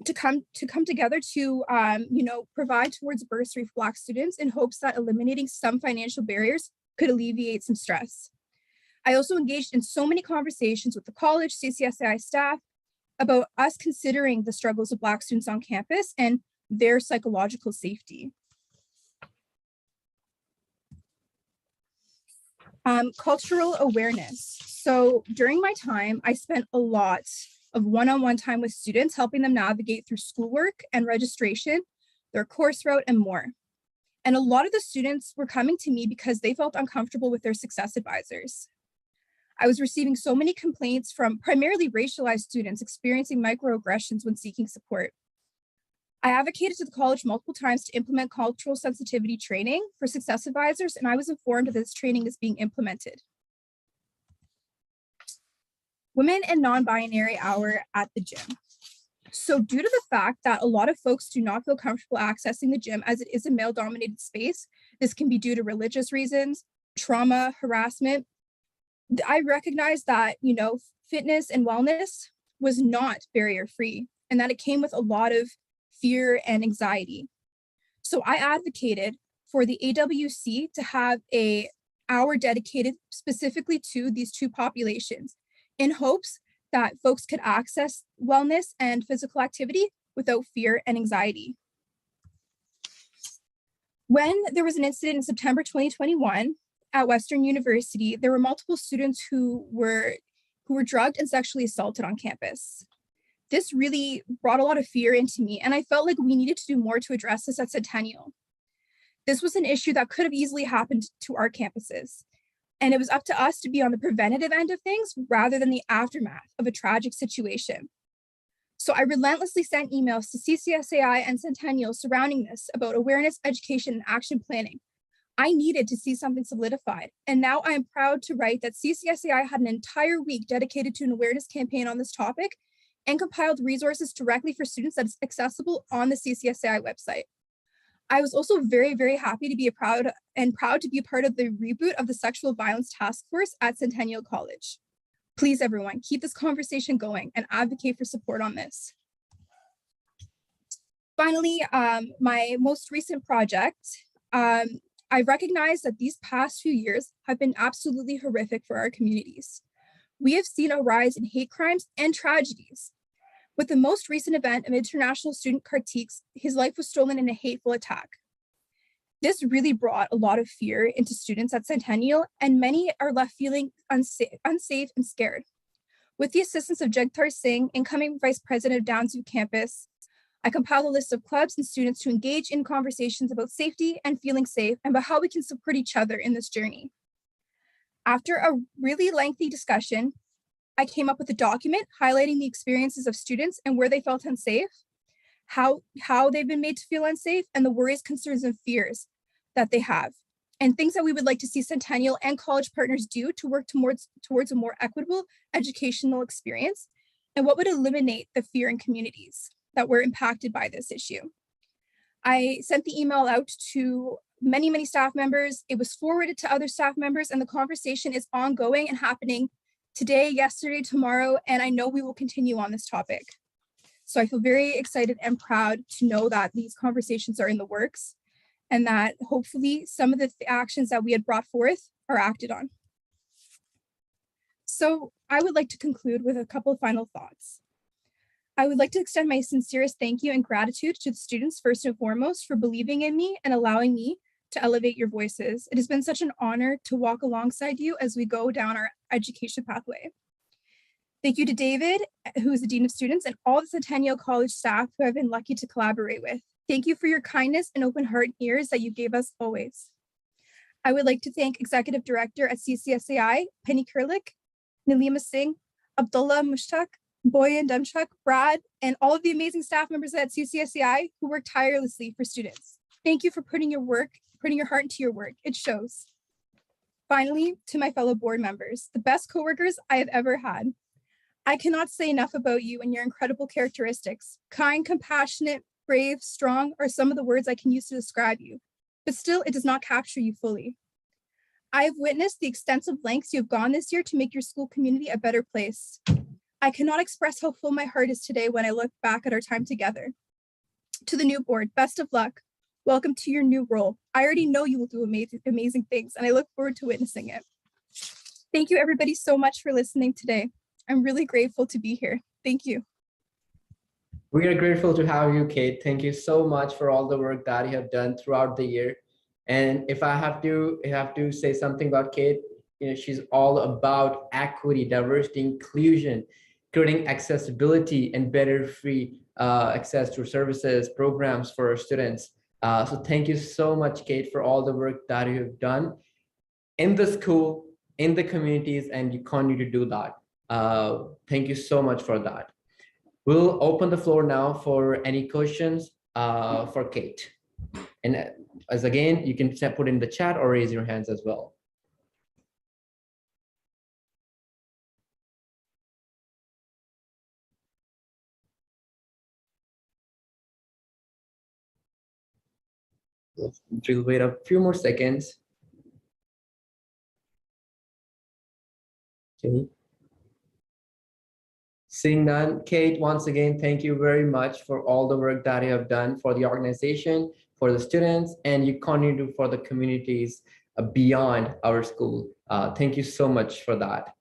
to come together to provide towards bursary for Black students in hopes that eliminating some financial barriers could alleviate some stress. I also engaged in so many conversations with the college, CCSAI staff about us considering the struggles of Black students on campus and their psychological safety. Cultural awareness. So during my time, I spent a lot of one-on-one time with students, helping them navigate through schoolwork and registration, their course route, and more. And a lot of the students were coming to me because they felt uncomfortable with their success advisors. I was receiving so many complaints from primarily racialized students experiencing microaggressions when seeking support. I advocated to the college multiple times to implement cultural sensitivity training for success advisors, and I was informed that this training is being implemented. Women and non-binary hour at the gym. So due to the fact that a lot of folks do not feel comfortable accessing the gym as it is a male-dominated space, this can be due to religious reasons, trauma, harassment. I recognized that, fitness and wellness was not barrier-free and that it came with a lot of fear and anxiety. So I advocated for the AWC to have an hour dedicated specifically to these two populations in hopes that folks could access wellness and physical activity without fear and anxiety. When there was an incident in September 2021 at Western University, there were multiple students who were drugged and sexually assaulted on campus. This really brought a lot of fear into me, and I felt like we needed to do more to address this at Centennial. This was an issue that could have easily happened to our campuses, and it was up to us to be on the preventative end of things rather than the aftermath of a tragic situation. So I relentlessly sent emails to CCSAI and Centennial surrounding this about awareness, education, and action planning. I needed to see something solidified, and now I am proud to write that CCSAI had an entire week dedicated to an awareness campaign on this topic and compiled resources directly for students that is accessible on the CCSAI website. I was also very, very happy to be proud to be a part of the reboot of the Sexual Violence Task Force at Centennial College. Please, everyone, keep this conversation going and advocate for support on this. Finally, my most recent project, I recognize that these past few years have been absolutely horrific for our communities. We have seen a rise in hate crimes and tragedies. With the most recent event of international student Kartik's, his life was stolen in a hateful attack. This really brought a lot of fear into students at Centennial, and many are left feeling unsafe and scared. With the assistance of Jagtar Singh, incoming Vice President of Downsview Campus, I compiled a list of clubs and students to engage in conversations about safety and feeling safe and about how we can support each other in this journey. After a really lengthy discussion, I came up with a document highlighting the experiences of students and where they felt unsafe, how they've been made to feel unsafe, and the worries, concerns, and fears that they have, and things that we would like to see Centennial and college partners do to work towards a more equitable educational experience, and what would eliminate the fear in communities that were impacted by this issue. I sent the email out to many, many staff members. It was forwarded to other staff members, and the conversation is ongoing and happening today, yesterday, tomorrow, and I know we will continue on this topic. So I feel very excited and proud to know that these conversations are in the works and that hopefully some of the actions that we had brought forth are acted on. So I would like to conclude with a couple of final thoughts. I would like to extend my sincerest thank you and gratitude to the students first and foremost for believing in me and allowing me to elevate your voices. It has been such an honor to walk alongside you as we go down our education pathway. Thank you to David, who is the Dean of Students, and all the Centennial College staff who I've been lucky to collaborate with. Thank you for your kindness and open heart and ears that you gave us always. I would like to thank Executive Director at CCSAI, Penny Kurlik, Nilima Singh, Abdullah Mushtaq, Boyan Demchuk, Brad, and all of the amazing staff members at CCSAI who work tirelessly for students. Thank you for putting your heart into your work. It shows. Finally, to my fellow board members, the best coworkers I have ever had. I cannot say enough about you and your incredible characteristics. Kind, compassionate, brave, strong are some of the words I can use to describe you, but still it does not capture you fully. I have witnessed the extensive lengths you have gone this year to make your school community a better place. I cannot express how full my heart is today when I look back at our time together. To the new board, best of luck. Welcome to your new role. I already know you will do amazing things, and I look forward to witnessing it. Thank you everybody so much for listening today. I'm really grateful to be here. Thank you. We are grateful to have you, Kate. Thank you so much for all the work that you have done throughout the year. And if I have to say something about Kate, she's all about equity, diversity, inclusion, creating accessibility and better free access to services, programs for our students. So thank you so much, Kate, for all the work that you have done in the school, in the communities, and you continue to do that. Thank you so much for that. We'll open the floor now for any questions for Kate. And as again, you can put in the chat or raise your hands as well. We'll wait a few more seconds. Okay. Seeing none, Kate, once again, thank you very much for all the work that you have done for the organization, for the students, and you continue to for the communities beyond our school. Thank you so much for that.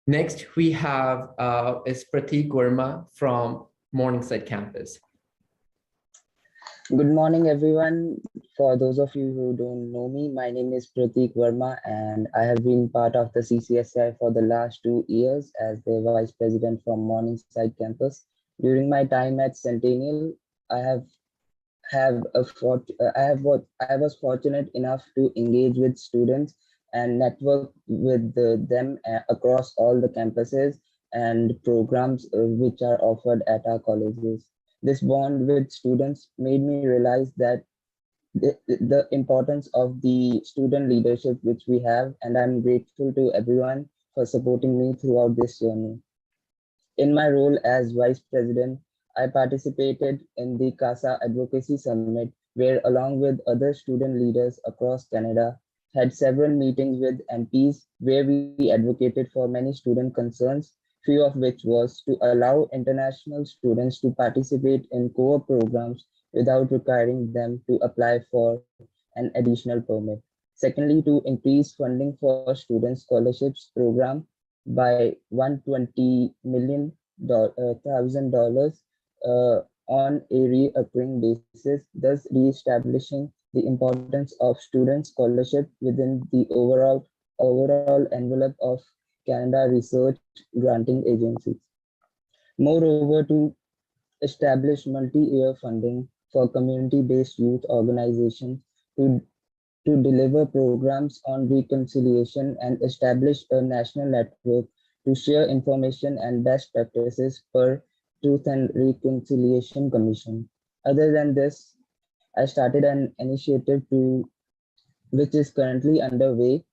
Next, we have is Pratik Verma from Morningside campus. Good morning, everyone. For those of you who don't know me, my name is Pratik Verma, and I have been part of the CCSAI for the last 2 years as the Vice President from Morningside campus. During my time at Centennial, I was fortunate enough to engage with students and network with them across all the campuses and programs which are offered at our colleges. This bond with students made me realize that the importance of the student leadership which we have, and I'm grateful to everyone for supporting me throughout this journey. In my role as Vice President, I participated in the CASA Advocacy Summit, where along with other student leaders across Canada, had several meetings with MPs where we advocated for many student concerns, few of which was to allow international students to participate in co-op programs without requiring them to apply for an additional permit. Secondly, to increase funding for student scholarships program by $120 million on a recurring basis, thus re-establishing the importance of student scholarship within the overall envelope of Canada research granting agencies. Moreover, to establish multi-year funding for community-based youth organizations to deliver programs on reconciliation and establish a national network to share information and best practices per Truth and Reconciliation Commission. Other than this, I started an initiative which is currently underway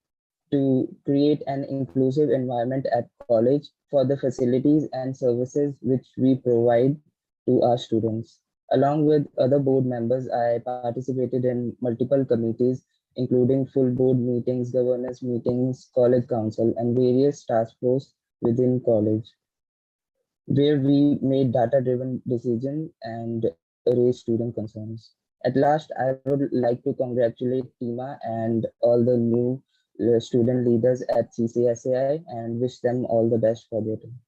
to create an inclusive environment at college for the facilities and services which we provide to our students. Along with other board members, I participated in multiple committees, including full board meetings, governance meetings, college council, and various task forces within college, where we made data-driven decisions and raised student concerns. At last, I would like to congratulate Tima and all the new student leaders at CCSAI and wish them all the best for their team.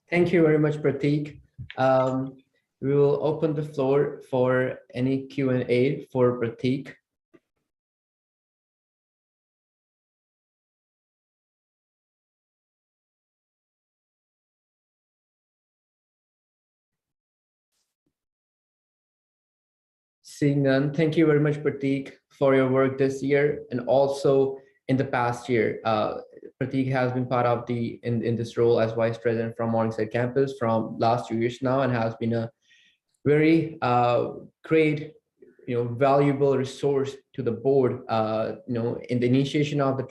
Thank you very much, Pratik. We will open the floor for any Q&A for Pratik. Seeing none, thank you very much, Pratik, for your work this year and also in the past year. Pratik has been part of in this role as vice president from Morningside campus from last 2 years now, and has been a very great, valuable resource to the board, in the initiation of the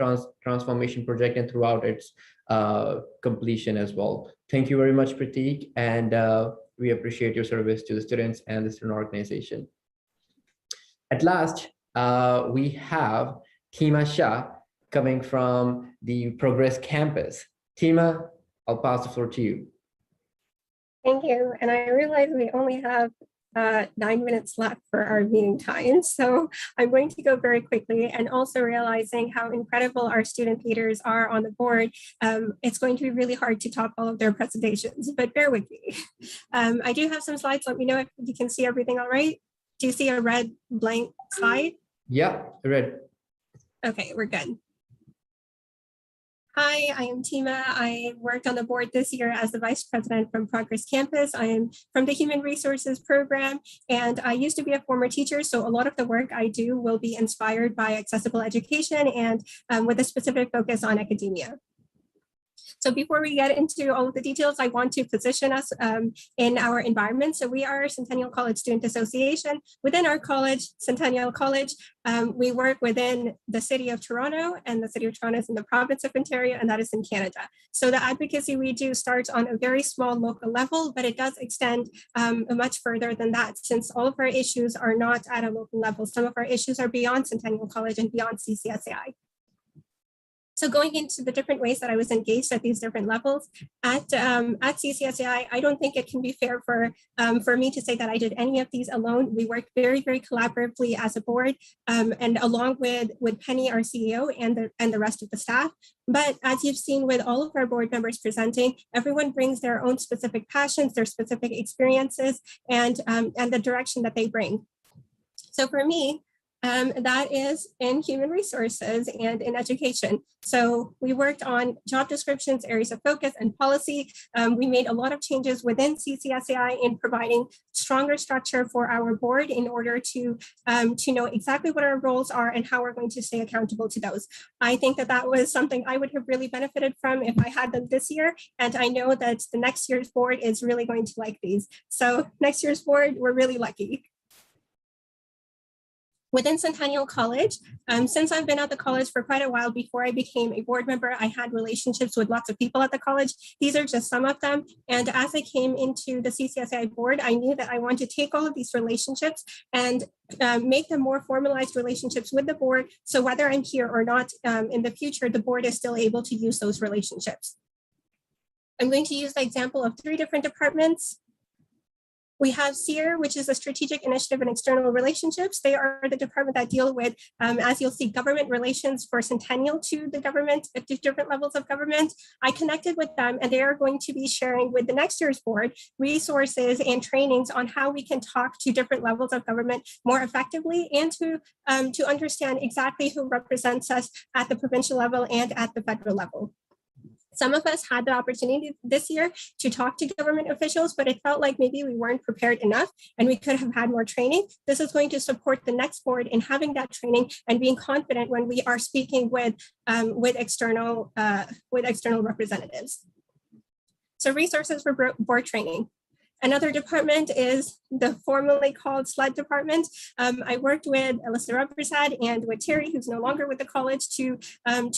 transformation project and throughout its completion as well. Thank you very much, Pratik, and we appreciate your service to the students and the student organization. At last, we have Tima Shah coming from the Progress campus. Tima, I'll pass the floor to you. Thank you. And I realize we only have 9 minutes left for our meeting time. So I'm going to go very quickly, and also realizing how incredible our student leaders are on the board. It's going to be really hard to top all of their presentations, but bear with me. I do have some slides. Let me know if you can see everything all right. Do you see a red blank slide? Yeah, red. Okay, we're good. Hi, I am Tima. I worked on the board this year as the vice president from Progress Campus. I am from the Human Resources program, and I used to be a former teacher, so a lot of the work I do will be inspired by accessible education and with a specific focus on academia. So before we get into all of the details, I want to position us in our environment. So we are Centennial College Student Association. Within our college, Centennial College, we work within the city of Toronto, and the city of Toronto is in the province of Ontario, and that is in Canada. So the advocacy we do starts on a very small local level, but it does extend much further than that, since all of our issues are not at a local level. Some of our issues are beyond Centennial College and beyond CCSAI. So going into the different ways that I was engaged at these different levels at CCSAI, I don't think it can be fair for me to say that I did any of these alone. We worked very, very collaboratively as a board, and along with Penny, our CEO, and the rest of the staff. But as you've seen with all of our board members presenting, everyone brings their own specific passions, their specific experiences, and the direction that they bring. So for me, that is in human resources and in education. So we worked on job descriptions, areas of focus, and policy. We made a lot of changes within CCSAI in providing stronger structure for our board in order to know exactly what our roles are and how we're going to stay accountable to those. I think that that was something I would have really benefited from if I had them this year. And I know that the next year's board is really going to like these. So next year's board, we're really lucky. Within Centennial College, since I've been at the college for quite a while, before I became a board member, I had relationships with lots of people at the college. These are just some of them. And as I came into the CCSAI board, I knew that I wanted to take all of these relationships and make them more formalized relationships with the board. So whether I'm here or not in the future, the board is still able to use those relationships. I'm going to use the example of 3 different departments. We have SEER, which is a strategic initiative and external relationships. They are the department that deal with, as you'll see, government relations for Centennial to the government, to different levels of government. I connected with them, and they are going to be sharing with the next year's board resources and trainings on how we can talk to different levels of government more effectively, and to understand exactly who represents us at the provincial level and at the federal level. Some of us had the opportunity this year to talk to government officials, but it felt like maybe we weren't prepared enough and we could have had more training. This is going to support the next board in having that training and being confident when we are speaking with external representatives. So resources for board training. Another department is the formerly called SLED department. I worked with Alyssa Rabrasad and with Terry, who's no longer with the college, to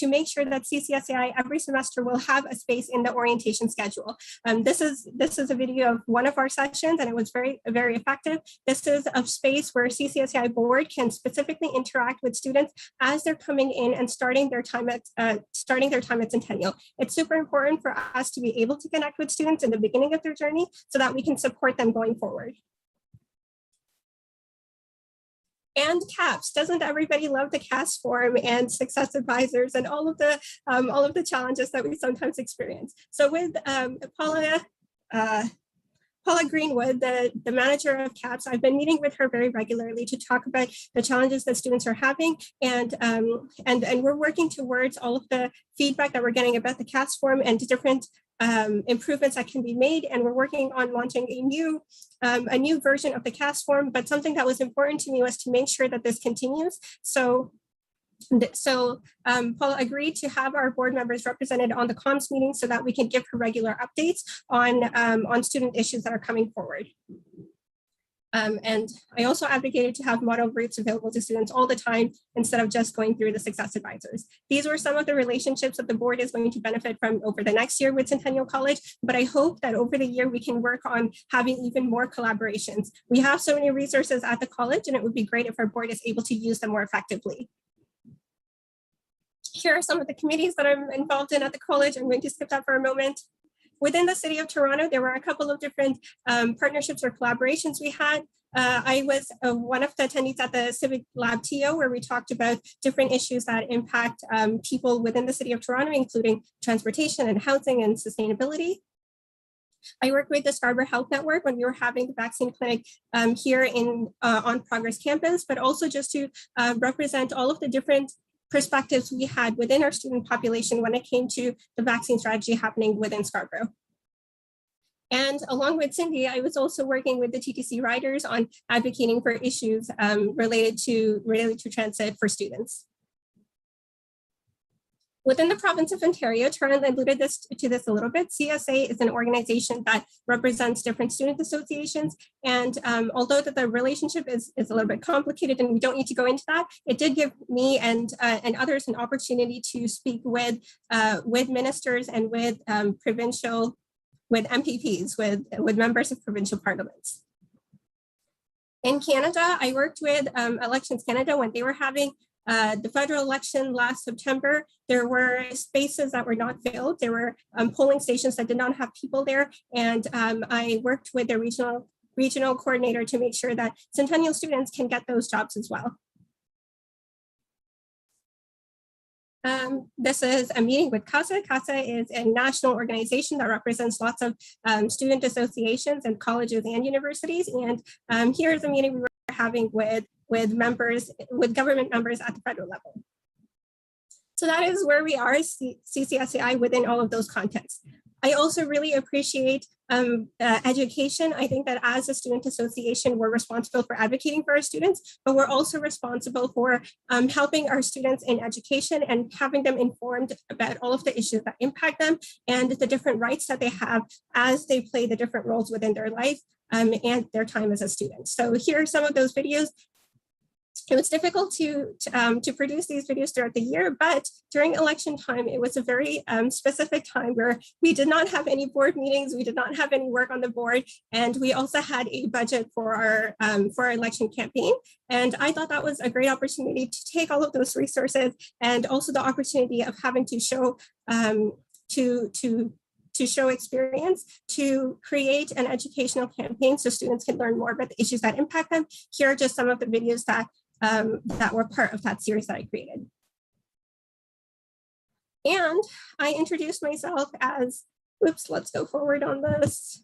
make sure that CCSAI every semester will have a space in the orientation schedule. This is a video of one of our sessions, and it was very, very effective. This is a space where CCSAI board can specifically interact with students as they're coming in and starting their time at Centennial. It's super important for us to be able to connect with students in the beginning of their journey so that we can support them going forward. And CAPS, doesn't everybody love the CAS form and success advisors and all of the challenges that we sometimes experience? So with Paula Greenwood, the manager of CAPS, I've been meeting with her very regularly to talk about the challenges that students are having, and we're working towards all of the feedback that we're getting about the CAPS form and different improvements that can be made. And we're working on launching a new version of the CAS form. But something that was important to me was to make sure that this continues. So So Paula agreed to have our board members represented on the comms meeting so that we can give her regular updates on student issues that are coming forward. And I also advocated to have model groups available to students all the time instead of just going through the success advisors. These were some of the relationships that the board is going to benefit from over the next year with Centennial College, but I hope that over the year we can work on having even more collaborations. We have so many resources at the college, and it would be great if our board is able to use them more effectively. Here are some of the committees that I'm involved in at the college. I'm going to skip that for a moment. Within the city of Toronto, there were a couple of different partnerships or collaborations we had. I was one of the attendees at the Civic Lab TO, where we talked about different issues that impact people within the city of Toronto, including transportation and housing and sustainability. I worked with the Scarborough Health Network when we were having the vaccine clinic here on Progress Campus, but also just to represent all of the different perspectives we had within our student population when it came to the vaccine strategy happening within Scarborough. And along with Cindy, I was also working with the TTC riders on advocating for issues related to transit for students. Within the province of Ontario, Taran alluded to this a little bit. CSA is an organization that represents different student associations. And although that the relationship is a little bit complicated and we don't need to go into that, it did give me and others an opportunity to speak with ministers and with MPPs, with members of provincial parliaments. In Canada, I worked with Elections Canada when they were having the federal election last September. There were spaces that were not filled. There were polling stations that did not have people there. And I worked with the regional coordinator to make sure that Centennial students can get those jobs as well. This is a meeting with CASA. CASA is a national organization that represents lots of student associations and colleges and universities. And here's a meeting we were having with government members at the federal level. So that is where we are, CCSAI, within all of those contexts. I also really appreciate education. I think that as a student association, we're responsible for advocating for our students, but we're also responsible for helping our students in education and having them informed about all of the issues that impact them and the different rights that they have as they play the different roles within their life and their time as a student. So here are some of those videos. It was difficult to produce these videos throughout the year, but during election time, it was a very specific time where we did not have any board meetings, we did not have any work on the board, and we also had a budget for our election campaign. And I thought that was a great opportunity to take all of those resources and also the opportunity of having to show show experience to create an educational campaign so students can learn more about the issues that impact them. Here are just some of the videos that were part of that series that I created. And I introduced myself as, oops, let's go forward on this.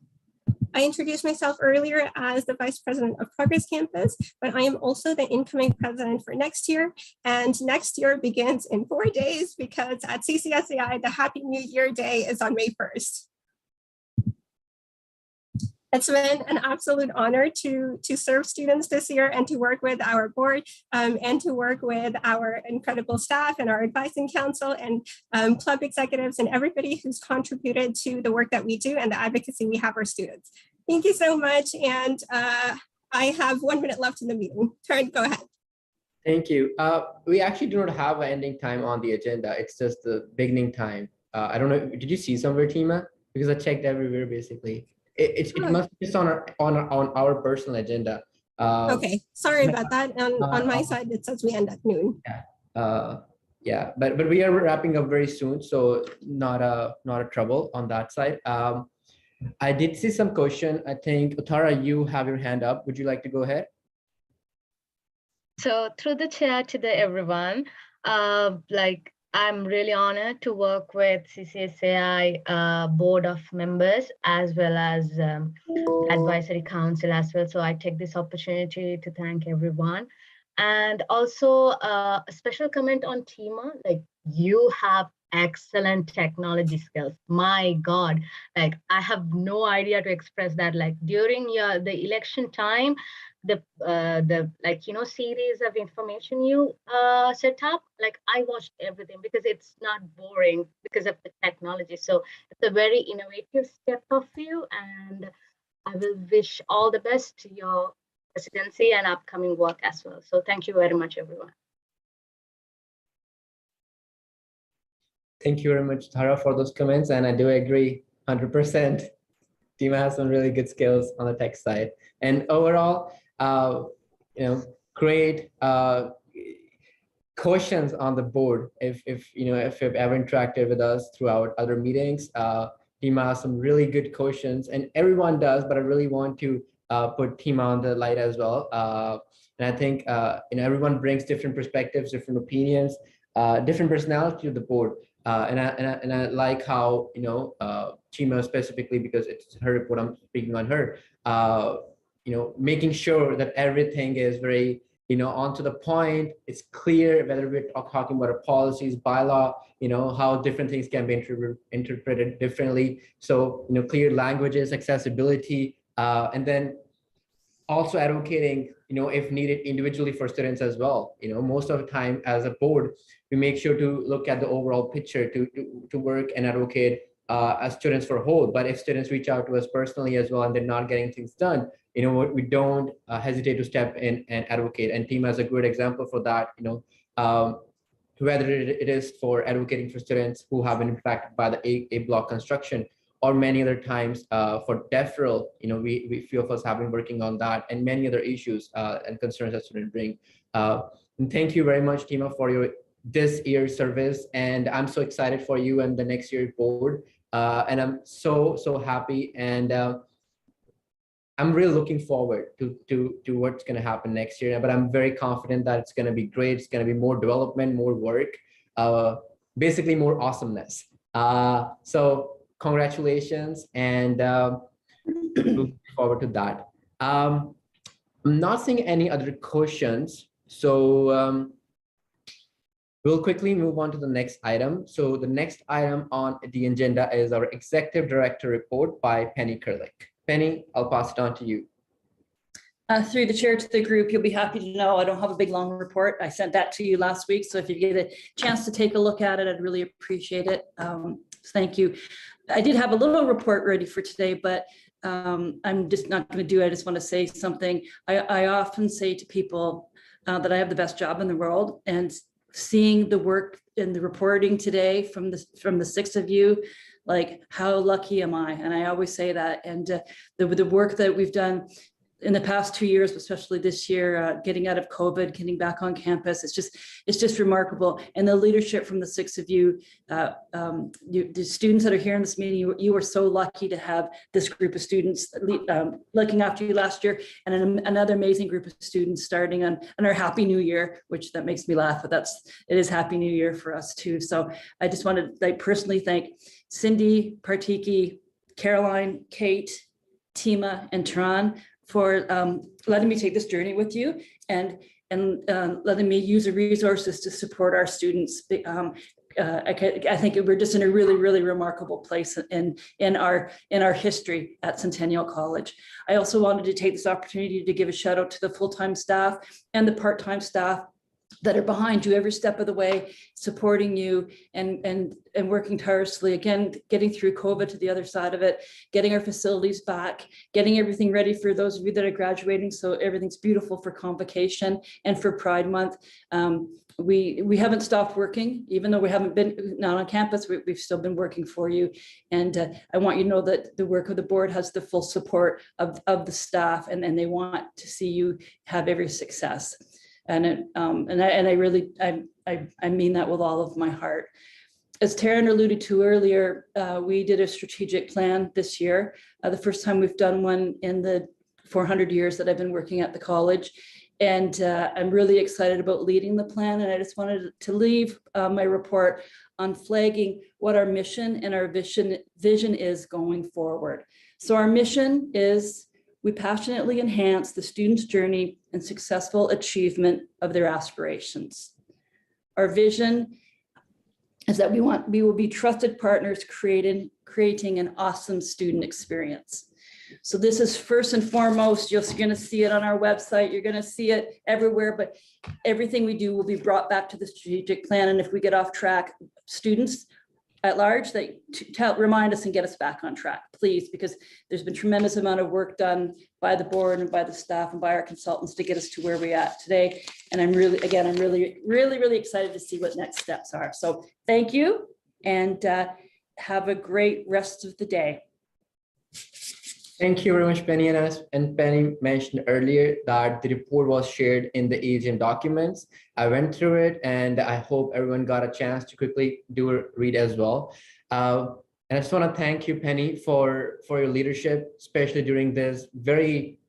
I introduced myself earlier as the Vice President of Progress Campus, but I am also the incoming president for next year. And next year begins in 4 days because at CCSAI, the Happy New Year Day is on May 1st. It's been an absolute honor to serve students this year and to work with our board and to work with our incredible staff and our advising council and club executives and everybody who's contributed to the work that we do and the advocacy we have our students. Thank you so much. And I have 1 minute left in the meeting. Taryn, go ahead. Thank you. We actually do not have an ending time on the agenda. It's just the beginning time. I don't know. Did you see somewhere, Tima? Because I checked everywhere basically. It must be just on our personal agenda. Okay, sorry about that. On my side, it says we end at noon. Yeah, but we are wrapping up very soon, so not a trouble on that side. I did see some question. I think Uttara, you have your hand up. Would you like to go ahead? So through the chair to everyone, I'm really honored to work with CCSAI board of members as well as advisory council as well. So I take this opportunity to thank everyone. And also a special comment on Tima, like you have excellent technology skills. My God, like I have no idea to express that. Like during the election time, the series of information you set up, like I watched everything because it's not boring because of the technology. So it's a very innovative step of you, and I will wish all the best to your presidency and upcoming work as well. So thank you very much, everyone. Thank you very much, Tara, for those comments. And I do agree 100%. Tima has some really good skills on the tech side. And overall, great questions on the board. If you've ever interacted with us throughout other meetings, Tima has some really good questions, and everyone does, but I really want to put Tima on the light as well. And I think everyone brings different perspectives, different opinions, different personality to the board. And I like how Tima specifically, because it's her report, I'm speaking on her. Making sure that everything is very on to the point. It's clear whether we're talking about our policies, bylaw, how different things can be interpreted differently. So clear languages, accessibility, and then also advocating, if needed, individually for students as well. Most of the time as a board, we make sure to look at the overall picture to work and advocate as students for whole. But if students reach out to us personally as well and they're not getting things done, we don't hesitate to step in and advocate. And Tima is a good example for that. Whether it is for advocating for students who have been impacted by the A block construction, or many other times for deferral, we few of us have been working on that, and many other issues and concerns that students bring. And thank you very much, Tima, for your this year's service, and I'm so excited for you and the next year's board. And I'm so happy, and I'm really looking forward to what's going to happen next year. But I'm very confident that it's going to be great. It's going to be more development, more work, basically more awesomeness. So congratulations, and looking forward to that. I'm not seeing any other questions, so we'll quickly move on to the next item. So the next item on the agenda is our Executive Director report by Penny Kerlick. Penny, I'll pass it on to you. Through the chair to the group, you'll be happy to know I don't have a big long report. I sent that to you last week, so if you get a chance to take a look at it, I'd really appreciate it. Thank you. I did have a little report ready for today, but I'm just not going to do it. I just want to say something. I often say to people that I have the best job in the world, and seeing the work and the reporting today from the six of you, like how lucky am I? And I always say that. And the work that we've done in the past 2 years, especially this year, getting out of COVID, getting back on campus, it's just remarkable. And the leadership from the six of you, the students that are here in this meeting, you were so lucky to have this group of students looking after you last year, and another amazing group of students starting on our Happy New Year, which that makes me laugh, but it is Happy New Year for us too. So I just want to personally thank Cindy, Partiki, Caroline, Kate, Tima, and Taran for letting me take this journey with you, and letting me use the resources to support our students. I think we're just in a really, really remarkable place in our history at Centennial College. I also wanted to take this opportunity to give a shout out to the full-time staff and the part-time staff that are behind you every step of the way, supporting you and working tirelessly, again, getting through COVID to the other side of it, getting our facilities back, getting everything ready for those of you that are graduating, so everything's beautiful for Convocation and for Pride Month. We haven't stopped working, even though we haven't been not on campus, we've still been working for you. And I want you to know that the work of the board has the full support of the staff, and they want to see you have every success. And I really mean that with all of my heart. As Taryn alluded to earlier, we did a strategic plan this year, the first time we've done one in the 400 years that I've been working at the college. And I'm really excited about leading the plan. And I just wanted to leave my report on flagging what our mission and our vision is going forward. So our mission is: we passionately enhance the student's journey and successful achievement of their aspirations. Our vision is that we will be trusted partners creating an awesome student experience. So this is first and foremost, you're going to see it on our website, you're going to see it everywhere, but everything we do will be brought back to the strategic plan. And if we get off track, students at large, they remind us and get us back on track, please, because there's been tremendous amount of work done by the board and by the staff and by our consultants to get us to where we're at today. And I'm really excited to see what next steps are. So thank you, and have a great rest of the day. Thank you very much, Penny. And Penny mentioned earlier that the report was shared in the AGM documents. I went through it, and I hope everyone got a chance to quickly do a read as well. And I just want to thank you, Penny, for your leadership, especially during this very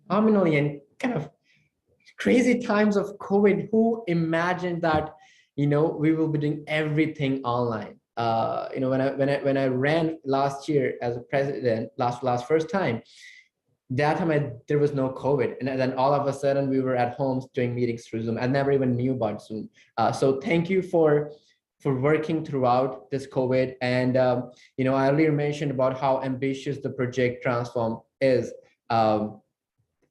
phenomenally and kind of crazy times of COVID. Who imagined that, we will be doing everything online? When I ran last year as a president, first time, that time there was no COVID, and then all of a sudden we were at home doing meetings through Zoom. I never even knew about Zoom. So thank you for working throughout this COVID. And I earlier mentioned about how ambitious the project Transform is. And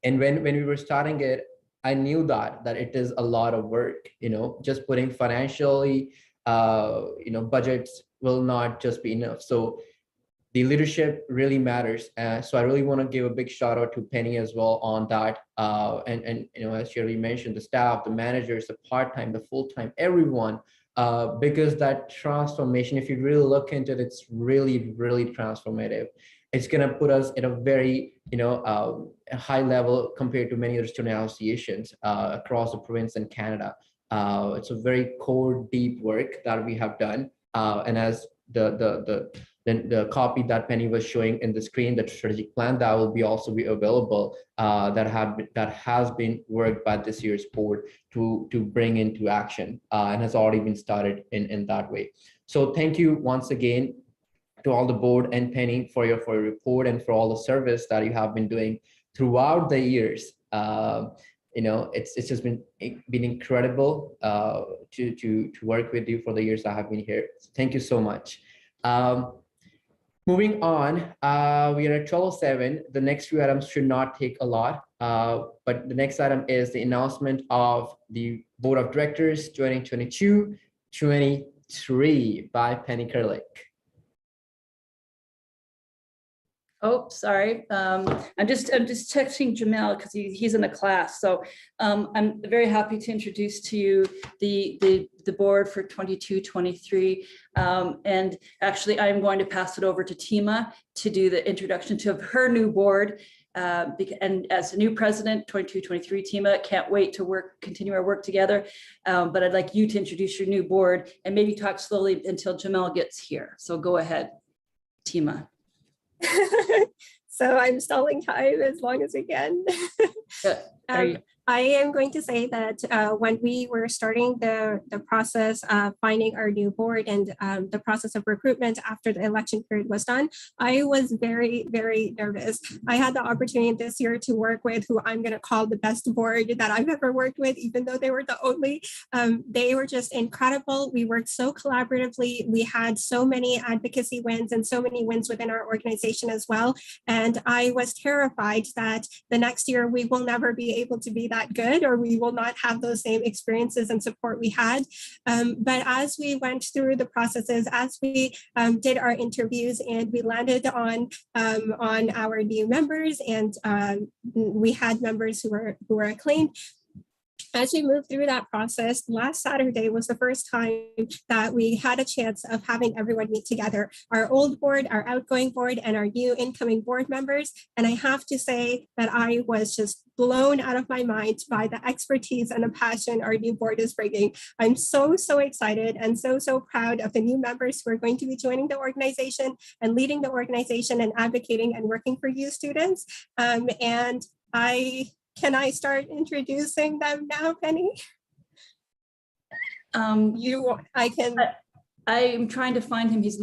when we were starting it, I knew that it is a lot of work. Just putting financially. Budgets will not just be enough. So the leadership really matters. So I really want to give a big shout out to Penny as well on that. And as Shirley mentioned, the staff, the managers, the part-time, the full-time, everyone, because that transformation, if you really look into it, it's really, really transformative. It's going to put us at a very, high level compared to many other student associations across the province and Canada. It's a very core, deep work that we have done. And as the copy that Penny was showing in the screen, the strategic plan, that will be also be available, that has been worked by this year's board to bring into action, and has already been started in that way. So thank you once again to all the board and Penny for your report and for all the service that you have been doing throughout the years. It's just been incredible to work with you for the years I have been here. So thank you so much. Moving on, we are at 12:07. The next few items should not take a lot, but the next item is the announcement of the Board of Directors 2022-23 by Penny Kerlick. Oh, sorry. I'm just texting Jamel because he's in a class. So I'm very happy to introduce to you the board for 22-23. And actually, I'm going to pass it over to Tima to do the introduction to her new board. And as a new president, 22-23, Tima, can't wait to continue our work together. But I'd like you to introduce your new board and maybe talk slowly until Jamel gets here. So go ahead, Tima. So I'm stalling time as long as we can. I am going to say that when we were starting the process of finding our new board and the process of recruitment after the election period was done, I was very, very nervous. I had the opportunity this year to work with who I'm going to call the best board that I've ever worked with, even though they were the only. They were just incredible. We worked so collaboratively. We had so many advocacy wins and so many wins within our organization as well. And I was terrified that the next year we will never be able to be that good, or we will not have those same experiences and support we had. But as we went through the processes, as we did our interviews and we landed on our new members, and we had members who were acclaimed. As we moved through that process, last Saturday was the first time that we had a chance of having everyone meet together, our old board, our outgoing board, and our new incoming board members. And I have to say that I was just blown out of my mind by the expertise and the passion our new board is bringing. I'm so, so excited and so, so proud of the new members who are going to be joining the organization and leading the organization and advocating and working for you students. Can I start introducing them now, Penny? I'm trying to find him. He's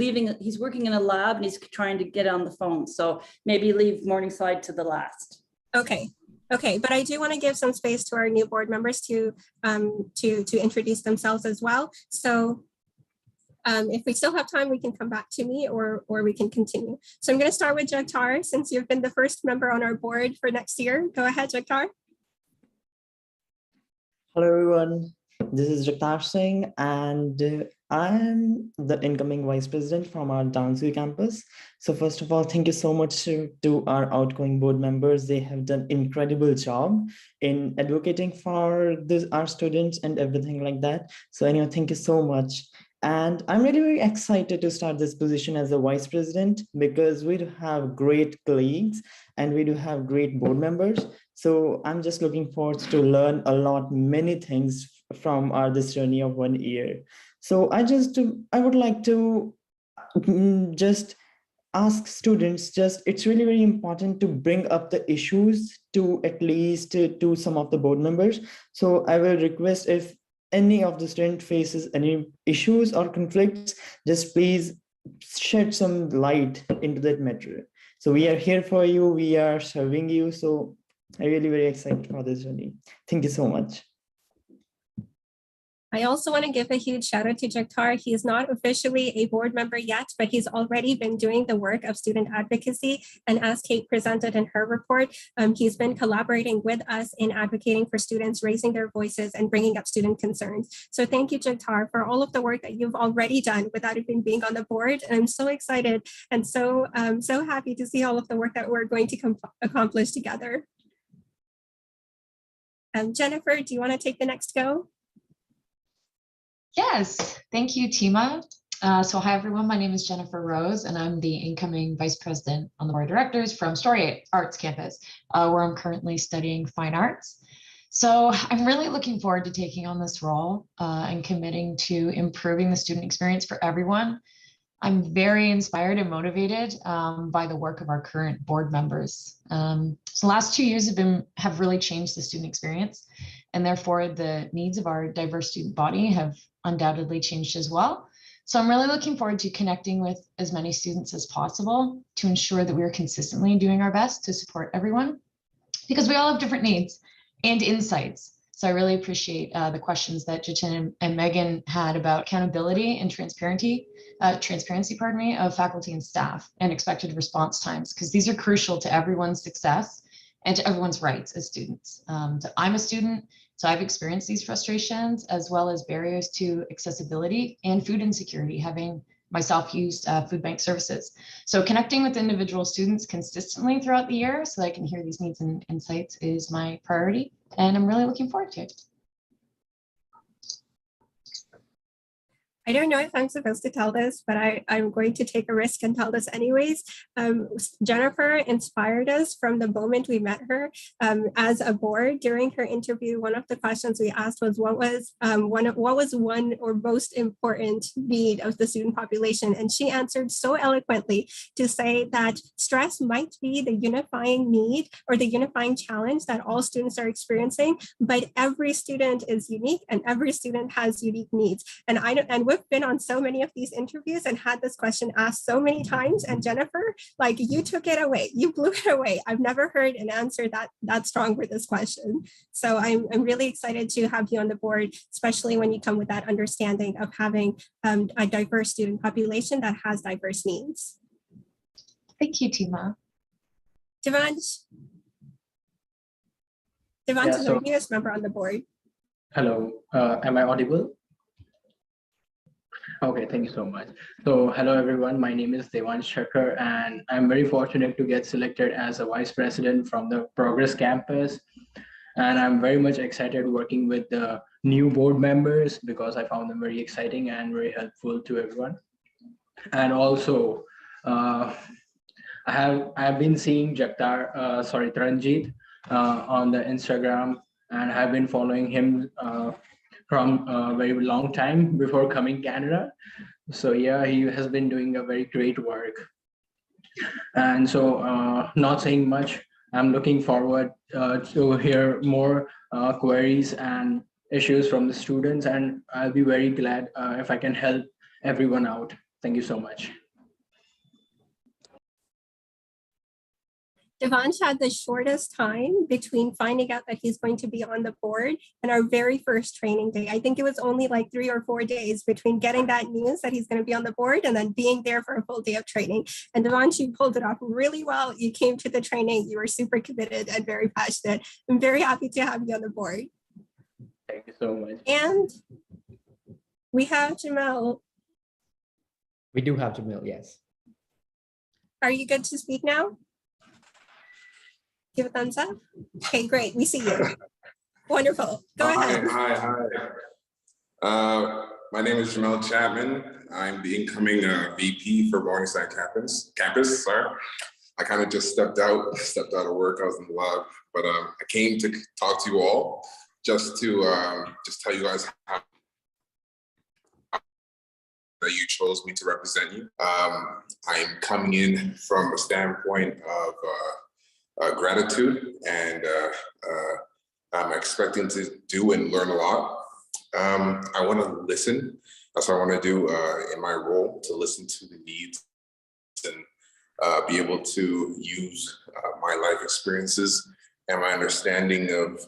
working in a lab and he's trying to get on the phone. So maybe leave Morningside to the last. Okay. Okay, but I do want to give some space to our new board members to introduce themselves as well. So if we still have time, we can come back to me or we can continue. So I'm going to start with Jagtar, since you've been the first member on our board for next year. Go ahead, Jagtar. Hello, everyone. This is Jagtar Singh, and I'm the incoming vice president from our Downsview campus. So first of all, thank you so much to our outgoing board members. They have done incredible job in advocating for our students and everything like that. So anyway, thank you so much. And I'm really very excited to start this position as a vice president because we do have great colleagues and we do have great board members. So I'm just looking forward to learn a lot, many things from this journey of 1 year. So I would like to just ask students, it's really very important to bring up the issues to at least to some of the board members. So I will request, if any of the student faces any issues or conflicts, just please shed some light into that matter. So we are here for you, we are serving you. So I'm really very excited for this journey. Thank you so much. I also want to give a huge shout out to Jagtar. He is not officially a board member yet, but he's already been doing the work of student advocacy. And as Kate presented in her report, he's been collaborating with us in advocating for students, raising their voices and bringing up student concerns. So thank you, Jagtar, for all of the work that you've already done without even being on the board. And I'm so excited and so happy to see all of the work that we're going to accomplish together. Jennifer, do you want to take the next go? Yes, thank you, Tima. So hi, everyone. My name is Jennifer Rose, and I'm the incoming vice president on the board of directors from Story Arts Campus, where I'm currently studying fine arts. So I'm really looking forward to taking on this role and committing to improving the student experience for everyone. I'm very inspired and motivated by the work of our current board members. So the last 2 years have really changed the student experience, and therefore the needs of our diverse student body have undoubtedly changed as well. So I'm really looking forward to connecting with as many students as possible to ensure that we are consistently doing our best to support everyone, because we all have different needs and insights. So I really appreciate the questions that Jitin and Megan had about accountability and transparency, of faculty and staff, and expected response times, because these are crucial to everyone's success and to everyone's rights as students. So I'm a student, so I've experienced these frustrations, as well as barriers to accessibility and food insecurity, having myself used food bank services. So connecting with individual students consistently throughout the year so that I can hear these needs and insights is my priority, and I'm really looking forward to it. I don't know if I'm supposed to tell this, but I'm going to take a risk and tell this anyways. Jennifer inspired us from the moment we met her as a board. During her interview, one of the questions we asked was, what was one or most important need of the student population? And she answered so eloquently to say that stress might be the unifying need or the unifying challenge that all students are experiencing, but every student is unique and every student has unique needs. And we've been on so many of these interviews and had this question asked so many times. And Jennifer, like, you took it away, you blew it away. I've never heard an answer that strong for this question. So I'm really excited to have you on the board, especially when you come with that understanding of having a diverse student population that has diverse needs. Thank you, Tima. Devansh is our newest member on the board. Hello, am I audible? Okay, thank you so much. So hello everyone, my name is Devansh Shankar, and I'm very fortunate to get selected as a vice president from the Progress campus. And I'm very much excited working with the new board members because I found them very exciting and very helpful to everyone. And also, I have been seeing Taranjeet on the Instagram, and I've been following him from a very long time before coming Canada. So yeah, he has been doing a very great work. And so not saying much, I'm looking forward to hear more queries and issues from the students, and I'll be very glad if I can help everyone out. Thank you so much. Devansh had the shortest time between finding out that he's going to be on the board and our very first training day. I think it was only like 3 or 4 days between getting that news that he's going to be on the board and then being there for a full day of training. And Devansh, you pulled it off really well. You came to the training. You were super committed and very passionate. I'm very happy to have you on the board. Thank you so much. And we have Jamel. We do have Jamil, yes. Are you good to speak now? Give a thumbs up. Okay, great. We see you. Wonderful. Go ahead. Hi. My name is Jamel Chapman. I'm the incoming VP for Morningside campus. Sorry, I kind of just stepped out of work. I was in the lab, but I came to talk to you all just to just tell you guys how that you chose me to represent you. I'm coming in from a standpoint of gratitude, and I'm expecting to do and learn a lot. I want to listen. That's what I want to do in my role, to listen to the needs and be able to use my life experiences and my understanding of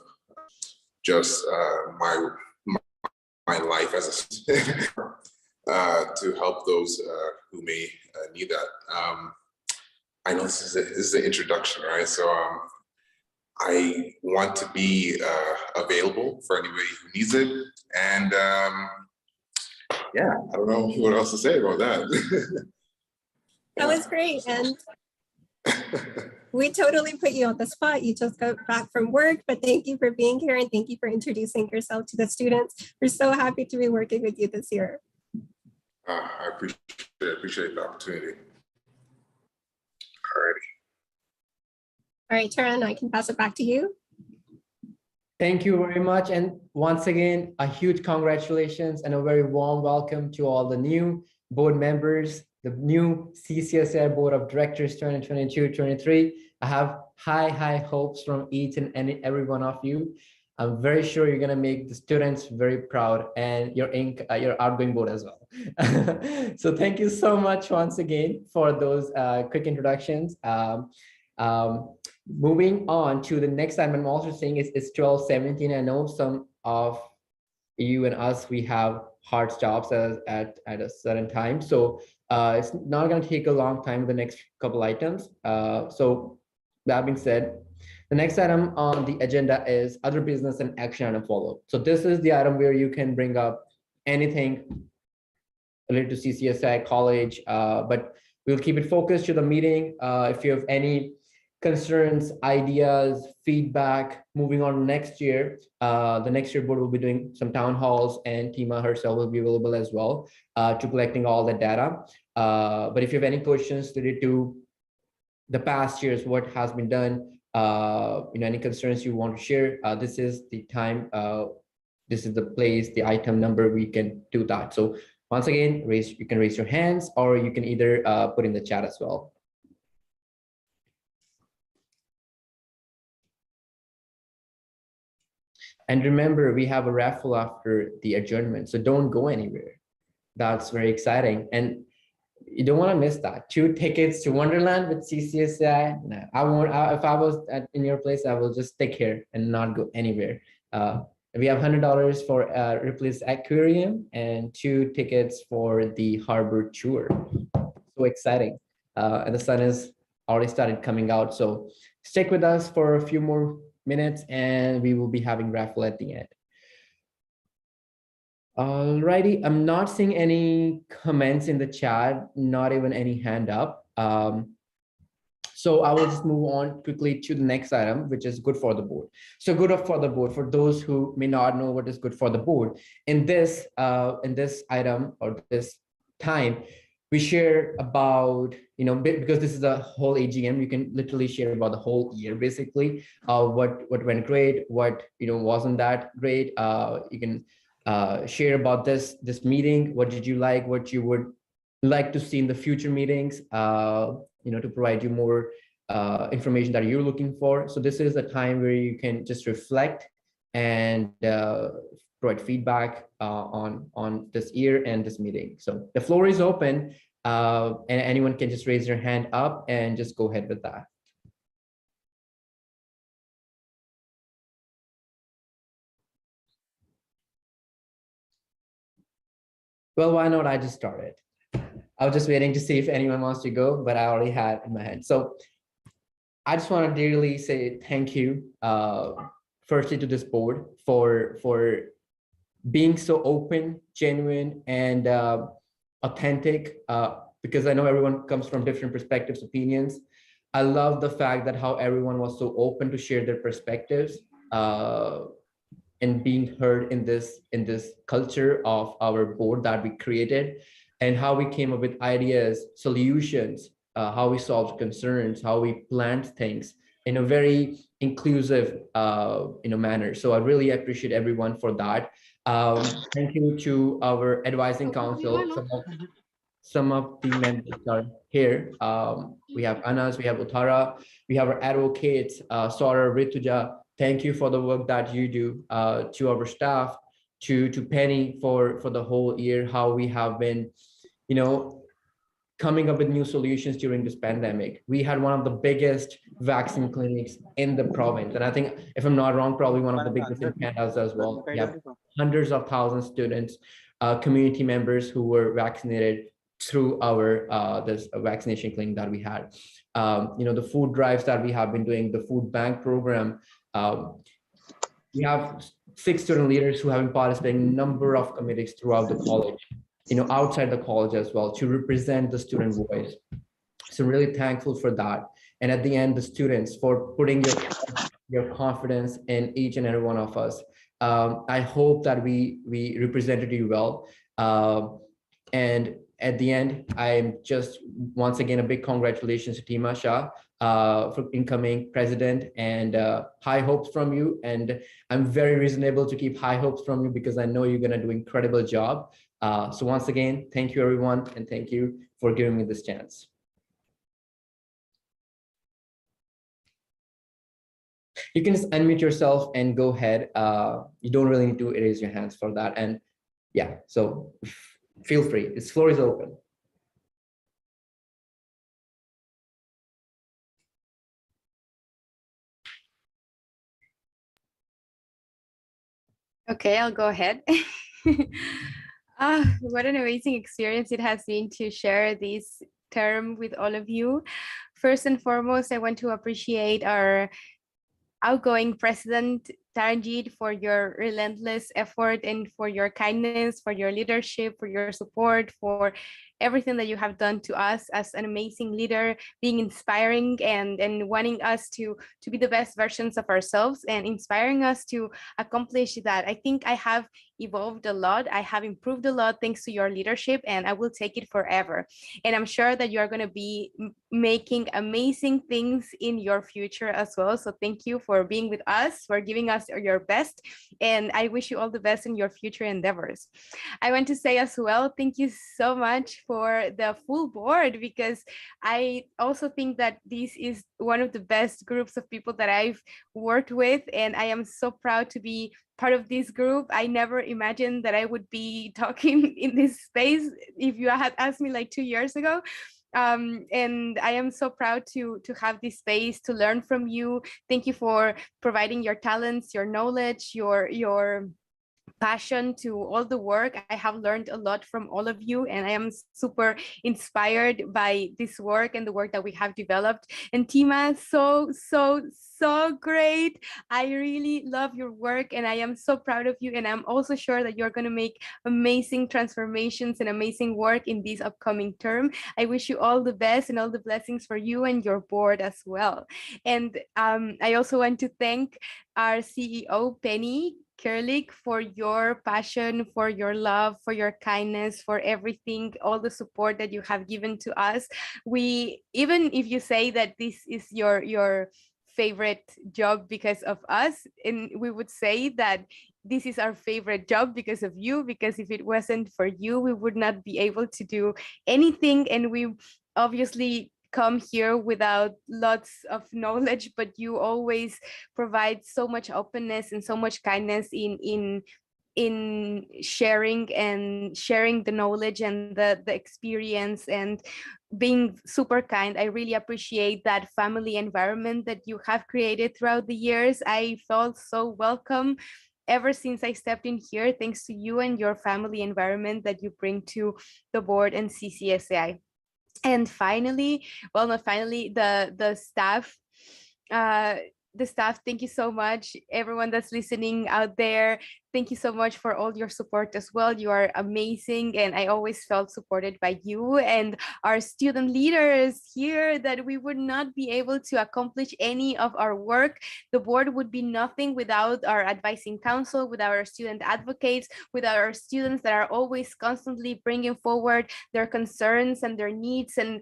just my life as a to help those who may need that. I know this is an introduction, right? So I want to be available for anybody who needs it. And yeah, I don't know what else to say about that. That was great. And we totally put you on the spot. You just got back from work, but thank you for being here and thank you for introducing yourself to the students. We're so happy to be working with you this year. I appreciate the opportunity. Alrighty. All right, Taran, I can pass it back to you. Thank you very much. And once again, a huge congratulations and a very warm welcome to all the new board members, the new CCSAI Board of Directors 2022-23. I have high hopes from each and every one of you. I'm very sure you're going to make the students very proud, and your outgoing board as well. So thank you so much once again for those quick introductions. Moving on to the next item, I'm also saying it's 12:17. I know some of you and us, we have hard stops at a certain time. So it's not going to take a long time, the next couple items. So that being said, the next item on the agenda is other business and action item follow. So this is the item where you can bring up anything related to CCSAI college, but we'll keep it focused to the meeting. If you have any concerns, ideas, feedback, moving on next year, the next year board will be doing some town halls, and Tima herself will be available as well to collecting all the data. But if you have any questions related to the past years, what has been done, any concerns you want to share, this is the time, this is the place, the item number, we can do that. So once again, you can raise your hands, or you can either put in the chat as well. And remember, we have a raffle after the adjournment, so don't go anywhere. That's very exciting, and you don't want to miss that. 2 tickets to Wonderland with CCSAI. No, I won't. If I was in your place, I will just stick here and not go anywhere. We have $100 for Ripley's Aquarium and 2 tickets for the Harbor Tour. So exciting, and the sun is already started coming out. So stick with us for a few more minutes, and we will be having raffle at the end. Alrighty, I'm not seeing any comments in the chat, not even any hand up. So I will just move on quickly to the next item, which is good for the board. So good for the board, for those who may not know what is good for the board, in this item or this time, we share about, because this is a whole AGM, you can literally share about the whole year, basically, what went great, what wasn't that great. You can share about this meeting, what did you like, what you would like to see in the future meetings, to provide you more information that you're looking for. So this is a time where you can just reflect and provide feedback on this year and this meeting. So the floor is open, and anyone can just raise their hand up and just go ahead with that. Well, why not? I just started. I was just waiting to see if anyone wants to go, but I already had in my head. So I just want to dearly say thank you, firstly to this board for being so open, genuine, and authentic, because I know everyone comes from different perspectives, opinions. I love the fact that how everyone was so open to share their perspectives, and being heard in this culture of our board that we created, and how we came up with ideas, solutions, how we solved concerns, how we planned things in a very inclusive manner. So I really appreciate everyone for that. Thank you to our advising council. Some of the members are here. We have Anas, we have Uttara, we have our advocates, Sora, Rituja. Thank you for the work that you do, to our staff, to Penny for the whole year, how we have been, coming up with new solutions during this pandemic. We had one of the biggest vaccine clinics in the province. And I think, if I'm not wrong, probably one of the biggest in Canada as well. We have hundreds of thousands of students, community members who were vaccinated through our this vaccination clinic that we had. The food drives that we have been doing, the food bank program. We have 6 student leaders who have been participating in a number of committees throughout the college, outside the college as well, to represent the student voice. So really thankful for that. And at the end, the students for putting your confidence in each and every one of us. I hope that we represented you well. And at the end, I'm just once again a big congratulations to Tima Shah for incoming president, and high hopes from you. And I'm very reasonable to keep high hopes from you because I know you're going to do an incredible job. So once again, thank you everyone, and thank you for giving me this chance. You can just unmute yourself and go ahead. You don't really need to raise your hands for that. And yeah, so feel free. This floor is open. Okay, I'll go ahead. What an amazing experience it has been to share this term with all of you. First and foremost, I want to appreciate our outgoing president, Taranjeet, for your relentless effort and for your kindness, for your leadership, for your support, for everything that you have done to us as an amazing leader, being inspiring and wanting us to be the best versions of ourselves and inspiring us to accomplish that. I think I have evolved a lot. I have improved a lot thanks to your leadership, and I will take it forever. And I'm sure that you are going to be making amazing things in your future as well. So thank you for being with us, for giving us your best, and I wish you all the best in your future endeavors. I want to say as well, thank you so much for the full board, because I also think that this is one of the best groups of people that I've worked with, and I am so proud to be part of this group. I never imagined that I would be talking in this space if you had asked me like 2 years ago. And I am so proud to have this space to learn from you. Thank you for providing your talents, your knowledge, your passion to all the work. I have learned a lot from all of you, and I am super inspired by this work and the work that we have developed. And Tima, so great. I really love your work, and I am so proud of you. And I'm also sure that you're going to make amazing transformations and amazing work in this upcoming term. I wish you all the best and all the blessings for you and your board as well. And I also want to thank our CEO, Penny Kerlik, for your passion, for your love, for your kindness, for everything, all the support that you have given to us. We, even if you say that this is your favorite job because of us, and we would say that this is our favorite job because of you, because if it wasn't for you, we would not be able to do anything. And we obviously come here without lots of knowledge, but you always provide so much openness and so much kindness in sharing the knowledge and the experience and being super kind. I really appreciate that family environment that you have created throughout the years. I felt so welcome ever since I stepped in here, thanks to you and your family environment that you bring to the board and CCSAI. And finally, well, not finally, the staff. The staff, thank you so much. Everyone that's listening out there, thank you so much for all your support as well. You are amazing, and I always felt supported by you and our student leaders here, that we would not be able to accomplish any of our work. The board would be nothing without our advising council, without our student advocates, without our students that are always constantly bringing forward their concerns and their needs and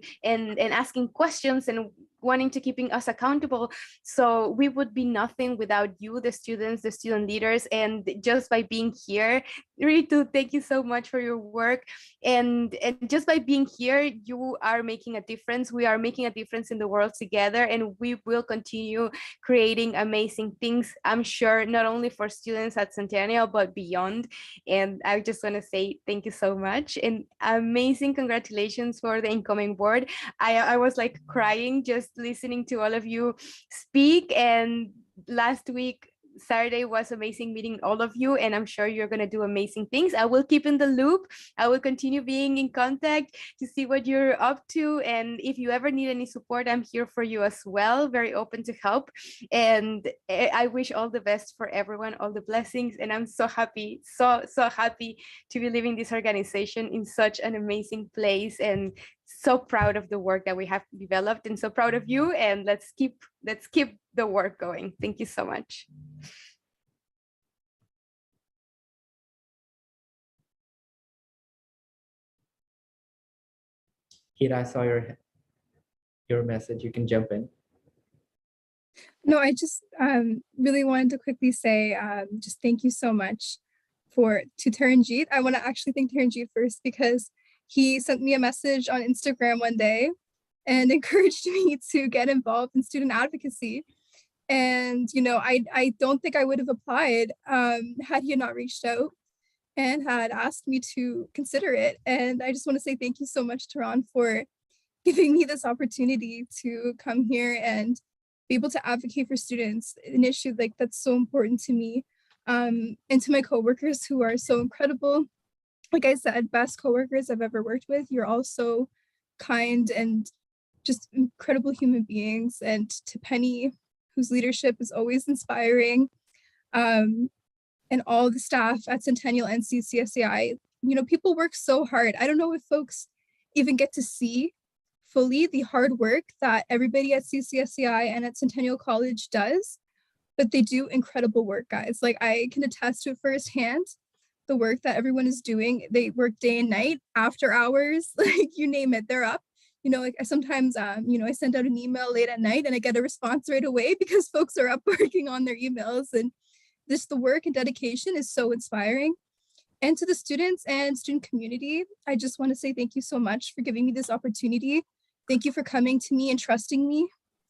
asking questions and wanting to keeping us accountable. So we would be nothing without you, the students, the student leaders, and just by being here, Ritu, thank you so much for your work. And just by being here, you are making a difference. We are making a difference in the world together, and we will continue creating amazing things, I'm sure, not only for students at Centennial, but beyond. And I just want to say thank you so much, and amazing congratulations for the incoming board. I was like crying just listening to all of you speak, and last week Saturday was amazing meeting all of you, and I'm sure you're going to do amazing things. I will keep in the loop. I will continue being in contact to see what you're up to, and if you ever need any support, I'm here for you as well, very open to help. And I wish all the best for everyone, all the blessings, and I'm so happy, so happy to be leaving this organization in such an amazing place, and so proud of the work that we have developed, and so proud of you. And let's keep the work going. Thank you so much. Kira, I saw your message. You can jump in. No, I just really wanted to quickly say just thank you so much to Taranjeet. I want to actually thank Taranjeet first, because he sent me a message on Instagram one day and encouraged me to get involved in student advocacy. And, you know, I don't think I would have applied had he not reached out and had asked me to consider it. And I just want to say thank you so much, Taran, for giving me this opportunity to come here and be able to advocate for students, an issue like that's so important to me, and to my coworkers who are so incredible. Like I said, best coworkers I've ever worked with. You're all so kind and just incredible human beings. And to Penny, whose leadership is always inspiring, and all the staff at Centennial and CCSAI. You know, people work so hard. I don't know if folks even get to see fully the hard work that everybody at CCSAI and at Centennial College does, but they do incredible work, guys. Like, I can attest to it firsthand, the work that everyone is doing. They work day and night, after hours, like you name it, they're up. You know, like sometimes, you know, I send out an email late at night and I get a response right away because folks are up working on their emails. And the work and dedication is so inspiring. And to the students and student community, I just want to say thank you so much for giving me this opportunity. Thank you for coming to me and trusting me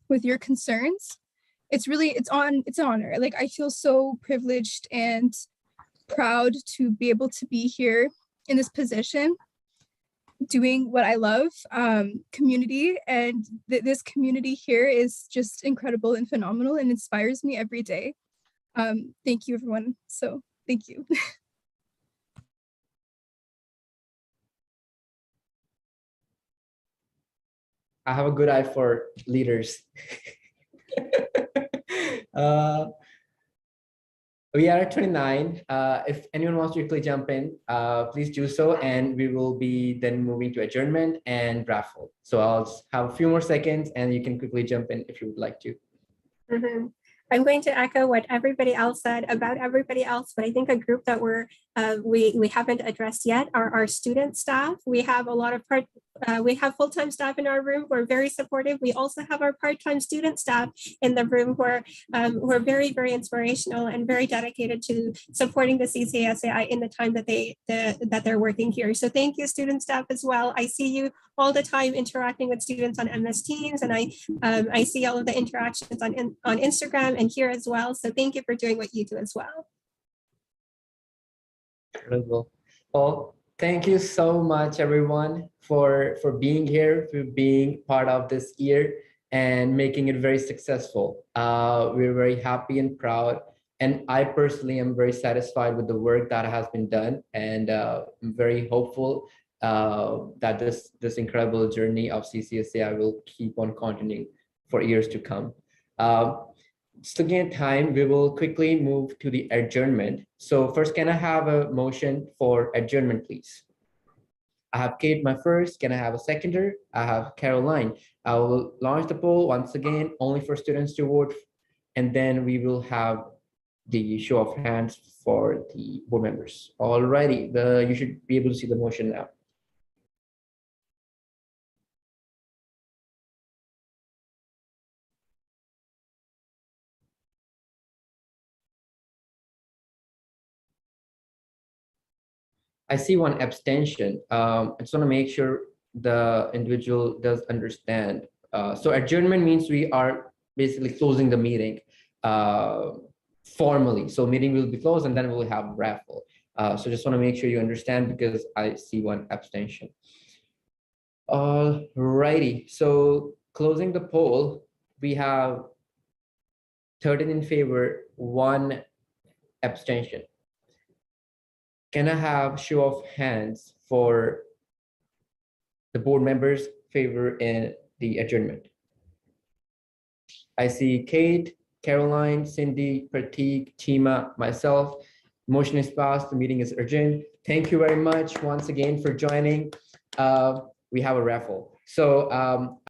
with your concerns. It's an honor. Like, I feel so privileged and proud to be able to be here in this position, doing what I love, community. And this community here is just incredible and phenomenal and inspires me every day. Thank you, everyone. So thank you. I have a good eye for leaders. We are at 29. If anyone wants to quickly jump in, please do so, and we will be then moving to adjournment and raffle. So I'll just have a few more seconds and you can quickly jump in if you would like to. I'm going to echo what everybody else said about everybody else, but I think a group that we haven't addressed yet are our student staff. We have a lot of we have full-time staff in our room who are very supportive. We also have our part-time student staff in the room who are very, very inspirational and very dedicated to supporting the CCSAI in the time that they're working here. So thank you, student staff, as well. I see you all the time interacting with students on MS Teams, and I see all of the interactions on Instagram and here as well. So thank you for doing what you do as well. Well, thank you so much, everyone, for being here, for being part of this year and making it very successful. We're very happy and proud, And I personally am very satisfied with the work that has been done, and I'm very hopeful that this incredible journey of CCSAI will keep on continuing for years to come. Just looking at time, we will quickly move to the adjournment. So first, can I have a motion for adjournment, please? I have Kate, my first. Can I have a seconder? I have Caroline. I will launch the poll once again, only for students to vote. And then we will have the show of hands for the board members. Alrighty, you should be able to see the motion now. I see one abstention. I just want to make sure the individual does understand. So adjournment means we are basically closing the meeting formally. So meeting will be closed and then we'll have raffle. So just want to make sure you understand because I see one abstention. All righty. So closing the poll, we have 13 in favor, 1 abstention. Can I have show of hands for the board members' favor in the adjournment? I see Kate, Caroline, Cindy, Pratik, Chima, myself. Motion is passed. The meeting is adjourned. Thank you very much once again for joining. We have a raffle. So